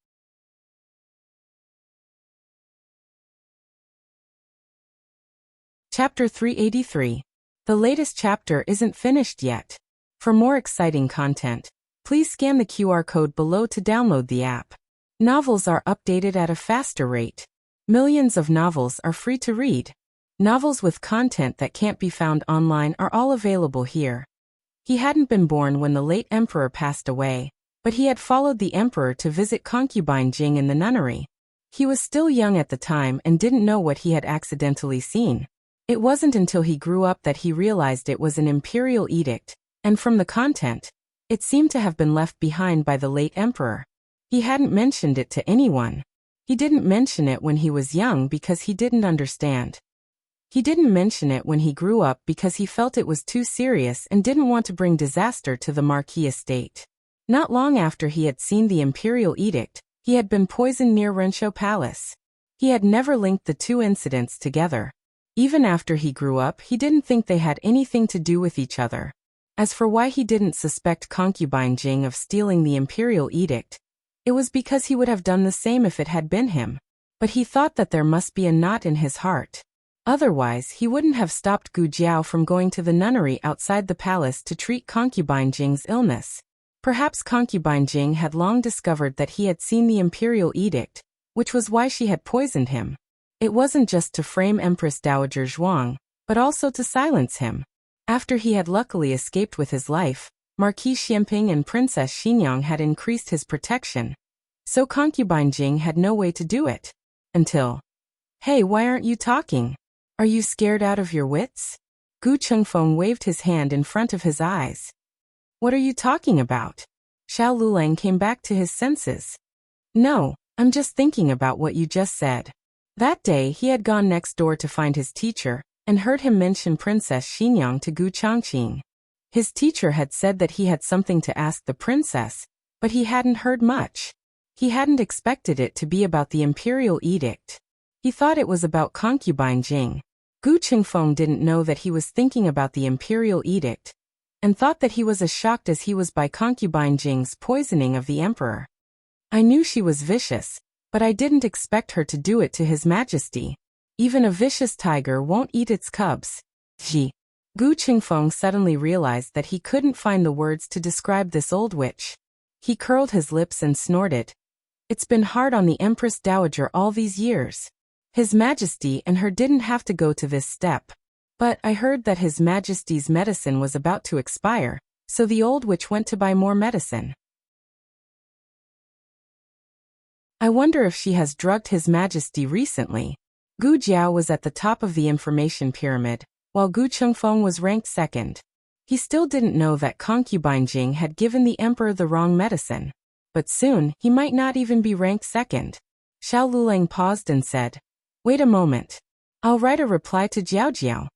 Chapter 383. The latest chapter isn't finished yet. For more exciting content, please scan the QR code below to download the app. Novels are updated at a faster rate. Millions of novels are free to read. Novels with content that can't be found online are all available here. He hadn't been born when the late emperor passed away, but he had followed the emperor to visit concubine Jing in the nunnery. He was still young at the time and didn't know what he had accidentally seen. It wasn't until he grew up that he realized it was an imperial edict, and from the content, it seemed to have been left behind by the late emperor. He hadn't mentioned it to anyone. He didn't mention it when he was young because he didn't understand. He didn't mention it when he grew up because he felt it was too serious and didn't want to bring disaster to the Marquis estate. Not long after he had seen the imperial edict, he had been poisoned near Renshaw Palace. He had never linked the two incidents together. Even after he grew up, he didn't think they had anything to do with each other. As for why he didn't suspect concubine Jing of stealing the imperial edict, it was because he would have done the same if it had been him. But he thought that there must be a knot in his heart. Otherwise, he wouldn't have stopped Gu Jiao from going to the nunnery outside the palace to treat concubine Jing's illness. Perhaps concubine Jing had long discovered that he had seen the imperial edict, which was why she had poisoned him. It wasn't just to frame Empress Dowager Zhuang, but also to silence him. After he had luckily escaped with his life, Marquis Xianping and Princess Xinyang had increased his protection. So concubine Jing had no way to do it. Until... Hey, why aren't you talking? Are you scared out of your wits? Gu Chengfeng waved his hand in front of his eyes. What are you talking about? Xiao Lulang came back to his senses. No, I'm just thinking about what you just said. That day he had gone next door to find his teacher, and heard him mention Princess Xinyang to Gu Changqing. His teacher had said that he had something to ask the princess, but he hadn't heard much. He hadn't expected it to be about the imperial edict. He thought it was about concubine Jing. Gu Qingfeng didn't know that he was thinking about the imperial edict, and thought that he was as shocked as he was by concubine Jing's poisoning of the emperor. I knew she was vicious, but I didn't expect her to do it to His Majesty. Even a vicious tiger won't eat its cubs. Gee. Gu Qingfeng suddenly realized that he couldn't find the words to describe this old witch. He curled his lips and snorted. It's been hard on the Empress Dowager all these years. His Majesty and her didn't have to go to this step. But I heard that His Majesty's medicine was about to expire, so the old witch went to buy more medicine. I wonder if she has drugged His Majesty recently. Gu Jiao was at the top of the information pyramid, while Gu Chengfeng was ranked second. He still didn't know that concubine Jing had given the emperor the wrong medicine. But soon, he might not even be ranked second. Xiao Lulang paused and said, "Wait a moment. I'll write a reply to Jiao Jiao."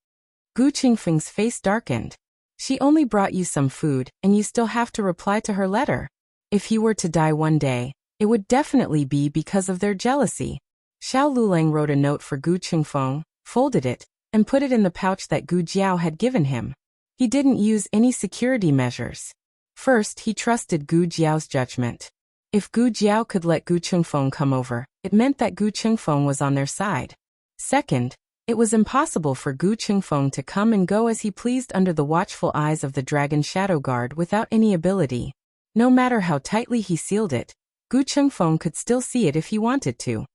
Gu Qingfeng's face darkened. She only brought you some food, and you still have to reply to her letter. If he were to die one day, it would definitely be because of their jealousy. Xiao Lulang wrote a note for Gu Qingfeng, folded it, and put it in the pouch that Gu Jiao had given him. He didn't use any security measures. First, he trusted Gu Jiao's judgment. If Gu Jiao could let Gu Qingfeng come over, it meant that Gu Qingfeng was on their side. Second, it was impossible for Gu Qingfeng to come and go as he pleased under the watchful eyes of the Dragon Shadow Guard without any ability. No matter how tightly he sealed it, Gu Qingfeng could still see it if he wanted to.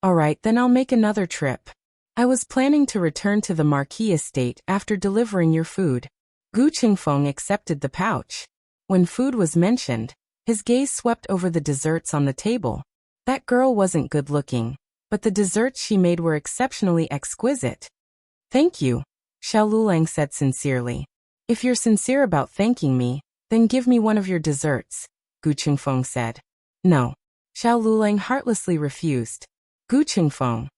Alright, then I'll make another trip. I was planning to return to the Marquis estate after delivering your food. Gu Qingfeng accepted the pouch. When food was mentioned, his gaze swept over the desserts on the table. That girl wasn't good looking, but the desserts she made were exceptionally exquisite. Thank you, Xiao Lulang said sincerely. If you're sincere about thanking me, then give me one of your desserts, Gu Qingfeng said. No. Xiao Lulang heartlessly refused. Gu Qingfeng.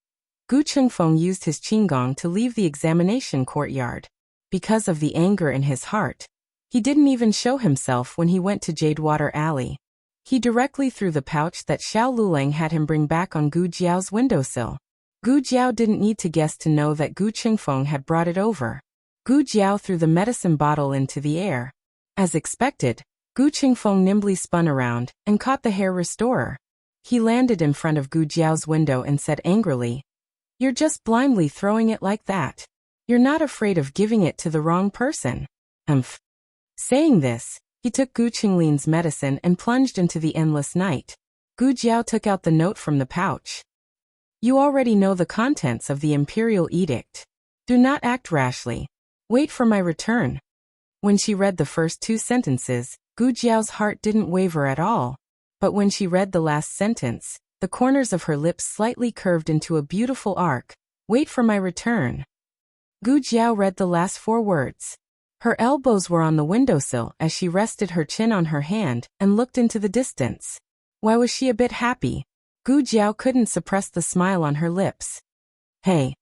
Gu Qingfeng used his qinggong to leave the examination courtyard. Because of the anger in his heart, he didn't even show himself when he went to Jadewater Alley. He directly threw the pouch that Xiao Lulang had him bring back on Gu Jiao's windowsill. Gu Jiao didn't need to guess to know that Gu Qingfeng had brought it over. Gu Jiao threw the medicine bottle into the air. As expected, Gu Qingfeng nimbly spun around and caught the hair restorer. He landed in front of Gu Jiao's window and said angrily, "You're just blindly throwing it like that. You're not afraid of giving it to the wrong person." Umph. Saying this, he took Gu Qinglin's medicine and plunged into the endless night. Gu Jiao took out the note from the pouch. You already know the contents of the imperial edict. Do not act rashly. Wait for my return. When she read the first two sentences, Gu Jiao's heart didn't waver at all. But when she read the last sentence, the corners of her lips slightly curved into a beautiful arc. Wait for my return. Gu Jiao read the last 4 words. Her elbows were on the windowsill as she rested her chin on her hand and looked into the distance. Why was she a bit happy? Gu Jiao couldn't suppress the smile on her lips. Hey!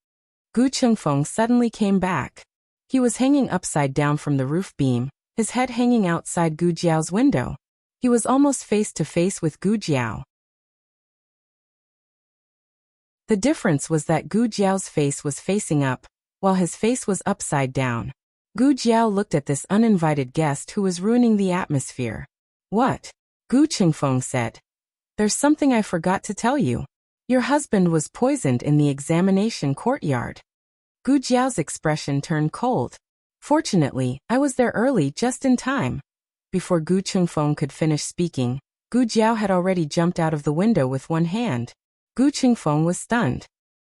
Gu Qingfeng suddenly came back. He was hanging upside down from the roof beam, his head hanging outside Gu Jiao's window. He was almost face to face with Gu Jiao. The difference was that Gu Jiao's face was facing up, while his face was upside down. Gu Jiao looked at this uninvited guest who was ruining the atmosphere. What? Gu Qingfeng said. There's something I forgot to tell you. Your husband was poisoned in the examination courtyard. Gu Jiao's expression turned cold. Fortunately, I was there early just in time. Before Gu Qingfeng could finish speaking, Gu Jiao had already jumped out of the window with one hand. Gu Qingfeng was stunned.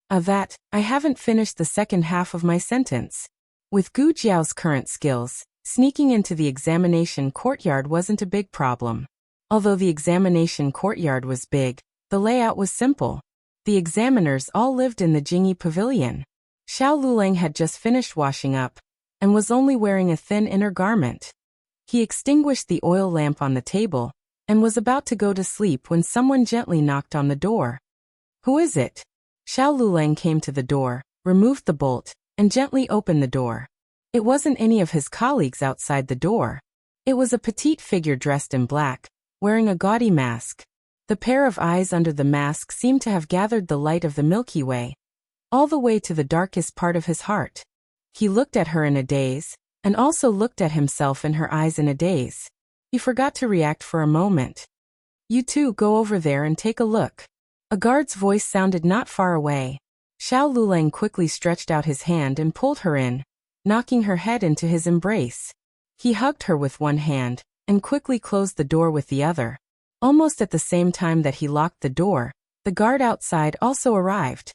I haven't finished the second half of my sentence. With Gu Jiao's current skills, sneaking into the examination courtyard wasn't a big problem. Although the examination courtyard was big, the layout was simple. The examiners all lived in the Jingyi Pavilion. Xiao Lulang had just finished washing up, and was only wearing a thin inner garment. He extinguished the oil lamp on the table, and was about to go to sleep when someone gently knocked on the door. "Who is it?" Xiao Lulang came to the door, removed the bolt, and gently opened the door. It wasn't any of his colleagues outside the door. It was a petite figure dressed in black, wearing a gaudy mask. The pair of eyes under the mask seemed to have gathered the light of the Milky Way, all the way to the darkest part of his heart. He looked at her in a daze, and also looked at himself in her eyes in a daze. He forgot to react for a moment. "You two go over there and take a look." A guard's voice sounded not far away. Xiao Lulang quickly stretched out his hand and pulled her in, knocking her head into his embrace. He hugged her with one hand, and quickly closed the door with the other. Almost at the same time that he locked the door, the guard outside also arrived.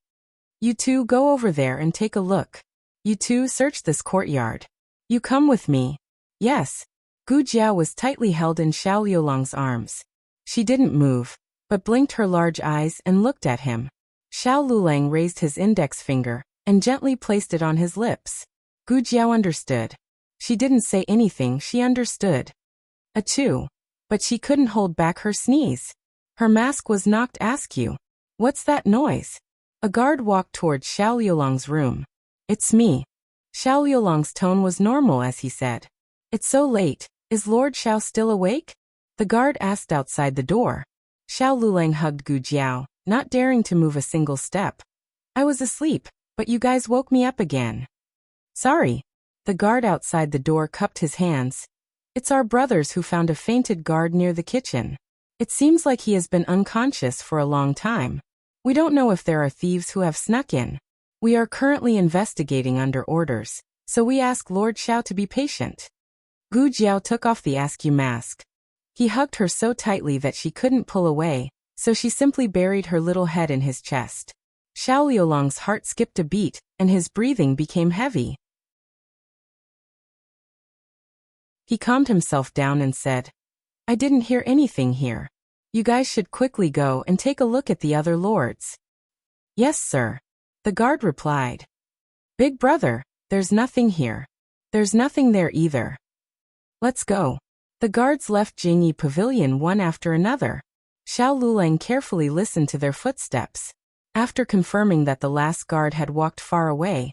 "You two go over there and take a look. You two search this courtyard. You come with me." "Yes." Gu Jiao was tightly held in Xiao Liulang's arms. She didn't move, but blinked her large eyes and looked at him. Xiao Lulang raised his index finger and gently placed it on his lips. Gu Jiao understood. She didn't say anything, she understood. Achoo! But she couldn't hold back her sneeze. Her mask was knocked askew. "What's that noise?" A guard walked towards Xiao Liulang's room. "It's me." Xiao Liulang's tone was normal as he said. "It's so late, is Lord Xiao still awake?" The guard asked outside the door. Xiao Lulang hugged Gu Jiao, not daring to move a single step. "I was asleep, but you guys woke me up again." "Sorry." The guard outside the door cupped his hands. "It's our brothers who found a fainted guard near the kitchen. It seems like he has been unconscious for a long time. We don't know if there are thieves who have snuck in. We are currently investigating under orders, so we ask Lord Xiao to be patient." Gu Jiao took off the askew mask. He hugged her so tightly that she couldn't pull away, so she simply buried her little head in his chest. Xiao Liulang's heart skipped a beat, and his breathing became heavy. He calmed himself down and said, "I didn't hear anything here. You guys should quickly go and take a look at the other lords." "Yes, sir." The guard replied. "Big brother, there's nothing here. There's nothing there either. Let's go." The guards left Jingyi Pavilion one after another. Xiao Lulang carefully listened to their footsteps. After confirming that the last guard had walked far away,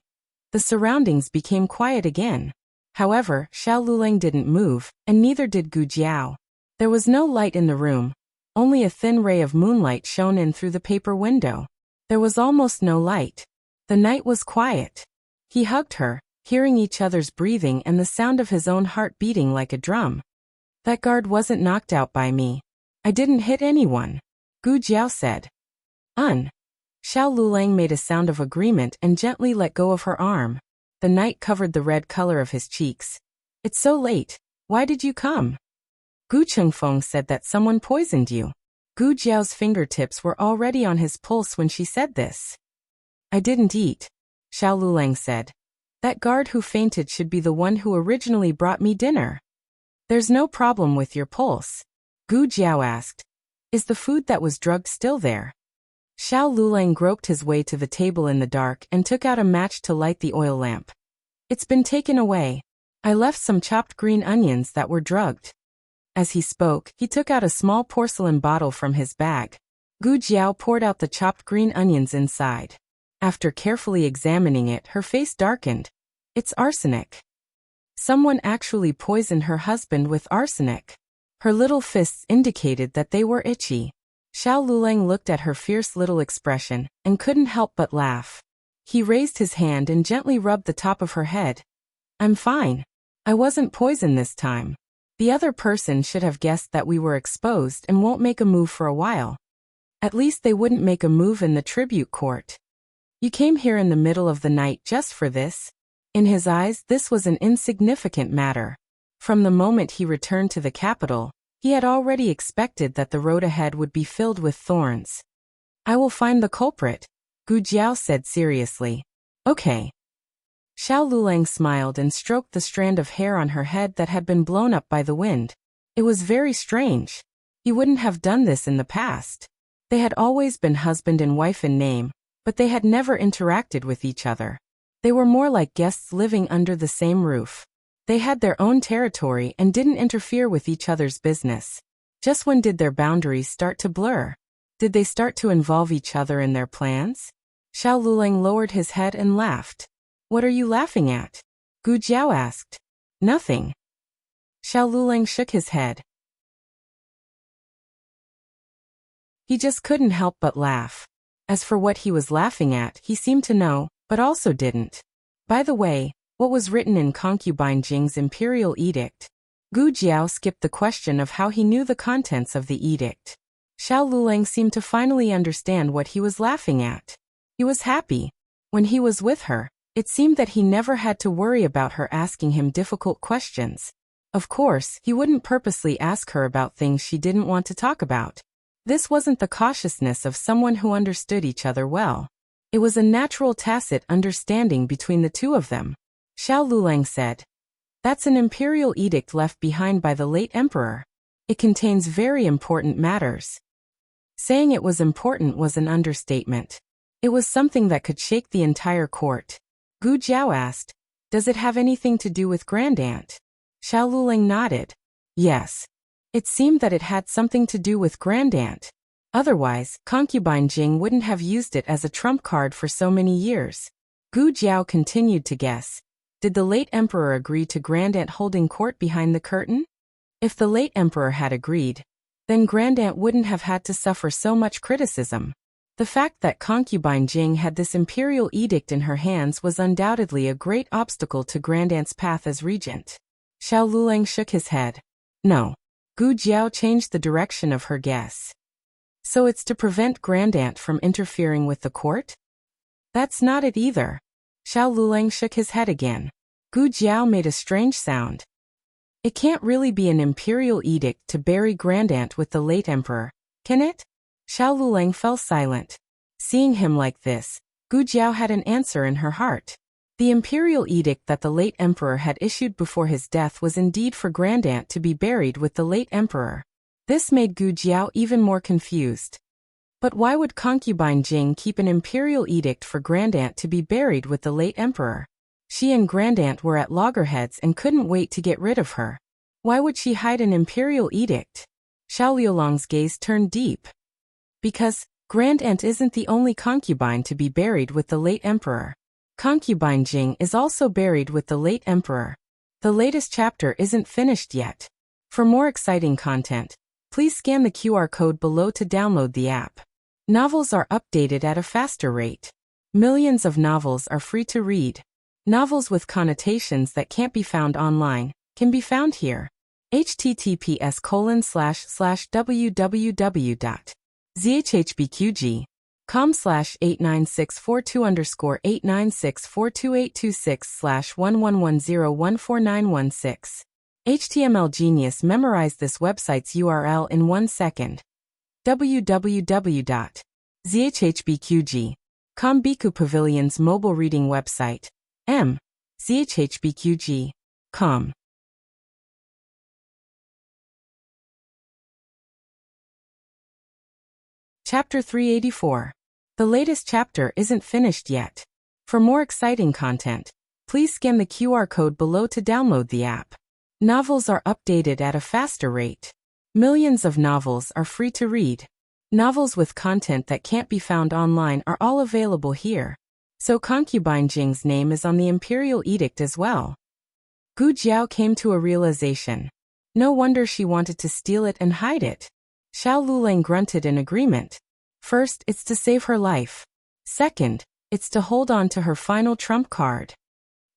the surroundings became quiet again. However, Xiao Lulang didn't move, and neither did Gu Jiao. There was no light in the room. Only a thin ray of moonlight shone in through the paper window. There was almost no light. The night was quiet. He hugged her, hearing each other's breathing and the sound of his own heart beating like a drum. "That guard wasn't knocked out by me. I didn't hit anyone," Gu Jiao said. Xiao Lulang made a sound of agreement and gently let go of her arm. The night covered the red color of his cheeks. "It's so late. Why did you come?" "Gu Chengfeng said that someone poisoned you." Gu Jiao's fingertips were already on his pulse when she said this. "I didn't eat," Xiao Lulang said. "That guard who fainted should be the one who originally brought me dinner." "There's no problem with your pulse?" Gu Jiao asked. "Is the food that was drugged still there?" Xiao Lulang groped his way to the table in the dark and took out a match to light the oil lamp. "It's been taken away. I left some chopped green onions that were drugged." As he spoke, he took out a small porcelain bottle from his bag. Gu Jiao poured out the chopped green onions inside. After carefully examining it, her face darkened. "It's arsenic. Someone actually poisoned her husband with arsenic." Her little fists indicated that they were itchy. Xiao Lulang looked at her fierce little expression and couldn't help but laugh. He raised his hand and gently rubbed the top of her head. "I'm fine. I wasn't poisoned this time. The other person should have guessed that we were exposed and won't make a move for a while. At least they wouldn't make a move in the tribute court. You came here in the middle of the night just for this?" In his eyes, this was an insignificant matter. From the moment he returned to the capital, he had already expected that the road ahead would be filled with thorns. "I will find the culprit," Gu Jiao said seriously. "Okay." Xiao Lulang smiled and stroked the strand of hair on her head that had been blown up by the wind. It was very strange. He wouldn't have done this in the past. They had always been husband and wife in name, but they had never interacted with each other. They were more like guests living under the same roof. They had their own territory and didn't interfere with each other's business. Just when did their boundaries start to blur? Did they start to involve each other in their plans? Xiao Lulang lowered his head and laughed. What are you laughing at? Gu Jiao asked. Nothing. Xiao Lulang shook his head. He just couldn't help but laugh. As for what he was laughing at, he seemed to know, but also didn't. By the way, what was written in Concubine Jing's imperial edict? Gu Jiao skipped the question of how he knew the contents of the edict. Xiao Lulang seemed to finally understand what he was laughing at. He was happy. When he was with her, it seemed that he never had to worry about her asking him difficult questions. Of course, he wouldn't purposely ask her about things she didn't want to talk about. This wasn't the cautiousness of someone who understood each other well. It was a natural tacit understanding between the two of them. Xiao Lulang said, "That's an imperial edict left behind by the late emperor. It contains very important matters." Saying it was important was an understatement. It was something that could shake the entire court. Gu Jiao asked, "Does it have anything to do with Grandaunt?" Xiao Lulang nodded. Yes. It seemed that it had something to do with Grandaunt. Otherwise, Concubine Jing wouldn't have used it as a trump card for so many years. Gu Jiao continued to guess. Did the late emperor agree to Grandaunt holding court behind the curtain? If the late emperor had agreed, then Grandaunt wouldn't have had to suffer so much criticism. The fact that Concubine Jing had this imperial edict in her hands was undoubtedly a great obstacle to Grandaunt's path as regent. Xiao Lulang shook his head. No. Gu Jiao changed the direction of her guess. So it's to prevent Grandaunt from interfering with the court? That's not it either. Xiao Lulang shook his head again. Gu Jiao made a strange sound. It can't really be an imperial edict to bury Grandaunt with the late emperor, can it? Xiao Lulang fell silent. Seeing him like this, Gu Jiao had an answer in her heart. The imperial edict that the late emperor had issued before his death was indeed for Grandaunt to be buried with the late emperor. This made Gu Jiao even more confused. But why would Concubine Jing keep an imperial edict for Grandaunt to be buried with the late emperor? She and Grandaunt were at loggerheads and couldn't wait to get rid of her. Why would she hide an imperial edict? Xiao Liulang's gaze turned deep. Because Grandaunt isn't the only concubine to be buried with the late emperor. Concubine Jing is also buried with the late emperor. The latest chapter isn't finished yet. For more exciting content, please scan the QR code below to download the app. Novels are updated at a faster rate. Millions of novels are free to read. Novels with connotations that can't be found online can be found here. https://www.zhhbqg.com/89642_8964286/111014916. HTML Genius memorized this website's URL in 1 second. www.zhhbqg.com Biku Pavilion's mobile reading website. zhhbqg.com. Chapter 384. The latest chapter isn't finished yet. For more exciting content, please scan the QR code below to download the app. Novels are updated at a faster rate. Millions of novels are free to read. Novels with content that can't be found online are all available here. So Concubine Jing's name is on the imperial edict as well. Gu Jiao came to a realization. No wonder she wanted to steal it and hide it. Xiao Lulang grunted in agreement. First, it's to save her life. Second, it's to hold on to her final trump card.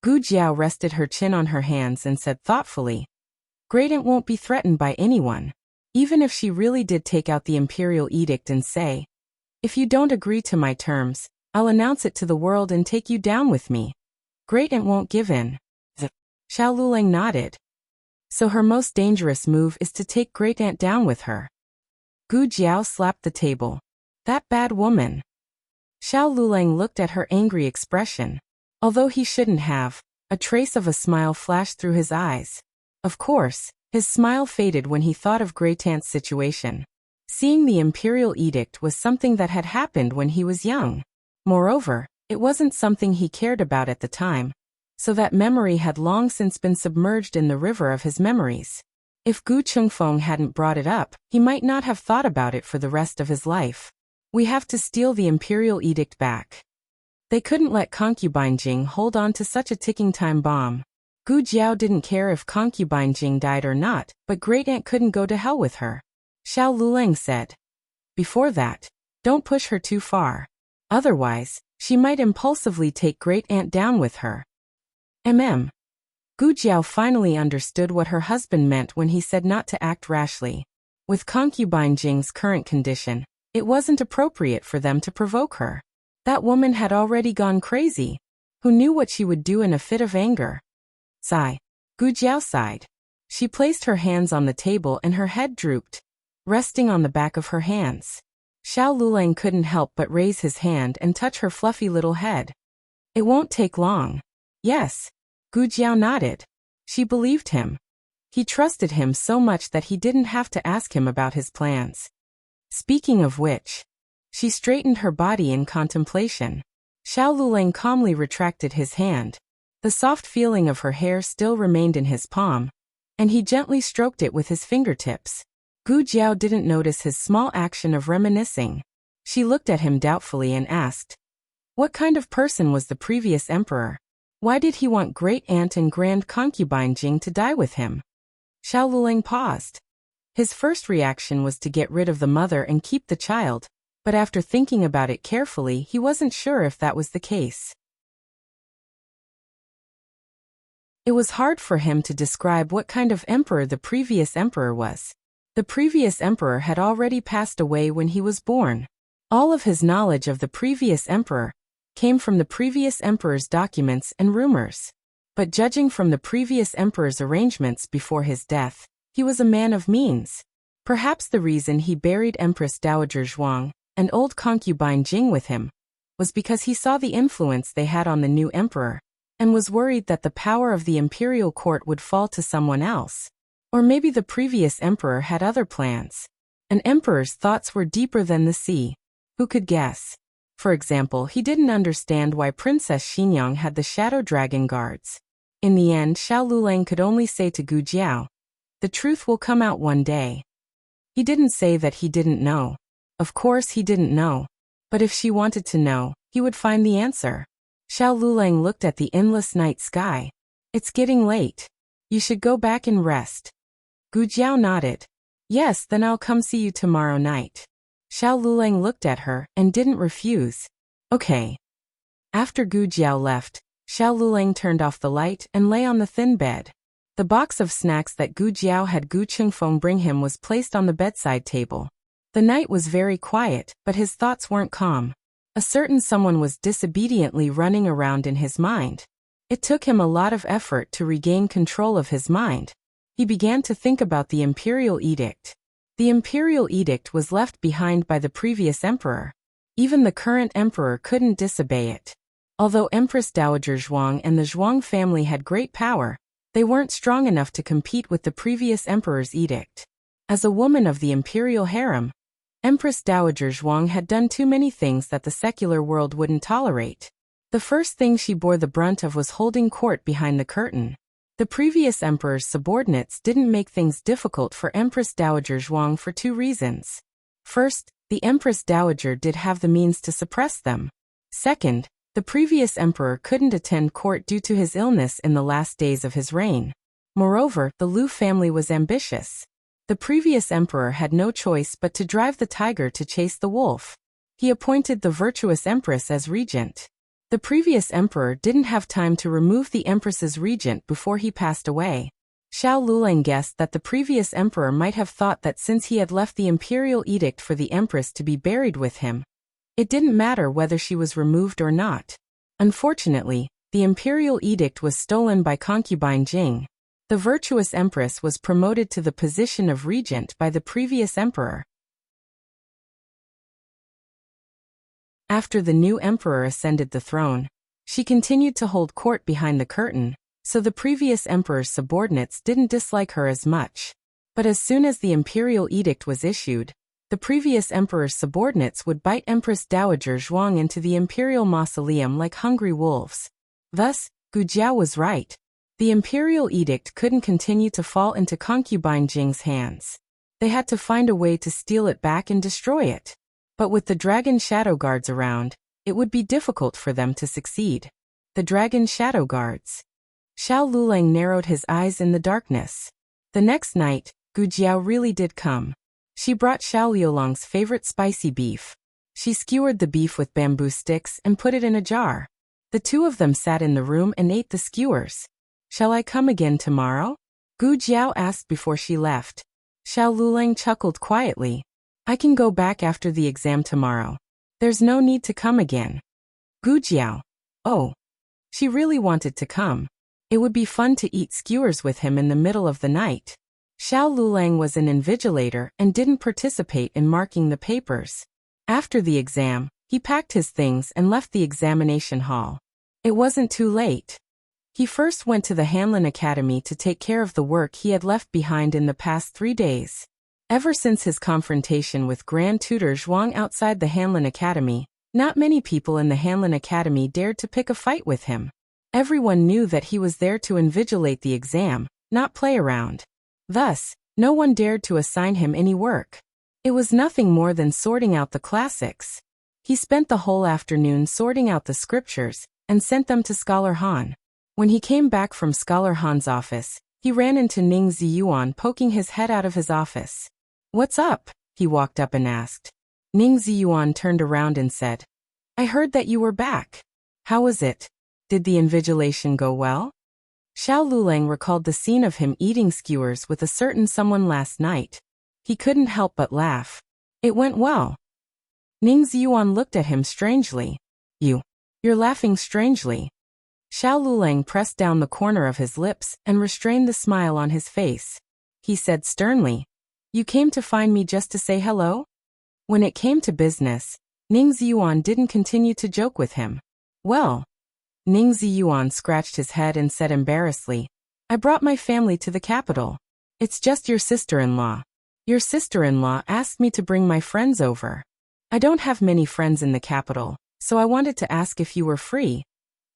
Gu Jiao rested her chin on her hands and said thoughtfully, Grandaunt won't be threatened by anyone. Even if she really did take out the imperial edict and say, if you don't agree to my terms, I'll announce it to the world and take you down with me. Grandaunt won't give in. Xiao Lulang nodded. So her most dangerous move is to take Grandaunt down with her. Gu Jiao slapped the table. That bad woman. Xiao Lulang looked at her angry expression. Although he shouldn't have, a trace of a smile flashed through his eyes. Of course, his smile faded when he thought of Grandaunt's situation. Seeing the imperial edict was something that had happened when he was young. Moreover, it wasn't something he cared about at the time, so that memory had long since been submerged in the river of his memories. If Gu Chengfeng hadn't brought it up, he might not have thought about it for the rest of his life. We have to steal the imperial edict back. They couldn't let concubine Jing hold on to such a ticking time bomb. Gu Jiao didn't care if concubine Jing died or not, but great-aunt couldn't go to hell with her. Xiao Luleng said. Before that, don't push her too far. Otherwise, she might impulsively take great-aunt down with her. Gu Jiao finally understood what her husband meant when he said not to act rashly. With concubine Jing's current condition, it wasn't appropriate for them to provoke her. That woman had already gone crazy. Who knew what she would do in a fit of anger? Sigh. Gu Jiao sighed. She placed her hands on the table and her head drooped, resting on the back of her hands. Xiao Luleng couldn't help but raise his hand and touch her fluffy little head. It won't take long. Yes. Gu Jiao nodded. She believed him. He trusted him so much that he didn't have to ask him about his plans. Speaking of which, she straightened her body in contemplation. Xiao Luleng calmly retracted his hand. The soft feeling of her hair still remained in his palm, and he gently stroked it with his fingertips. Gu Jiao didn't notice his small action of reminiscing. She looked at him doubtfully and asked, what kind of person was the previous emperor? Why did he want great-aunt and grand concubine Jing to die with him? Xiao Luleng paused. His first reaction was to get rid of the mother and keep the child, but after thinking about it carefully, he wasn't sure if that was the case. It was hard for him to describe what kind of emperor the previous emperor was. The previous emperor had already passed away when he was born. All of his knowledge of the previous emperor came from the previous emperor's documents and rumors. But judging from the previous emperor's arrangements before his death, he was a man of means. Perhaps the reason he buried Empress Dowager Zhuang and old concubine Jing with him was because he saw the influence they had on the new emperor and was worried that the power of the imperial court would fall to someone else. Or maybe the previous emperor had other plans. An emperor's thoughts were deeper than the sea. Who could guess? For example, he didn't understand why Princess Xinyang had the shadow dragon guards. In the end, Xiao Luleng could only say to Gu Jiao, the truth will come out one day. He didn't say that he didn't know. Of course he didn't know. But if she wanted to know, he would find the answer. Xiao Luleng looked at the endless night sky. It's getting late. You should go back and rest. Gu Jiao nodded. Yes, then I'll come see you tomorrow night. Xiao Luleng looked at her and didn't refuse. Okay. After Gu Jiao left, Xiao Luleng turned off the light and lay on the thin bed. The box of snacks that Gu Jiao had Gu Chengfeng bring him was placed on the bedside table. The night was very quiet, but his thoughts weren't calm. A certain someone was disobediently running around in his mind. It took him a lot of effort to regain control of his mind. He began to think about the imperial edict. The imperial edict was left behind by the previous emperor. Even the current emperor couldn't disobey it. Although Empress Dowager Zhuang and the Zhuang family had great power, they weren't strong enough to compete with the previous emperor's edict. As a woman of the imperial harem, Empress Dowager Zhuang had done too many things that the secular world wouldn't tolerate. The first thing she bore the brunt of was holding court behind the curtain. The previous emperor's subordinates didn't make things difficult for Empress Dowager Zhuang for two reasons. First, the Empress Dowager did have the means to suppress them. Second, the previous emperor couldn't attend court due to his illness in the last days of his reign. Moreover, the Lu family was ambitious. The previous emperor had no choice but to drive the tiger to chase the wolf. He appointed the virtuous empress as regent. The previous emperor didn't have time to remove the empress's regent before he passed away. Xiao Luleng guessed that the previous emperor might have thought that since he had left the imperial edict for the empress to be buried with him, it didn't matter whether she was removed or not. Unfortunately, the imperial edict was stolen by concubine Jing. The virtuous empress was promoted to the position of regent by the previous emperor. After the new emperor ascended the throne, she continued to hold court behind the curtain, so the previous emperor's subordinates didn't dislike her as much. But as soon as the imperial edict was issued, the previous emperor's subordinates would bite Empress Dowager Zhuang into the imperial mausoleum like hungry wolves. Thus, Gu Jiao was right. The imperial edict couldn't continue to fall into concubine Jing's hands. They had to find a way to steal it back and destroy it. But with the dragon shadow guards around, it would be difficult for them to succeed. The dragon shadow guards. Xiao Lulang narrowed his eyes in the darkness. The next night, Gu Jiao really did come. She brought Xiao Liulang's favorite spicy beef. She skewered the beef with bamboo sticks and put it in a jar. The two of them sat in the room and ate the skewers. "Shall I come again tomorrow?" Gu Jiao asked before she left. Xiao Lulang chuckled quietly. "I can go back after the exam tomorrow. There's no need to come again." Gu Jiao. Oh. She really wanted to come. It would be fun to eat skewers with him in the middle of the night. Xiao Lulang was an invigilator and didn't participate in marking the papers. After the exam, he packed his things and left the examination hall. It wasn't too late. He first went to the Hanlin Academy to take care of the work he had left behind in the past 3 days. Ever since his confrontation with Grand Tutor Zhuang outside the Hanlin Academy, not many people in the Hanlin Academy dared to pick a fight with him. Everyone knew that he was there to invigilate the exam, not play around. Thus, no one dared to assign him any work. It was nothing more than sorting out the classics. He spent the whole afternoon sorting out the scriptures and sent them to Scholar Han. When he came back from Scholar Han's office, he ran into Ning Ziyuan poking his head out of his office. "What's up?" he walked up and asked. Ning Ziyuan turned around and said, "I heard that you were back. How was it? Did the invigilation go well?" Xiao Lulang recalled the scene of him eating skewers with a certain someone last night. He couldn't help but laugh. "It went well." Ning Ziyuan looked at him strangely. You're laughing strangely." Xiao Lulang pressed down the corner of his lips and restrained the smile on his face. He said sternly, "You came to find me just to say hello?" When it came to business, Ning Ziyuan didn't continue to joke with him. "Well." Ning Ziyuan scratched his head and said embarrassedly, "I brought my family to the capital. It's just your sister-in-law. Your sister-in-law asked me to bring my friends over. I don't have many friends in the capital, so I wanted to ask if you were free."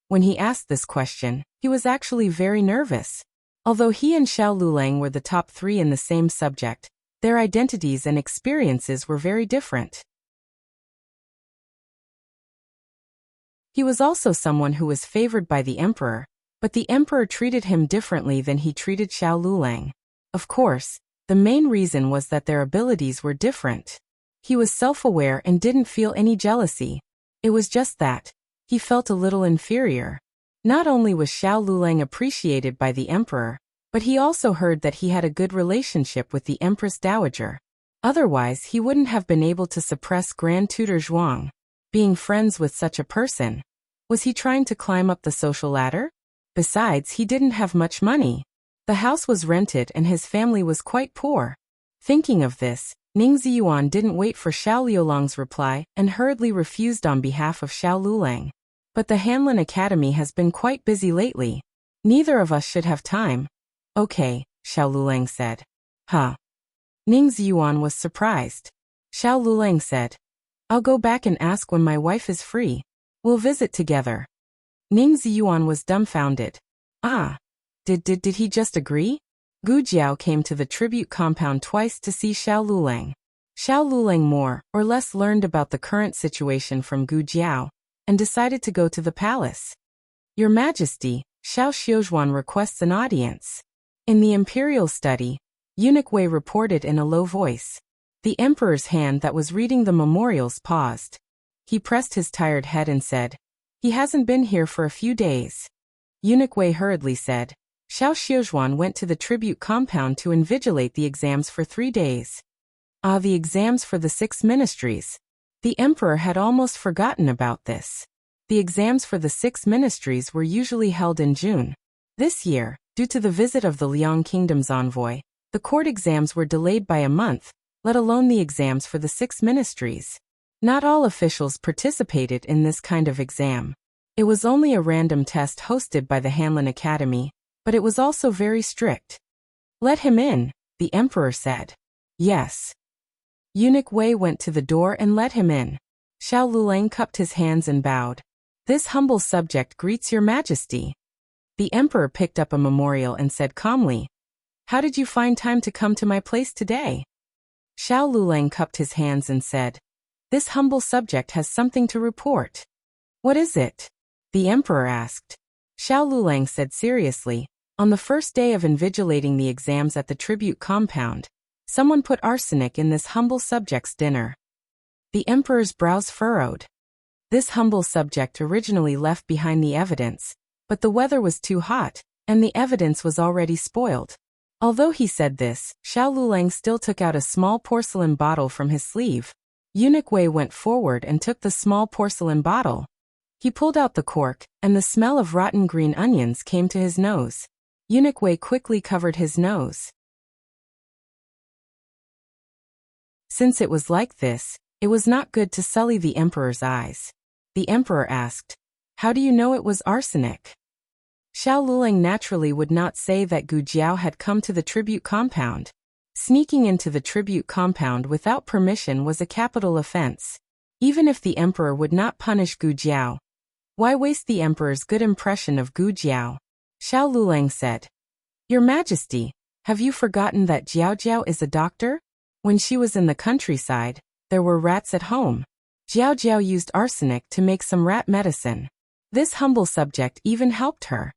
When he asked this question, he was actually very nervous. Although he and Xiao Lulang were the top 3 in the same subject, their identities and experiences were very different. He was also someone who was favored by the emperor, but the emperor treated him differently than he treated Xiao Lulang. Of course, the main reason was that their abilities were different. He was self-aware and didn't feel any jealousy. It was just that he felt a little inferior. Not only was Xiao Lulang appreciated by the emperor, but he also heard that he had a good relationship with the Empress Dowager. Otherwise, he wouldn't have been able to suppress Grand Tutor Zhuang. Being friends with such a person, was he trying to climb up the social ladder? Besides, he didn't have much money. The house was rented and his family was quite poor. Thinking of this, Ning Ziyuan didn't wait for Xiao Liulang's reply and hurriedly refused on behalf of Xiao Lulang. "But the Hanlin Academy has been quite busy lately. Neither of us should have time." "Okay," Xiao Lulang said. "Huh." Ning Ziyuan was surprised. Xiao Lulang said, "I'll go back and ask when my wife is free. We'll visit together." Ning Ziyuan was dumbfounded. Ah. Did he just agree? Gu Jiao came to the tribute compound twice to see Xiao Lulang. Xiao Lulang more or less learned about the current situation from Gu Jiao, and decided to go to the palace. "Your Majesty, Xiao Xiuzhuan requests an audience." In the imperial study, Eunuch Wei reported in a low voice. The emperor's hand that was reading the memorials paused. He pressed his tired head and said, "He hasn't been here for a few days." Eunuch Wei hurriedly said, "Xiao Xiuzhuan went to the tribute compound to invigilate the exams for 3 days. Ah, the exams for the 6 ministries. The emperor had almost forgotten about this. The exams for the 6 ministries were usually held in June. This year, due to the visit of the Liang Kingdom's envoy, the court exams were delayed by a month, let alone the exams for the 6 ministries. Not all officials participated in this kind of exam. It was only a random test hosted by the Hanlin Academy, but it was also very strict. "Let him in," the emperor said. "Yes." Eunuch Wei went to the door and let him in. Xiao Lulang cupped his hands and bowed. "This humble subject greets your Majesty." The emperor picked up a memorial and said calmly, "How did you find time to come to my place today?" Xiao Luleng cupped his hands and said, "This humble subject has something to report." "What is it?" the emperor asked. Xiao Luleng said seriously, "On the first day of invigilating the exams at the tribute compound, someone put arsenic in this humble subject's dinner." The emperor's brows furrowed. This humble subject originally left behind the evidence, but the weather was too hot, and the evidence was already spoiled. Although he said this, Xiao Luleng still took out a small porcelain bottle from his sleeve. Eunuch Wei went forward and took the small porcelain bottle. He pulled out the cork, and the smell of rotten green onions came to his nose. Eunuch Wei quickly covered his nose. Since it was like this, it was not good to sully the emperor's eyes. The emperor asked, "How do you know it was arsenic?" Xiao Luleng naturally would not say that Gu Jiao had come to the tribute compound. Sneaking into the tribute compound without permission was a capital offense. Even if the emperor would not punish Gu Jiao, why waste the emperor's good impression of Gu Jiao? Xiao Luleng said, "Your Majesty, have you forgotten that Jiao Jiao is a doctor? When she was in the countryside, there were rats at home. Jiao Jiao used arsenic to make some rat medicine. This humble subject even helped her."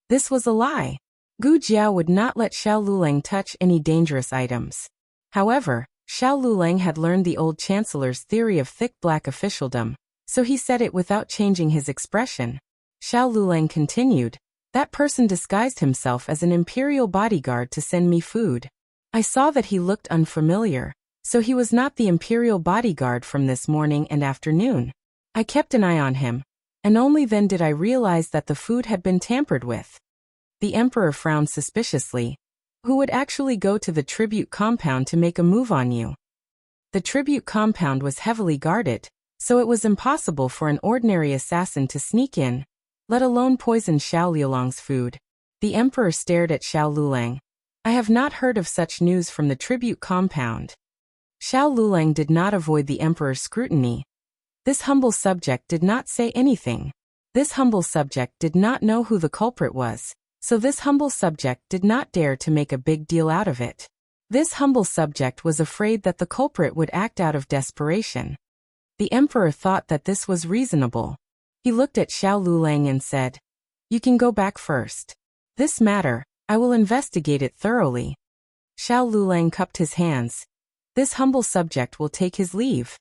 This was a lie. Gu Jiao would not let Xiao Luleng touch any dangerous items. However, Xiao Luleng had learned the old chancellor's theory of thick black officialdom, so he said it without changing his expression. Xiao Luleng continued, "That person disguised himself as an imperial bodyguard to send me food. I saw that he looked unfamiliar, so he was not the imperial bodyguard from this morning and afternoon. I kept an eye on him, and only then did I realize that the food had been tampered with." The emperor frowned suspiciously. "Who would actually go to the tribute compound to make a move on you?" The tribute compound was heavily guarded, so it was impossible for an ordinary assassin to sneak in, let alone poison Xiao Luleng's food. The emperor stared at Xiao Luleng. "I have not heard of such news from the tribute compound." Xiao Luleng did not avoid the emperor's scrutiny. This humble subject did not say anything. This humble subject did not know who the culprit was, so this humble subject did not dare to make a big deal out of it. This humble subject was afraid that the culprit would act out of desperation. The emperor thought that this was reasonable. He looked at Xiao Luleng and said, "You can go back first. This matter, I will investigate it thoroughly." Xiao Luleng cupped his hands. This humble subject will take his leave.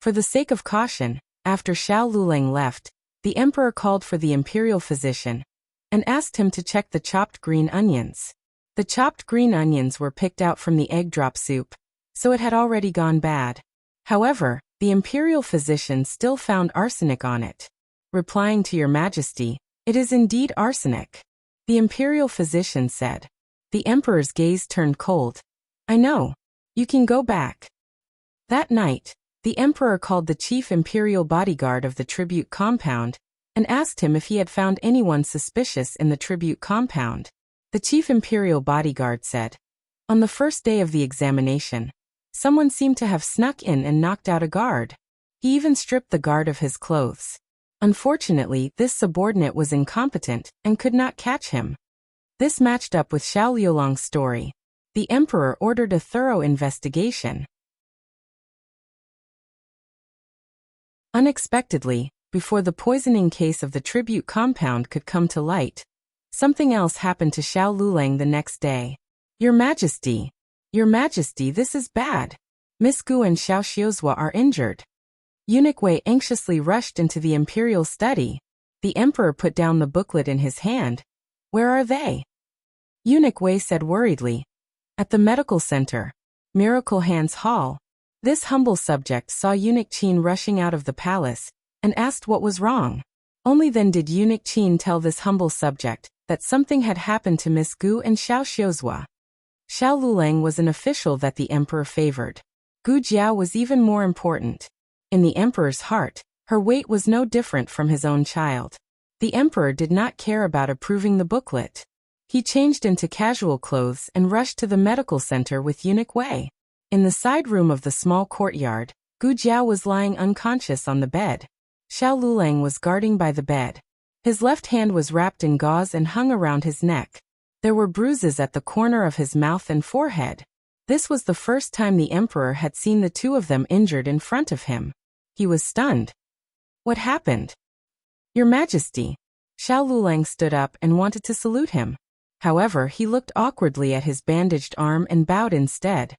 For the sake of caution, after Xiao Luleng left, the emperor called for the imperial physician and asked him to check the chopped green onions. The chopped green onions were picked out from the egg drop soup, so it had already gone bad. However, the imperial physician still found arsenic on it. Replying to Your Majesty, "It is indeed arsenic," the imperial physician said. The emperor's gaze turned cold. "I know. You can go back." That night, the emperor called the chief imperial bodyguard of the tribute compound and asked him if he had found anyone suspicious in the tribute compound. The chief imperial bodyguard said, "On the first day of the examination, someone seemed to have snuck in and knocked out a guard. He even stripped the guard of his clothes. Unfortunately, this subordinate was incompetent and could not catch him." This matched up with Xiao Luleng's story. The emperor ordered a thorough investigation. Unexpectedly, before the poisoning case of the tribute compound could come to light, something else happened to Xiao Luleng the next day. "Your Majesty! Your Majesty, this is bad. Miss Gu and Xiao Xiuzhua are injured." Eunuch Wei anxiously rushed into the imperial study. The emperor put down the booklet in his hand. "Where are they?" Eunuch Wei said worriedly. "At the medical center. Miracle Hands Hall." This humble subject saw Eunuch Qin rushing out of the palace and asked what was wrong. Only then did Eunuch Qin tell this humble subject that something had happened to Miss Gu and Xiao Xiuzhua. Xiao Luleng was an official that the emperor favored. Gu Jiao was even more important. In the emperor's heart, her weight was no different from his own child. The emperor did not care about approving the booklet. He changed into casual clothes and rushed to the medical center with Eunuch Wei. In the side room of the small courtyard, Gu Jiao was lying unconscious on the bed. Xiao Luleng was guarding by the bed. His left hand was wrapped in gauze and hung around his neck. There were bruises at the corner of his mouth and forehead. This was the first time the emperor had seen the two of them injured in front of him. He was stunned. What happened? Your Majesty. Xiao Lulang stood up and wanted to salute him. However, he looked awkwardly at his bandaged arm and bowed instead.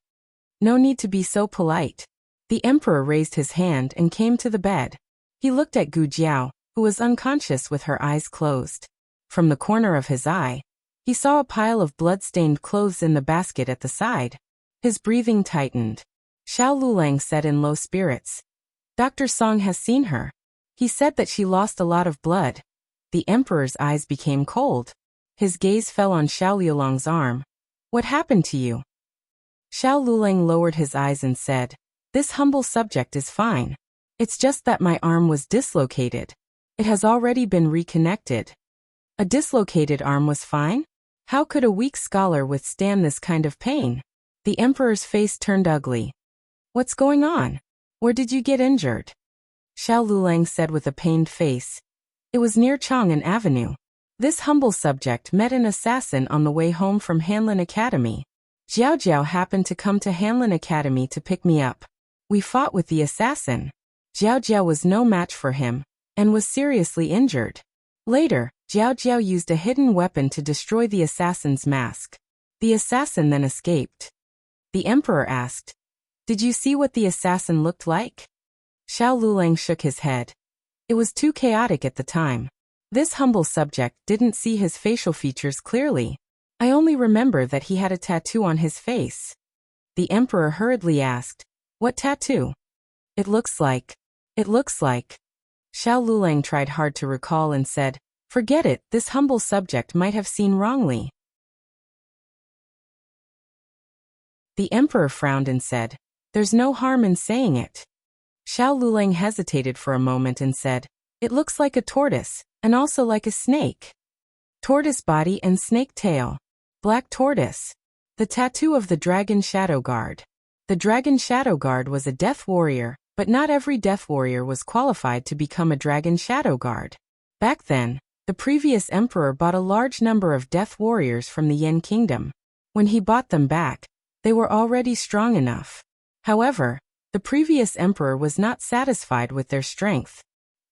No need to be so polite. The emperor raised his hand and came to the bed. He looked at Gu Jiao, who was unconscious with her eyes closed. From the corner of his eye, he saw a pile of blood-stained clothes in the basket at the side. His breathing tightened. Xiao Lulang said in low spirits. Dr. Song has seen her. He said that she lost a lot of blood. The emperor's eyes became cold. His gaze fell on Xiao Liulang's arm. What happened to you? Xiao Lulang lowered his eyes and said, This humble subject is fine. It's just that my arm was dislocated. It has already been reconnected. A dislocated arm was fine? How could a weak scholar withstand this kind of pain? The emperor's face turned ugly. What's going on? Where did you get injured? Xiao Lulang said with a pained face. It was near Chang'an Avenue. This humble subject met an assassin on the way home from Hanlin Academy. Jiao Jiao happened to come to Hanlin Academy to pick me up. We fought with the assassin. Jiao Jiao was no match for him, and was seriously injured. Later, Jiao Jiao used a hidden weapon to destroy the assassin's mask. The assassin then escaped. The emperor asked, Did you see what the assassin looked like? Xiao Lulang shook his head. It was too chaotic at the time. This humble subject didn't see his facial features clearly. I only remember that he had a tattoo on his face. The emperor hurriedly asked, What tattoo? It looks like. Xiao Lulang tried hard to recall and said, Forget it, this humble subject might have seen wrongly. The emperor frowned and said, There's no harm in saying it. Xiao Lulang hesitated for a moment and said, It looks like a tortoise, and also like a snake. Tortoise body and snake tail. Black tortoise. The tattoo of the Dragon Shadow Guard. The Dragon Shadow Guard was a death warrior, but not every death warrior was qualified to become a Dragon Shadow Guard. Back then, the previous emperor bought a large number of death warriors from the Yen Kingdom. When he bought them back, they were already strong enough. However, the previous emperor was not satisfied with their strength.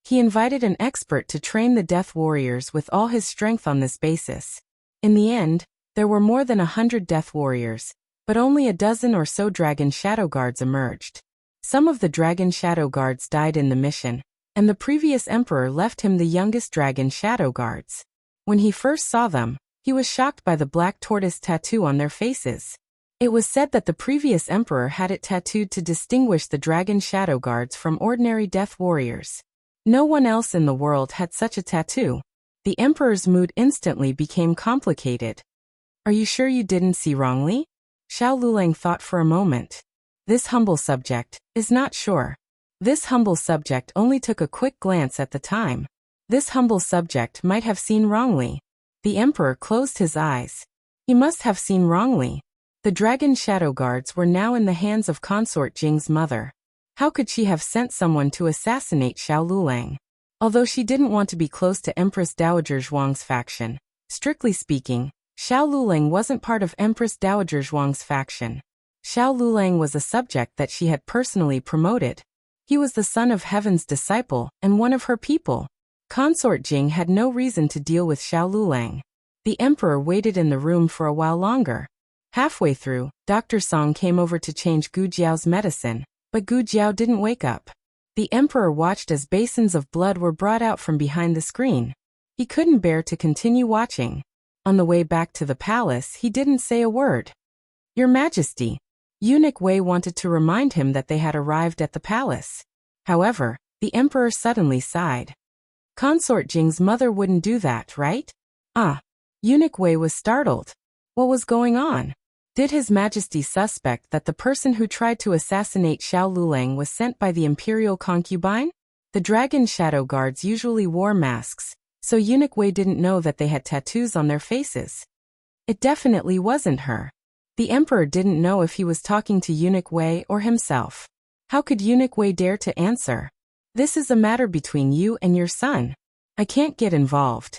He invited an expert to train the death warriors with all his strength on this basis. In the end, there were more than 100 death warriors, but only a dozen or so Dragon Shadow Guards emerged. Some of the Dragon Shadow Guards died in the mission, and the previous emperor left him the youngest Dragon Shadow Guards. When he first saw them, he was shocked by the black tortoise tattoo on their faces. It was said that the previous emperor had it tattooed to distinguish the Dragon Shadow Guards from ordinary death warriors. No one else in the world had such a tattoo. The emperor's mood instantly became complicated. Are you sure you didn't see wrongly? Xiao Lulang thought for a moment. This humble subject is not sure. This humble subject only took a quick glance at the time. This humble subject might have seen wrongly. The emperor closed his eyes. He must have seen wrongly. The Dragon Shadow Guards were now in the hands of Consort Jing's mother. How could she have sent someone to assassinate Xiao Lulang? Although she didn't want to be close to Empress Dowager Zhuang's faction, strictly speaking, Xiao Lulang wasn't part of Empress Dowager Zhuang's faction. Xiao Lulang was a subject that she had personally promoted. He was the son of Heaven's disciple and one of her people. Consort Jing had no reason to deal with Xiao Lulang. The emperor waited in the room for a while longer. Halfway through, Dr. Song came over to change Gu Jiao's medicine, but Gu Jiao didn't wake up. The emperor watched as basins of blood were brought out from behind the screen. He couldn't bear to continue watching. On the way back to the palace, he didn't say a word. Your Majesty. Eunuch Wei wanted to remind him that they had arrived at the palace. However, the emperor suddenly sighed. Consort Jing's mother wouldn't do that, right? Eunuch Wei was startled. What was going on? Did His Majesty suspect that the person who tried to assassinate Xiao Lulang was sent by the imperial concubine? The Dragon Shadow Guards usually wore masks, so Eunuch Wei didn't know that they had tattoos on their faces. It definitely wasn't her. The emperor didn't know if he was talking to Eunuch Wei or himself. How could Eunuch Wei dare to answer? This is a matter between you and your son. I can't get involved.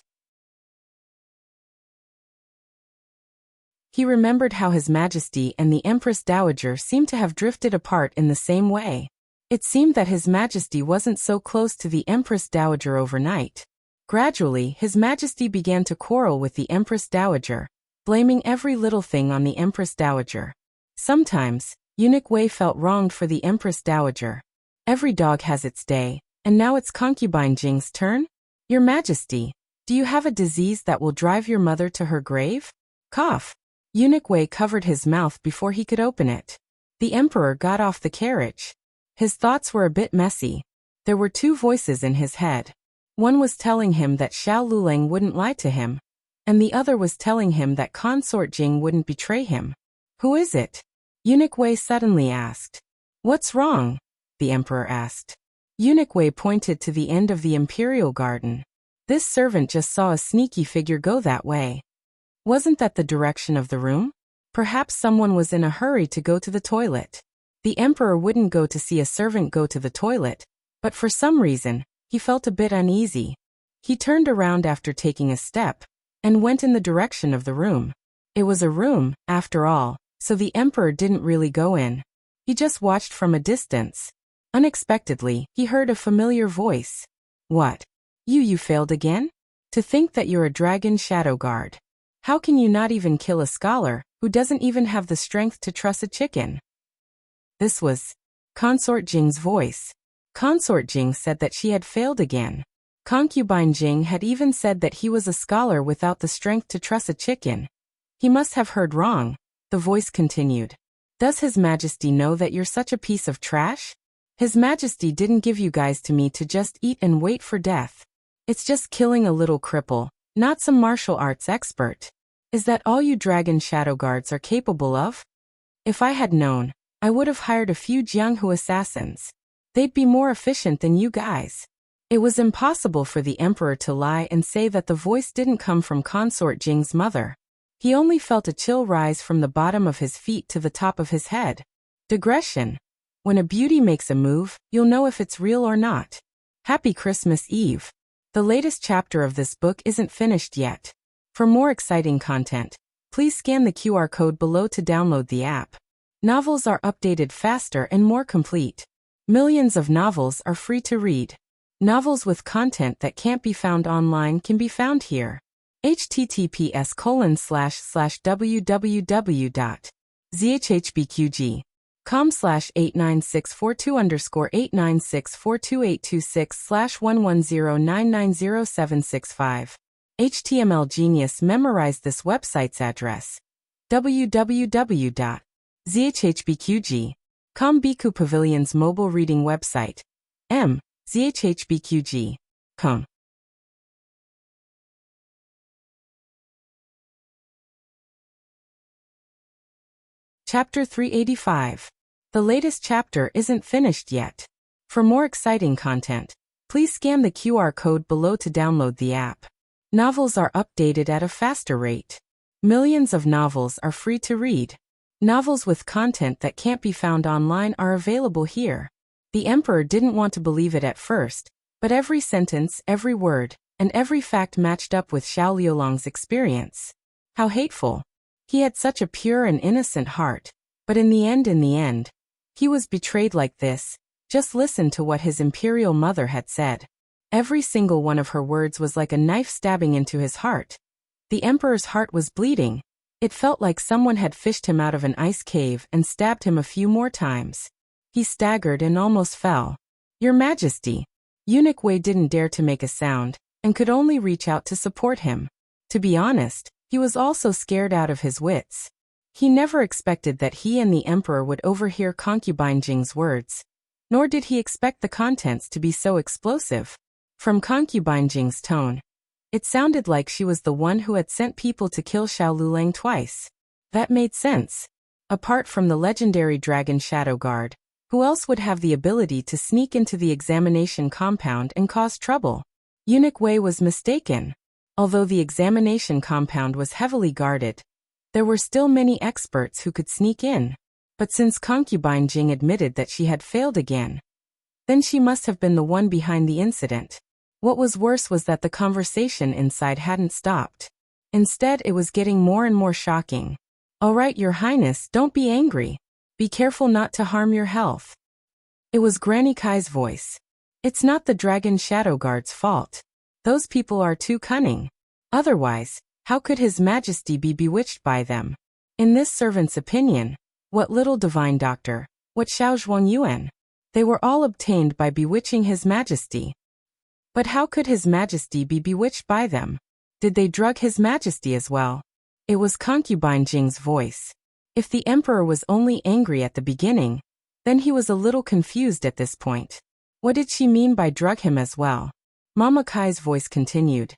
He remembered how His Majesty and the Empress Dowager seemed to have drifted apart in the same way. It seemed that His Majesty wasn't so close to the Empress Dowager overnight. Gradually, His Majesty began to quarrel with the Empress Dowager, blaming every little thing on the Empress Dowager. Sometimes, Eunuch Wei felt wronged for the Empress Dowager. Every dog has its day, and now it's concubine Jing's turn? Your Majesty, do you have a disease that will drive your mother to her grave? Cough. Eunuch Wei covered his mouth before he could open it. The Emperor got off the carriage. His thoughts were a bit messy. There were two voices in his head. One was telling him that Xiao Lulang wouldn't lie to him, and the other was telling him that Consort Jing wouldn't betray him. Who is it? Eunuch Wei suddenly asked. What's wrong? The Emperor asked. Eunuch Wei pointed to the end of the imperial garden. This servant just saw a sneaky figure go that way. Wasn't that the direction of the room? Perhaps someone was in a hurry to go to the toilet. The Emperor wouldn't go to see a servant go to the toilet, but for some reason, he felt a bit uneasy. He turned around after taking a step, and went in the direction of the room. It was a room, after all, so the Emperor didn't really go in. He just watched from a distance. Unexpectedly, he heard a familiar voice. What? You failed again? To think that you're a dragon shadow guard. How can you not even kill a scholar, who doesn't even have the strength to truss a chicken? This was Consort Jing's voice. Consort Jing said that she had failed again. Concubine Jing had even said that he was a scholar without the strength to truss a chicken. He must have heard wrong. The voice continued. Does His Majesty know that you're such a piece of trash? His Majesty didn't give you guys to me to just eat and wait for death. It's just killing a little cripple, not some martial arts expert. Is that all you dragon shadow guards are capable of? If I had known, I would have hired a few Jianghu assassins. They'd be more efficient than you guys. It was impossible for the Emperor to lie and say that the voice didn't come from Consort Jing's mother. He only felt a chill rise from the bottom of his feet to the top of his head. Digression. When a beauty makes a move, you'll know if it's real or not. Happy Christmas Eve. The latest chapter of this book isn't finished yet. For more exciting content, please scan the QR code below to download the app. Novels are updated faster and more complete. Millions of novels are free to read. Novels with content that can't be found online can be found here. https://www.zhhbqg.com/89642_8964286/11099075. HTML Genius memorized this website's address. www.zhhbqg.com Biku Pavilion's mobile reading website. zhhbqg.com. Chapter 385. The latest chapter isn't finished yet. For more exciting content, please scan the QR code below to download the app. Novels are updated at a faster rate. Millions of novels are free to read. Novels with content that can't be found online are available here. The Emperor didn't want to believe it at first, but every sentence, every word, and every fact matched up with Xiao Liulang's experience. How hateful. He had such a pure and innocent heart, but in the end, he was betrayed like this. Just listen to what his imperial mother had said. Every single one of her words was like a knife stabbing into his heart. The Emperor's heart was bleeding. It felt like someone had fished him out of an ice cave and stabbed him a few more times. He staggered and almost fell. Your Majesty. Eunuch Wei didn't dare to make a sound, and could only reach out to support him. To be honest, he was also scared out of his wits. He never expected that he and the Emperor would overhear Concubine Jing's words. Nor did he expect the contents to be so explosive. From Concubine Jing's tone, it sounded like she was the one who had sent people to kill Xiao Lulang twice. That made sense. Apart from the legendary Dragon Shadow Guard, who else would have the ability to sneak into the examination compound and cause trouble? Eunuch Wei was mistaken. Although the examination compound was heavily guarded, there were still many experts who could sneak in. But since Concubine Jing admitted that she had failed again, then she must have been the one behind the incident. What was worse was that the conversation inside hadn't stopped. Instead, it was getting more and more shocking. "All right, Your Highness, don't be angry. Be careful not to harm your health." It was Granny Kai's voice. "It's not the Dragon Shadow Guard's fault. Those people are too cunning. Otherwise, how could His Majesty be bewitched by them? In this servant's opinion, what little divine doctor, what Xiao Zhuang Yuan, they were all obtained by bewitching His Majesty. But how could His Majesty be bewitched by them? Did they drug His Majesty as well?" It was concubine Jing's voice. If the emperor was only angry at the beginning, then he was a little confused at this point. What did she mean by drug him as well? Mama Kai's voice continued.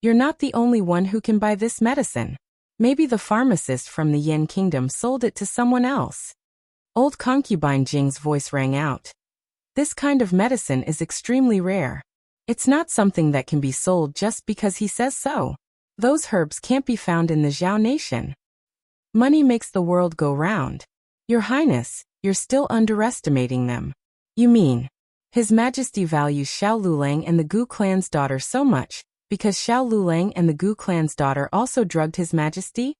"You're not the only one who can buy this medicine. Maybe the pharmacist from the Yin Kingdom sold it to someone else." Old concubine Jing's voice rang out. "This kind of medicine is extremely rare. It's not something that can be sold just because he says so. Those herbs can't be found in the Zhao nation. Money makes the world go round. Your Highness, you're still underestimating them." "You mean, His Majesty values Xiao Lulang and the Gu clan's daughter so much, because Xiao Lulang and the Gu clan's daughter also drugged His Majesty?"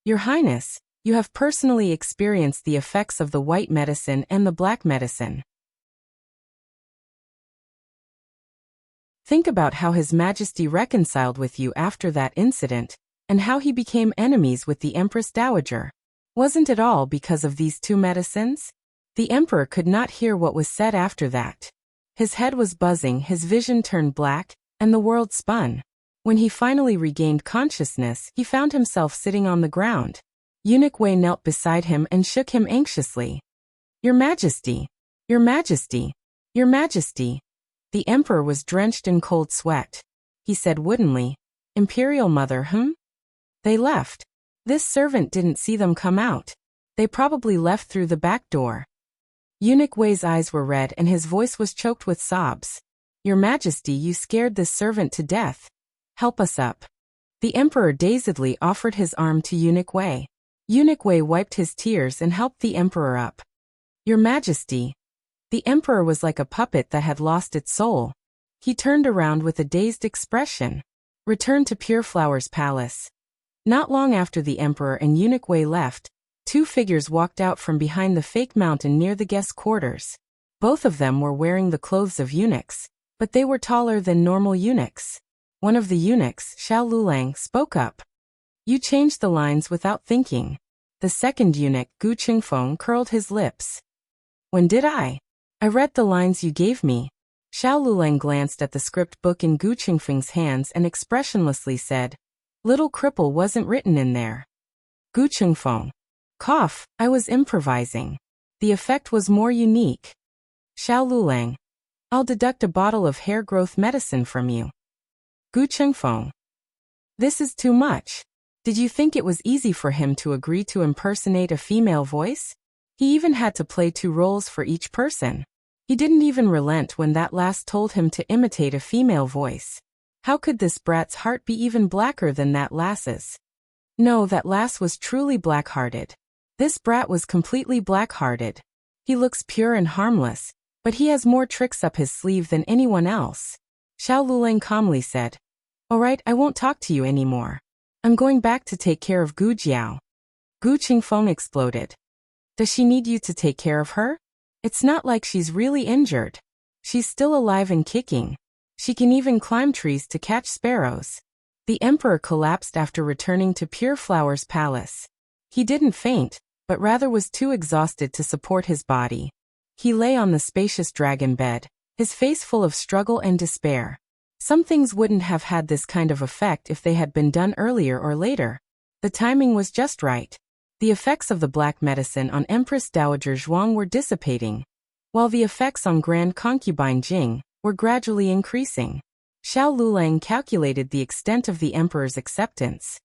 "Your Highness, you have personally experienced the effects of the white medicine and the black medicine. Think about how His Majesty reconciled with you after that incident, and how he became enemies with the Empress Dowager. Wasn't it all because of these two medicines?" The emperor could not hear what was said after that. His head was buzzing, his vision turned black, and the world spun. When he finally regained consciousness, he found himself sitting on the ground. Eunuch Wei knelt beside him and shook him anxiously. "Your Majesty! Your Majesty! Your Majesty!" The emperor was drenched in cold sweat. He said woodenly, "Imperial Mother, They left. This servant didn't see them come out. They probably left through the back door." Eunuch Wei's eyes were red and his voice was choked with sobs. "Your Majesty, you scared this servant to death. Help us up." The emperor dazedly offered his arm to Eunuch Wei. Eunuch Wei wiped his tears and helped the emperor up. "Your Majesty." The emperor was like a puppet that had lost its soul. He turned around with a dazed expression. Returned to Pure Flower's palace. Not long after the emperor and Eunuch Wei left, two figures walked out from behind the fake mountain near the guest quarters. Both of them were wearing the clothes of eunuchs, but they were taller than normal eunuchs. One of the eunuchs, Xiao Lulang, spoke up. "You changed the lines without thinking." The second eunuch, Gu Qingfeng, curled his lips. "When did I? I read the lines you gave me." Xiao Lulang glanced at the script book in Gu Qingfeng's hands and expressionlessly said, "Little cripple wasn't written in there." Gu Qingfeng. Cough, "I was improvising. The effect was more unique." Xiao Lulang. "I'll deduct a bottle of hair growth medicine from you." Gu Qingfeng. "This is too much. Did you think it was easy for him to agree to impersonate a female voice? He even had to play two roles for each person. He didn't even relent when that lass told him to imitate a female voice. How could this brat's heart be even blacker than that lass's? No, that lass was truly black-hearted. This brat was completely black-hearted. He looks pure and harmless, but he has more tricks up his sleeve than anyone else." Xiao Lulang calmly said, "All right, I won't talk to you anymore. I'm going back to take care of Gu Jiao." Gu Qingfeng exploded. "Does she need you to take care of her? It's not like she's really injured. She's still alive and kicking. She can even climb trees to catch sparrows." The emperor collapsed after returning to Pure Flower's palace. He didn't faint, but rather was too exhausted to support his body. He lay on the spacious dragon bed, his face full of struggle and despair. Some things wouldn't have had this kind of effect if they had been done earlier or later. The timing was just right. The effects of the black medicine on Empress Dowager Zhuang were dissipating, while the effects on Grand Concubine Jing were gradually increasing. Xiao Lulang calculated the extent of the emperor's acceptance.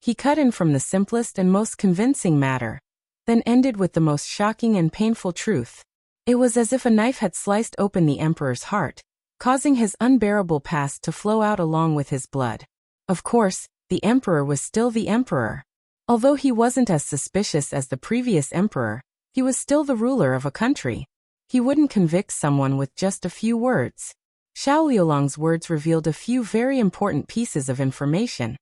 He cut in from the simplest and most convincing matter, then ended with the most shocking and painful truth. It was as if a knife had sliced open the emperor's heart, causing his unbearable past to flow out along with his blood. Of course, the emperor was still the emperor. Although he wasn't as suspicious as the previous emperor, he was still the ruler of a country. He wouldn't convict someone with just a few words. Xiao Liulong's words revealed a few very important pieces of information.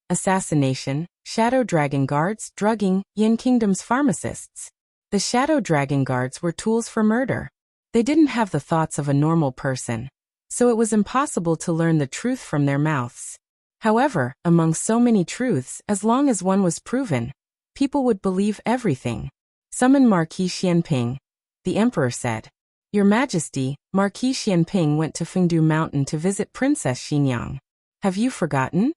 Assassination, Shadow Dragon Guards, drugging, Yin Kingdom's pharmacists. The Shadow Dragon Guards were tools for murder. They didn't have the thoughts of a normal person, so it was impossible to learn the truth from their mouths. However, among so many truths, as long as one was proven, people would believe everything. Summon Marquis Xianping. The emperor said. Your Majesty, Marquis Xianping went to Fengdu Mountain to visit Princess Xinyang. Have you forgotten?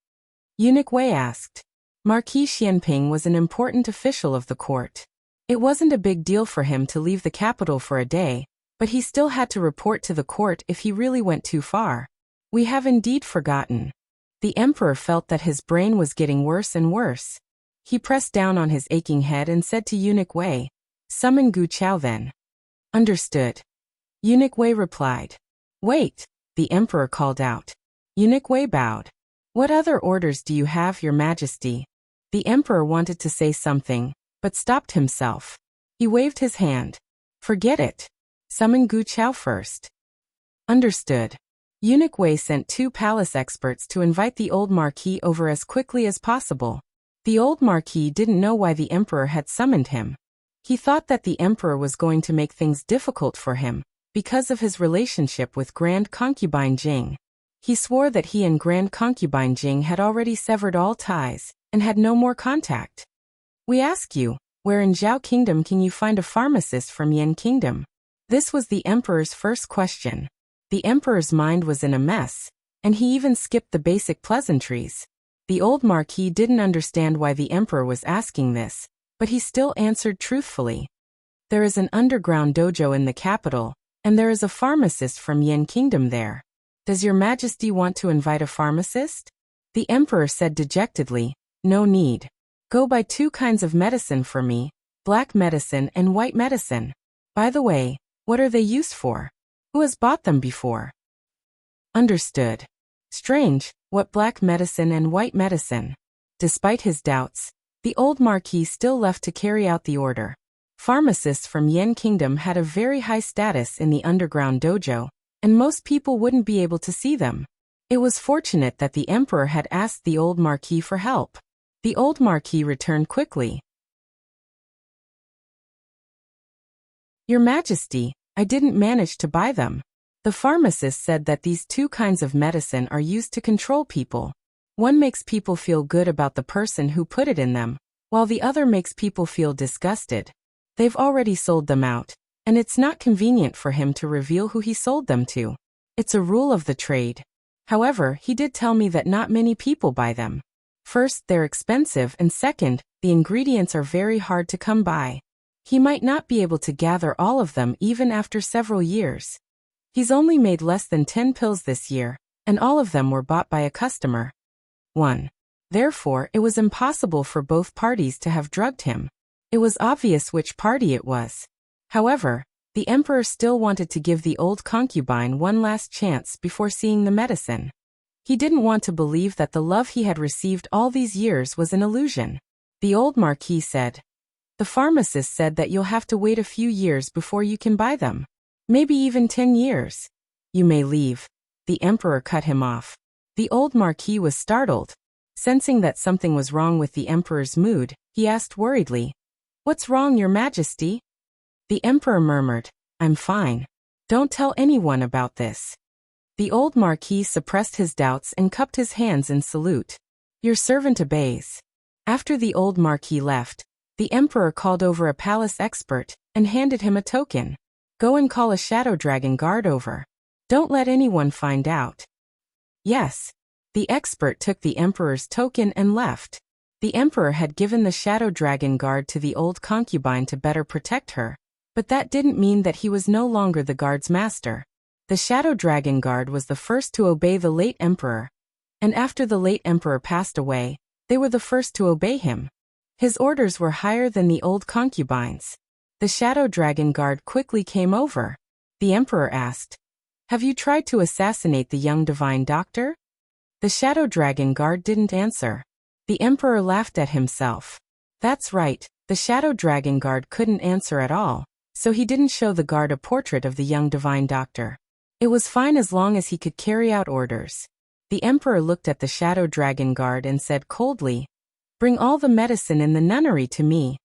Eunuch Wei asked. Marquis Xianping was an important official of the court. It wasn't a big deal for him to leave the capital for a day, but he still had to report to the court if he really went too far. We have indeed forgotten. The emperor felt that his brain was getting worse and worse. He pressed down on his aching head and said to Eunuch Wei, Summon Gu Chao then. Understood. Eunuch Wei replied. Wait, the emperor called out. Eunuch Wei bowed. What other orders do you have, Your Majesty? The emperor wanted to say something, but stopped himself. He waved his hand. Forget it. Summon Gu Chao first. Understood. Eunuch Wei sent 2 palace experts to invite the old marquis over as quickly as possible. The old marquis didn't know why the emperor had summoned him. He thought that the emperor was going to make things difficult for him, because of his relationship with Grand Concubine Jing. He swore that he and Grand Concubine Jing had already severed all ties, and had no more contact. We ask you, where in Zhao Kingdom can you find a pharmacist from Yin Kingdom? This was the emperor's first question. The emperor's mind was in a mess, and he even skipped the basic pleasantries. The old marquis didn't understand why the emperor was asking this, but he still answered truthfully. There is an underground dojo in the capital, and there is a pharmacist from Yin Kingdom there. Does Your Majesty want to invite a pharmacist? The emperor said dejectedly, No need. Go buy 2 kinds of medicine for me, black medicine and white medicine. By the way, what are they used for? Who has bought them before? Understood. Strange, what black medicine and white medicine? Despite his doubts, the old marquis still left to carry out the order. Pharmacists from Yin Kingdom had a very high status in the underground dojo, and most people wouldn't be able to see them. It was fortunate that the emperor had asked the old marquis for help. The old marquis returned quickly. Your Majesty, I didn't manage to buy them. The pharmacist said that these 2 kinds of medicine are used to control people. One makes people feel good about the person who put it in them, while the other makes people feel disgusted. They've already sold them out, and it's not convenient for him to reveal who he sold them to. It's a rule of the trade. However, he did tell me that not many people buy them. First, they're expensive, and second, the ingredients are very hard to come by. He might not be able to gather all of them even after several years. He's only made less than 10 pills this year, and all of them were bought by a customer. 1. Therefore, it was impossible for both parties to have drugged him. It was obvious which party it was. However, the emperor still wanted to give the old concubine one last chance before seeing the medicine. He didn't want to believe that the love he had received all these years was an illusion. The old marquis said, The pharmacist said that you'll have to wait a few years before you can buy them. Maybe even 10 years. You may leave. The emperor cut him off. The old marquis was startled. Sensing that something was wrong with the emperor's mood, he asked worriedly, What's wrong, Your Majesty? The emperor murmured, I'm fine. Don't tell anyone about this. The old marquis suppressed his doubts and cupped his hands in salute. Your servant obeys. After the old marquis left, the emperor called over a palace expert and handed him a token. Go and call a shadow dragon guard over. Don't let anyone find out. Yes. The expert took the emperor's token and left. The emperor had given the shadow dragon guard to the old concubine to better protect her, but that didn't mean that he was no longer the guard's master. The shadow dragon guard was the first to obey the late emperor, and after the late emperor passed away, they were the first to obey him. His orders were higher than the old concubine's. The shadow dragon guard quickly came over. The emperor asked, Have you tried to assassinate the young divine doctor? The shadow dragon guard didn't answer. The emperor laughed at himself. That's right, the shadow dragon guard couldn't answer at all. so he didn't show the guard a portrait of the young divine doctor. It was fine as long as he could carry out orders. The emperor looked at the shadow dragon guard and said coldly, "Bring all the medicine in the nunnery to me."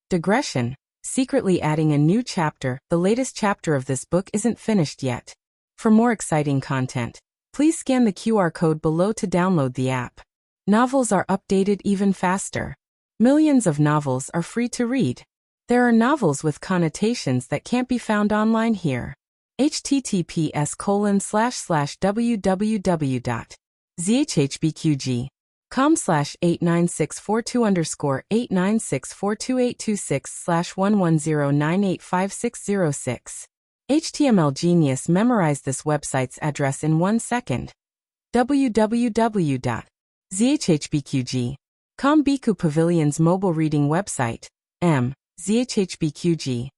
Digression. Secretly adding a new chapter, the latest chapter of this book isn't finished yet. For more exciting content, please scan the QR code below to download the app. Novels are updated even faster. Millions of novels are free to read. There are novels with connotations that can't be found online here. https://www.zhbqg.com/89642_8964286/110985606. HTML Genius memorized this website's address in 1 second. www.zhbqg.com Biku Pavilion's mobile reading website. zhbqg.com.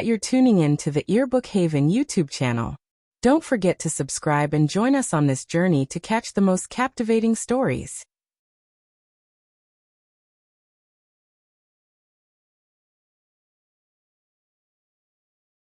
You're tuning in to the Earbook Haven YouTube channel. Don't forget to subscribe and join us on this journey to catch the most captivating stories.